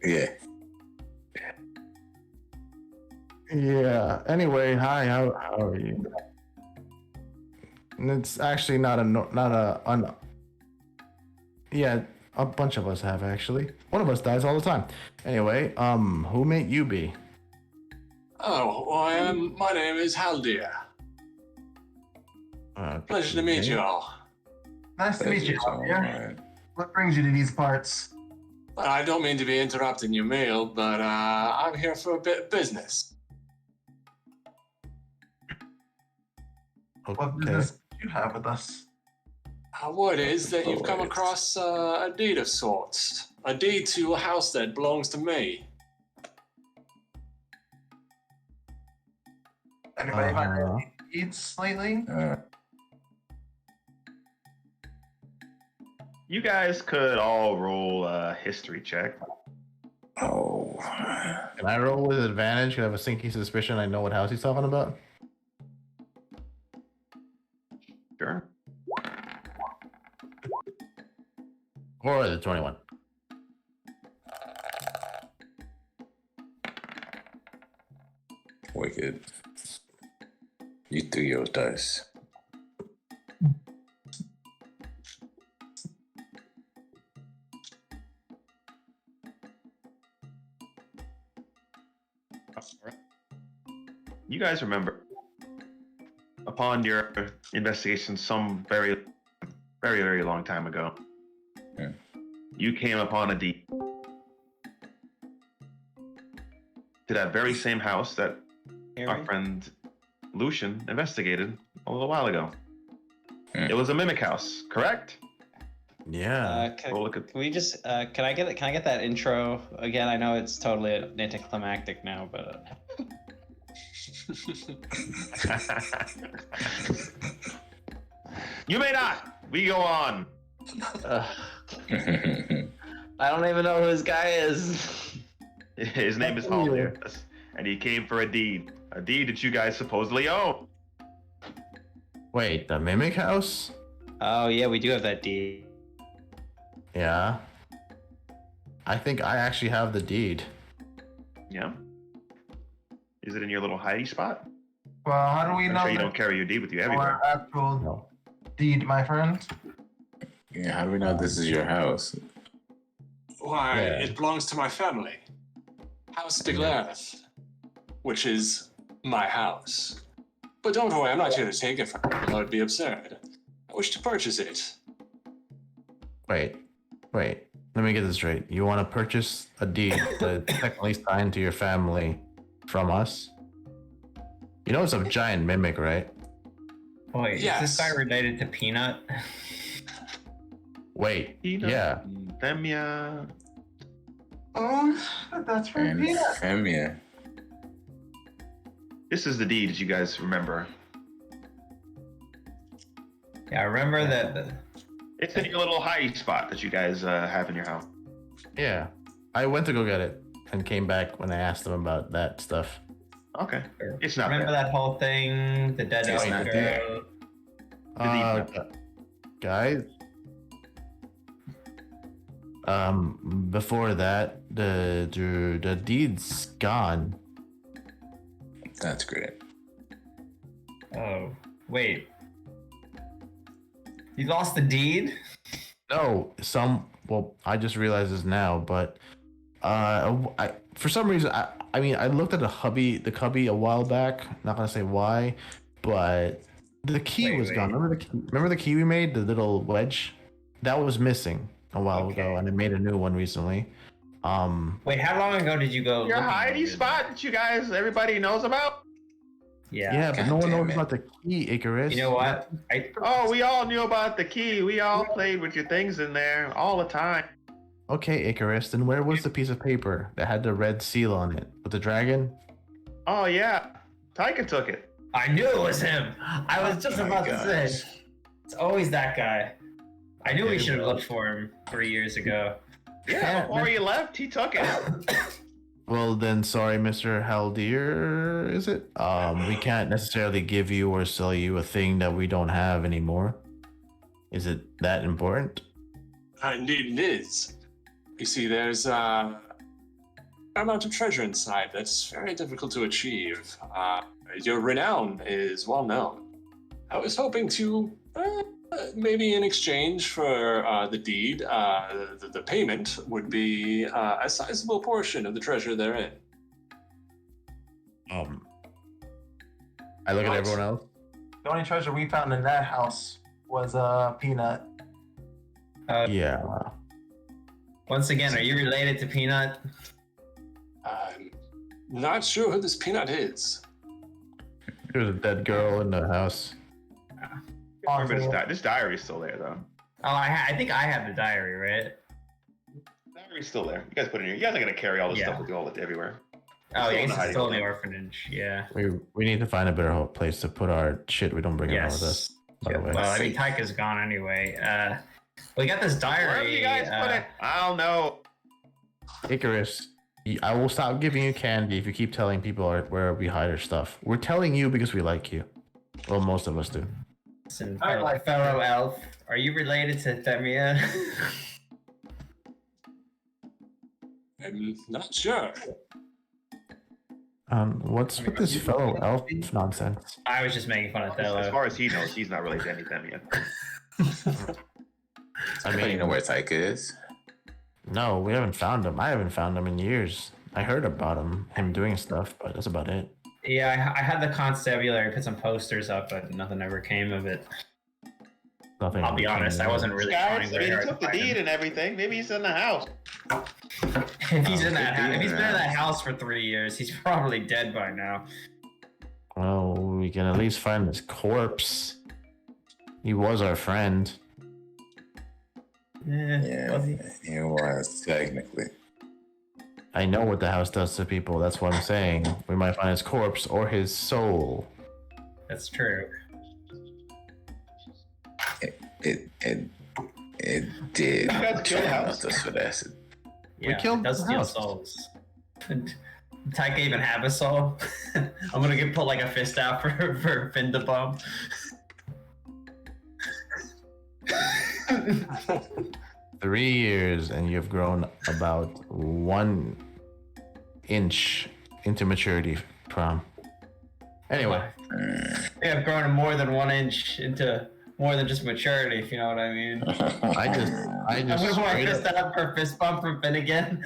Yeah.
Yeah. Anyway, hi. How are you? And it's actually yeah, a bunch of us have actually. One of us dies all the time. Anyway, who may you be?
Oh, well, my name is Haldir. Pleasure to meet you all.
Nice to meet you,
Pleasure's all
Javier.
mine.
What brings you to these parts?
I don't mean to be interrupting your meal, but I'm here for a bit of business.
What
Okay.
business do you have with us?
Word is that you've come
Boys.
across a deed of sorts. A deed to a house that belongs to me.
Anybody find
Uh-huh.
any deeds lately?
You guys could all roll a history check.
Oh.
Can I roll with advantage? Can I have a sinking suspicion I know what house he's talking about?
Sure.
Or the 21.
Wicked. You threw your dice.
You guys remember, upon your investigation some very, very, very long time ago,
Yeah.
you came upon a deed to that very same house that our friend Lucian investigated a little while ago. It was a mimic house, correct?
Yeah.
Well, look at
Can we just can I get that intro again? I know it's totally anticlimactic now, but
You may not. We go on.
I don't even know who this guy is.
His name is Haldir, and he came for a deed that you guys supposedly own.
Wait, the Mimic House?
Oh yeah, we do have that deed.
Yeah. I think I actually have the deed.
Yeah. Is it in your little hidey spot?
Well, how do we
I'm
know
sure you
that
don't carry your deed with you everywhere.
our actual
No.
deed, my friend?
Yeah, how do we know this is your house?
Why,
Yeah.
it belongs to my family. House de Glareth, which is my house. But don't worry, I'm not here to take it from you. That would be absurd. I wish to purchase it.
Wait. Let me get this straight. You want to purchase a deed that's technically signed to your family from us? You know it's a giant mimic, right?
Wait,
Yes.
is this guy related to Peanut?
Wait.
Peanut.
Yeah.
Themia.
Oh, that's for
And
Peanut.
Femia.
This is the deed that you guys remember.
Yeah, I remember that.
It's in your little hidey spot that you guys have in your house.
Yeah. I went to go get it and came back when I asked them about that stuff.
Okay. It's not
Remember
there.
that whole thing? The dead
It's
elf
not
girl?
there.
Guys. Before that, the deed's gone.
That's great.
Oh, wait. You lost the deed?
No, well, I just realized this now, but for some reason, I looked at the cubby a while back. Not gonna say why, but the key
Wait,
was
wait.
gone. Remember the key we made, the little wedge, that was missing a while
Okay.
ago, and I made a new one recently.
Wait, how long ago did you go?
Your
looking
hidey
for it?
spot that you guys, everybody knows about?
Yeah.
but no one
God
knows
damn it.
about the key, Icarus.
You know what?
Oh, we all knew about the key. We all played with your things in there all the time.
Okay, Icarus. Then where was the piece of paper that had the red seal on it with the dragon?
Oh, yeah. Taika took it.
I knew it was him. I was just
Oh my
about to
gosh.
say. It's always that guy. I knew we
Okay,
should have
well.
looked for him 3 years ago.
Yeah, before he left, he took it.
Well, then, sorry, Mr. Haldir, is it? We can't necessarily give you or sell you a thing that we don't have anymore. Is it that important?
Indeed, it is. You see, there's a amount of treasure inside that's very difficult to achieve. Your renown is well known. I was hoping to, maybe in exchange for the deed, the payment would be a sizable portion of the treasure therein.
I look at
What?
everyone else.
The only treasure we found in that house was Peanut.
Yeah.
Once again, are you related to Peanut?
I'm not sure who this peanut is.
There's a dead girl in the house.
Remember this diary's still there, though.
Oh, I think I have the diary, right?
Diary's still there. You guys put it in here. You guys are going to carry all this
Yeah.
stuff with you all everywhere.
Oh,
Still
yeah,
in the
it's
hiding
still in the
hole.
orphanage. Yeah.
We need to find a better place to put our shit. We don't bring it around with
Yes.
us. By the way.
Well, I mean, Taika's gone anyway. We got this diary.
Wherever you guys put it, I don't know.
Icarus, I will stop giving you candy if you keep telling people where we hide our stuff. We're telling you because we like you. Well, most of us do.
Listen,
I like
fellow elf, are you related to Themia?
I'm not sure.
What's with this fellow elf nonsense?
I was just making fun of
As
Thello.
far as he knows, he's not related to anything yet.
I mean, you know where Taika is.
No, we haven't found him. I haven't found him in years. I heard about him doing stuff, but that's about it.
Yeah, I had the constabulary put some posters up, but nothing ever came of it.
Nothing.
I'll be honest, I wasn't really trying
Guys, I
very
mean, he
hard
took
to
the
find
deed
him.
and everything. Maybe he's in the house.
If he's in that,
could be
if he's
in
been in
that
that house for 3 years, he's probably dead by now.
Well, we can at least find his corpse. He was our friend.
Yeah,
Was he?
he was technically.
I know what the house does to people. That's what I'm saying. We might find his corpse or his soul.
That's true.
It did.
You guys killed the house?
Us with acid.
Yeah,
killed
it does
the
steal
house.
souls. Taika even have a soul. I'm gonna put like a fist out for Finn to bomb.
3 years and you've grown about 1 inch into maturity, Prom. Anyway,
Yeah, I've grown more than 1 inch into more than just maturity, if you know what I mean.
I just
I'm gonna put my
straight
fist
up,
out for fist bump for Finn again.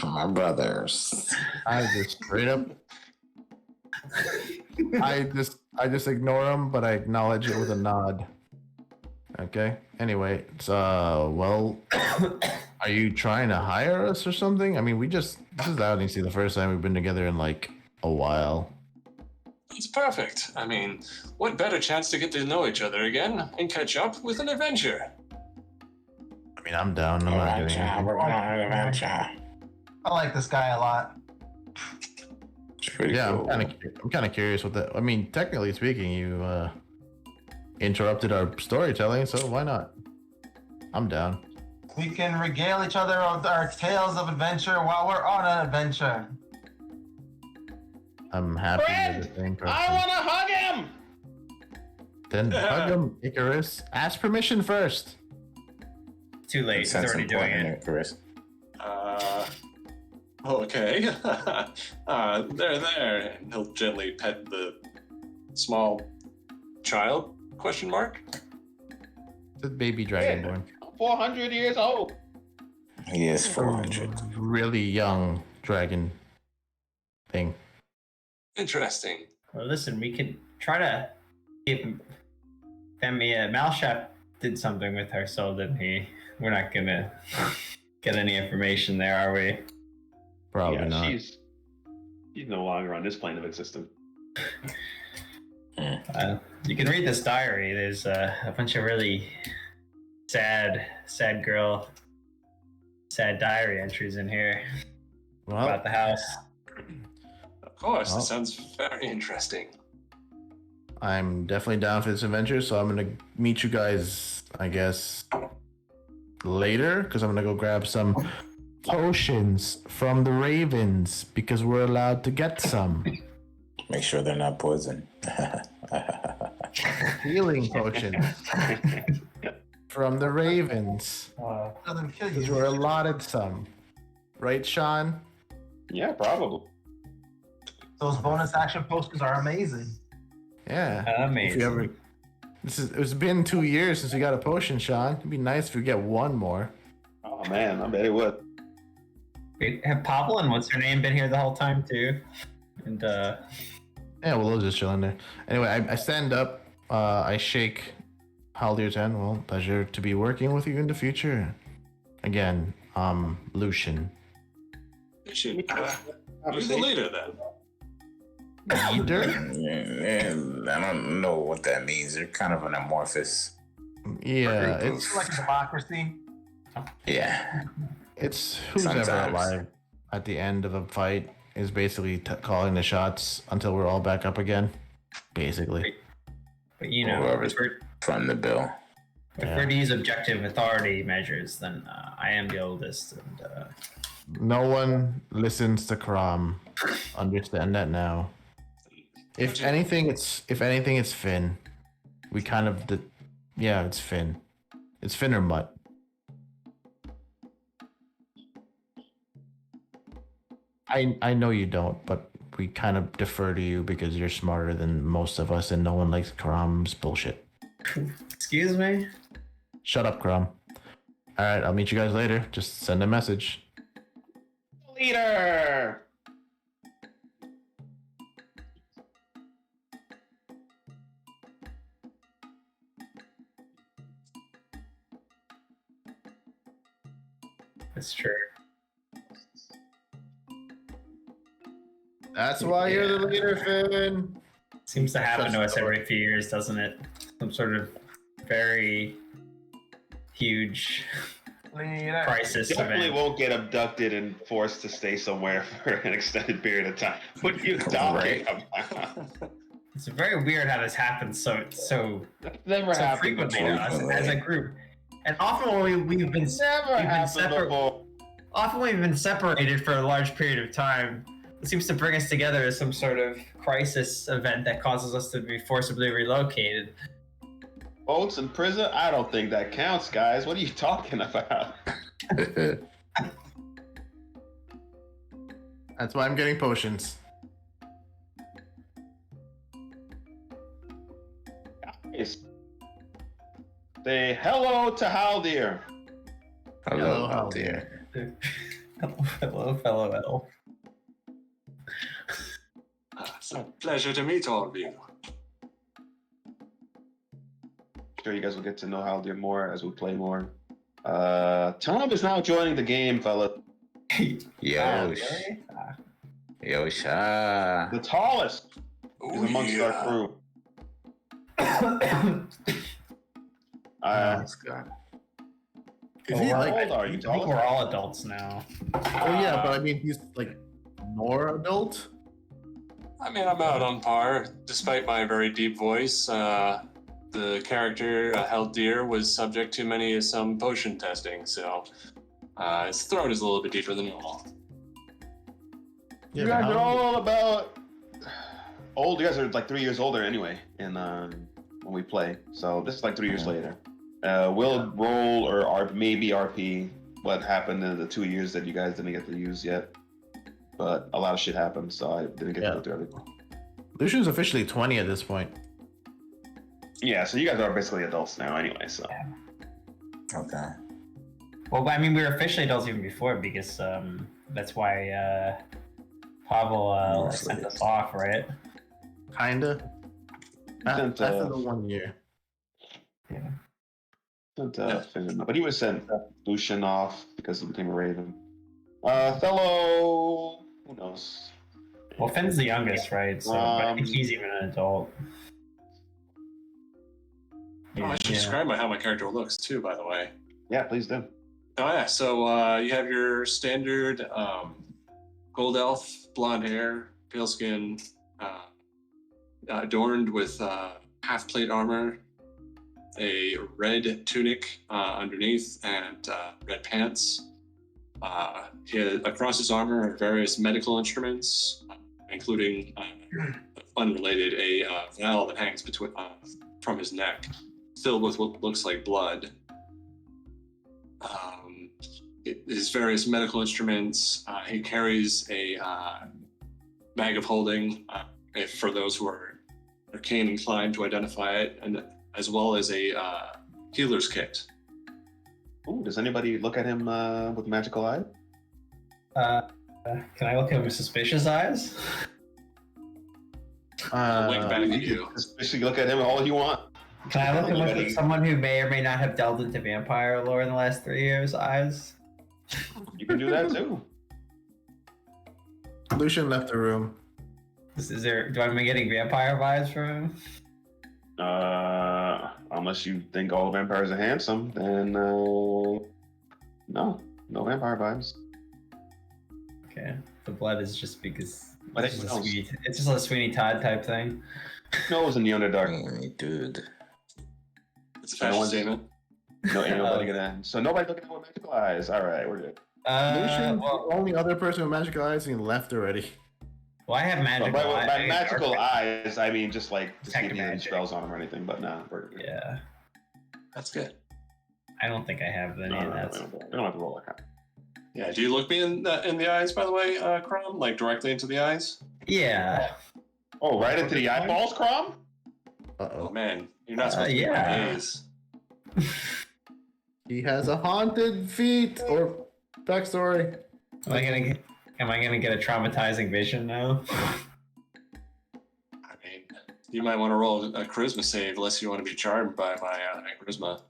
My brothers.
I just straight up, I just ignore them, but I acknowledge it with a nod. Okay. Anyway, it's well, are you trying to hire us or something? I mean, this is obviously the first time we've been together in like a while.
It's perfect. I mean, what better chance to get to know each other again and catch up with an adventure?
I mean, I'm down. I'm not doing anything.
We're going on an adventure.
I like this guy a lot.
It's pretty
Yeah,
cool.
I'm kind of curious what that. I mean, technically speaking, you interrupted our storytelling, so why not? I'm down.
We can regale each other with our tales of adventure while we're on an adventure.
I'm happy with the same person.
I want to hug him.
Then hug him, Icarus. Ask permission first.
Too late. He's
Sense
already doing
important
it.
here, Chris.
Okay. There. And he'll gently pet the small child, question mark.
The baby dragonborn.
400 years old.
He is 400.
Really young dragon thing.
Interesting.
Well, listen, we could try to keep Femi. Malshap did something with her soul, didn't he? We're not gonna get any information there, are we?
Probably not.
She's no longer on this plane of existence.
You can read this diary. There's a bunch of really sad diary entries in here
Well,
about the house.
Of course,
Oh.
this sounds very interesting.
I'm definitely down for this adventure, so I'm gonna meet you guys, I guess, later, because I'm gonna go grab some potions from the ravens because we're allowed to get some
Make sure they're not poison.
healing potions from the ravens
Doesn't kill
because
you.
we're allotted some, right, Sean?
Yeah, probably.
Those bonus action potions are amazing.
Yeah. If
Amazing.
you ever, it's been 2 years since we got a potion, Sean. It'd be nice if we get one more.
Oh man, I bet it would.
Wait, have Pablo and what's her name been here the whole time too? And
Yeah, well, they'll just chill in there. Anyway, I stand up. I shake Haldir's hand. Well, pleasure to be working with you in the future. Again, Lucian.
You should be the leader then.
Leader?
I don't know what that means. They're kind of an amorphous.
Yeah,
It's like a democracy.
Yeah.
it's who's ever
Sometimes.
alive at the end of a fight is basically calling the shots until we're all back up again. Basically.
but you know,
Whoever's
if we're,
from the bill.
if we're to use objective authority measures, then I am the oldest, and
No one listens to Crom. Understand that now. If anything, it's Finn. We kind of yeah, it's Finn. It's Finn or Mutt. I know you don't, but we kind of defer to you because you're smarter than most of us, and no one likes Crom's bullshit.
excuse me.
Shut up, Crom. All right, I'll meet you guys later. Just send a message.
Leader.
That's true.
That's why you're the leader, Finn.
Seems to happen to us every few years, doesn't it? Some sort of very huge
Leader.
crisis
Definitely
event.
won't get abducted and forced to stay somewhere for an extended period of time. What are you talking
Right.
about?
It's very weird how this happens so
That's never happened
frequently
before.
to us as a group. And often when we've been
Never happened before.
often we've been separated for a large period of time. It seems to bring us together as some sort of crisis event that causes us to be forcibly relocated.
Folks in prison? I don't think that counts, guys. What are you talking about?
That's why I'm getting potions.
Guys, say hello to Haldir.
Hello,
Hello,
dear.
Hello, fellow elf.
It's a pleasure to meet all of you.
Sure, you guys will get to know Haldir more as we play more. Tom is now joining the game, fella.
Yo, yo, Sha.
The tallest is
Oh,
amongst
yeah.
our crew.
Let's go. Is he
how
like?
old are
I
you,
think
tallest?
we're all adults now.
Oh yeah, but I mean, he's like more adult.
I mean, I'm out on par, despite my very deep voice. The character, Haldir, was subject to some potion testing, so his throat is a little bit deeper than normal.
You
Yeah,
guys
but
are
how-
all about old. You guys are like 3 years older anyway, in when we play. So this is like 3 years later. We'll roll or maybe RP what happened in the 2 years that you guys didn't get to use yet. But a lot of shit happened, so I didn't get to go through everything.
Lucian's officially 20 at this point.
Yeah, so you guys are basically adults now anyway, so.
Okay.
Well, I mean, we were officially adults even before because that's why Pavel
Mostly.
sent us off, right?
Kinda.
Sent,
After the 1 year.
But he was sent Lucian off because he became a raven. Fellow, who knows?
Well, Finn's the youngest, right? So but I think he's even an adult.
Oh, I should describe how my character looks too, by the way.
Yeah, please do.
Oh yeah, so you have your standard gold elf, blonde hair, pale skin, adorned with half plate armor, a red tunic underneath, and red pants. Across his armor are various medical instruments, including unrelated a vial that hangs between from his neck, filled with what looks like blood. His various medical instruments. He carries a bag of holding, for those who are arcane inclined to identify it, and as well as a healer's kit.
Ooh, does anybody look at him with magical eye?
Can I look at him with suspicious eyes?
I'll wink back at
You
you.
can especially look at him all you want.
Can I look at him
Anybody-
with someone who may or may not have delved into vampire lore in the last 3 years' eyes?
You can do that too.
Lucian left the room.
Is there? Do I be getting vampire vibes from him?
Unless you think all vampires are handsome, then no vampire vibes.
Okay, the blood is just because
But
it's
it
just,
knows.
it's just a Sweeney Todd type thing.
Nose in the Underdark.
Hey, dude.
It's a fashion statement.
No, ain't nobody gonna. So nobody looking at him with magical eyes. All right, we're good.
Lucian's
Well,
the only other person with magical eyes, and he left already.
I have
But
magical.
by magical eyes, I mean just like to see if
Detect
he had any
magic.
spells on him or anything. But no, we're good.
Yeah,
That's good.
I don't think I have any
No,
of
no,
that.
we don't have to roll that kind.
Yeah. Do you look me in the eyes, by the way, Crom? Like directly into the eyes?
Yeah.
Oh, right into the eyeballs, Crom?
Uh
Oh
oh.
man, you're not supposed to
yeah.
be gaze.
He has a haunted feet or backstory.
Am I gonna get a traumatizing vision now?
I mean, you might want to roll a charisma save unless you want to be charmed by my charisma.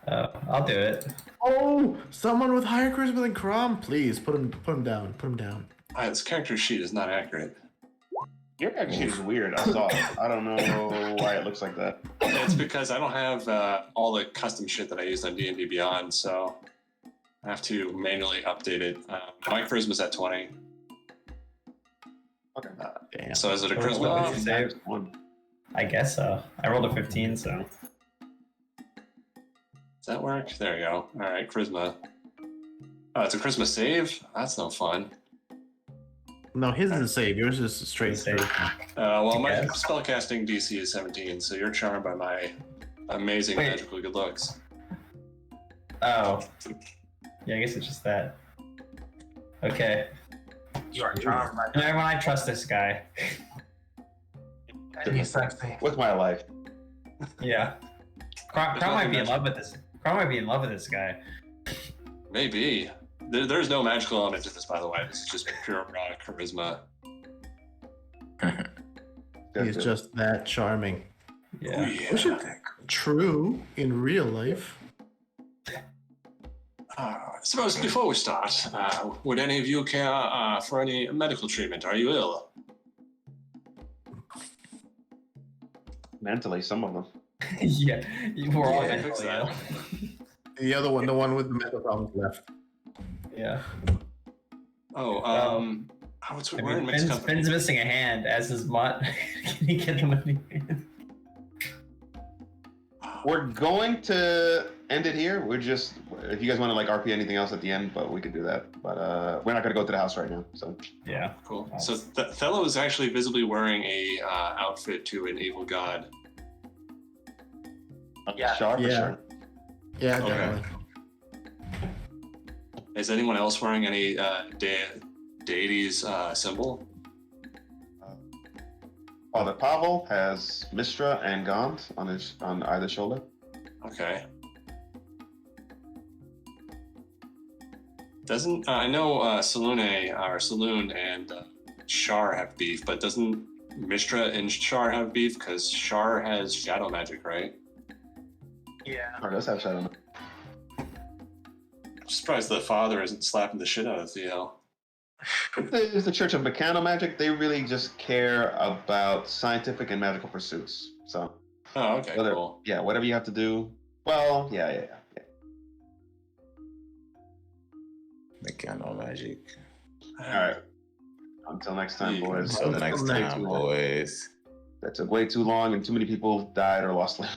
I'll do it.
Oh, someone with higher charisma than Crom, please put him down. Put him down.
This character sheet is not accurate.
Your character sheet is weird. I saw it. I don't know why it looks like that.
It's because I don't have all the custom shit that I used on D&D Beyond, so I have to manually update it. My charisma's at 20.
Okay.
Damn.
So is it a
Oh,
charisma?
wow.
Of,
Save.
One.
I guess so. I rolled a 15, so.
Does that work? There you go. All right, charisma. Oh, it's a charisma save? That's no fun.
No, his is a save. Yours is a straight
Save.
Well, my
Yes.
spellcasting DC is 17, so you're charmed by my amazing
Wait.
magical good looks.
Oh. Yeah, I guess it's just that. Okay.
You are charmed by
Everyone, I trust this guy.
that. He's sexy.
With my life.
Yeah. Crown might be in love with this. Crown might be in love with this guy.
Maybe. There's no magical element to this, by the way. This is just pure raw charisma.
He's just that charming.
Yeah.
Oh, yeah.
Which is true in real life.
I suppose before we start, would any of you care for any medical treatment? Are you ill?
Mentally, some of them.
Yeah. We're all
Yeah, fix
mentally
that.
ill.
The other one, the one with the mental problems left.
Yeah.
Oh,
I
we're in
mean,
mixed company.
Finn's missing a hand, as is Mutt. Can he get him a new hand?
We're going to end it here. We're just, if you guys want to like RP anything else at the end, but we could do that. But we're not going to go to the house right now. So
Yeah.
Cool. So Thello is actually visibly wearing a outfit to an evil god.
Yeah.
Shar, for
Yeah.
sure.
Yeah,
Okay.
definitely.
Is anyone else wearing any deity's symbol?
Father Pavel has Mistra and Gaunt on either shoulder.
Okay. Doesn't I know Saloon and Shar have beef, but doesn't Mistra and Shar have beef? Because Shar has shadow magic, right?
Yeah.
Or does have shadow.
I'm surprised the father isn't slapping the shit out of Theo.
It's the Church of Mechano Magic. They really just care about scientific and magical pursuits. So,
Oh, okay, cool.
yeah, whatever you have to do. Well, yeah.
Mechano magic.
All right. Until next time, boys.
Until next
That took way
time,
too long.
boys.
That took way too long, and too many people died or lost limbs.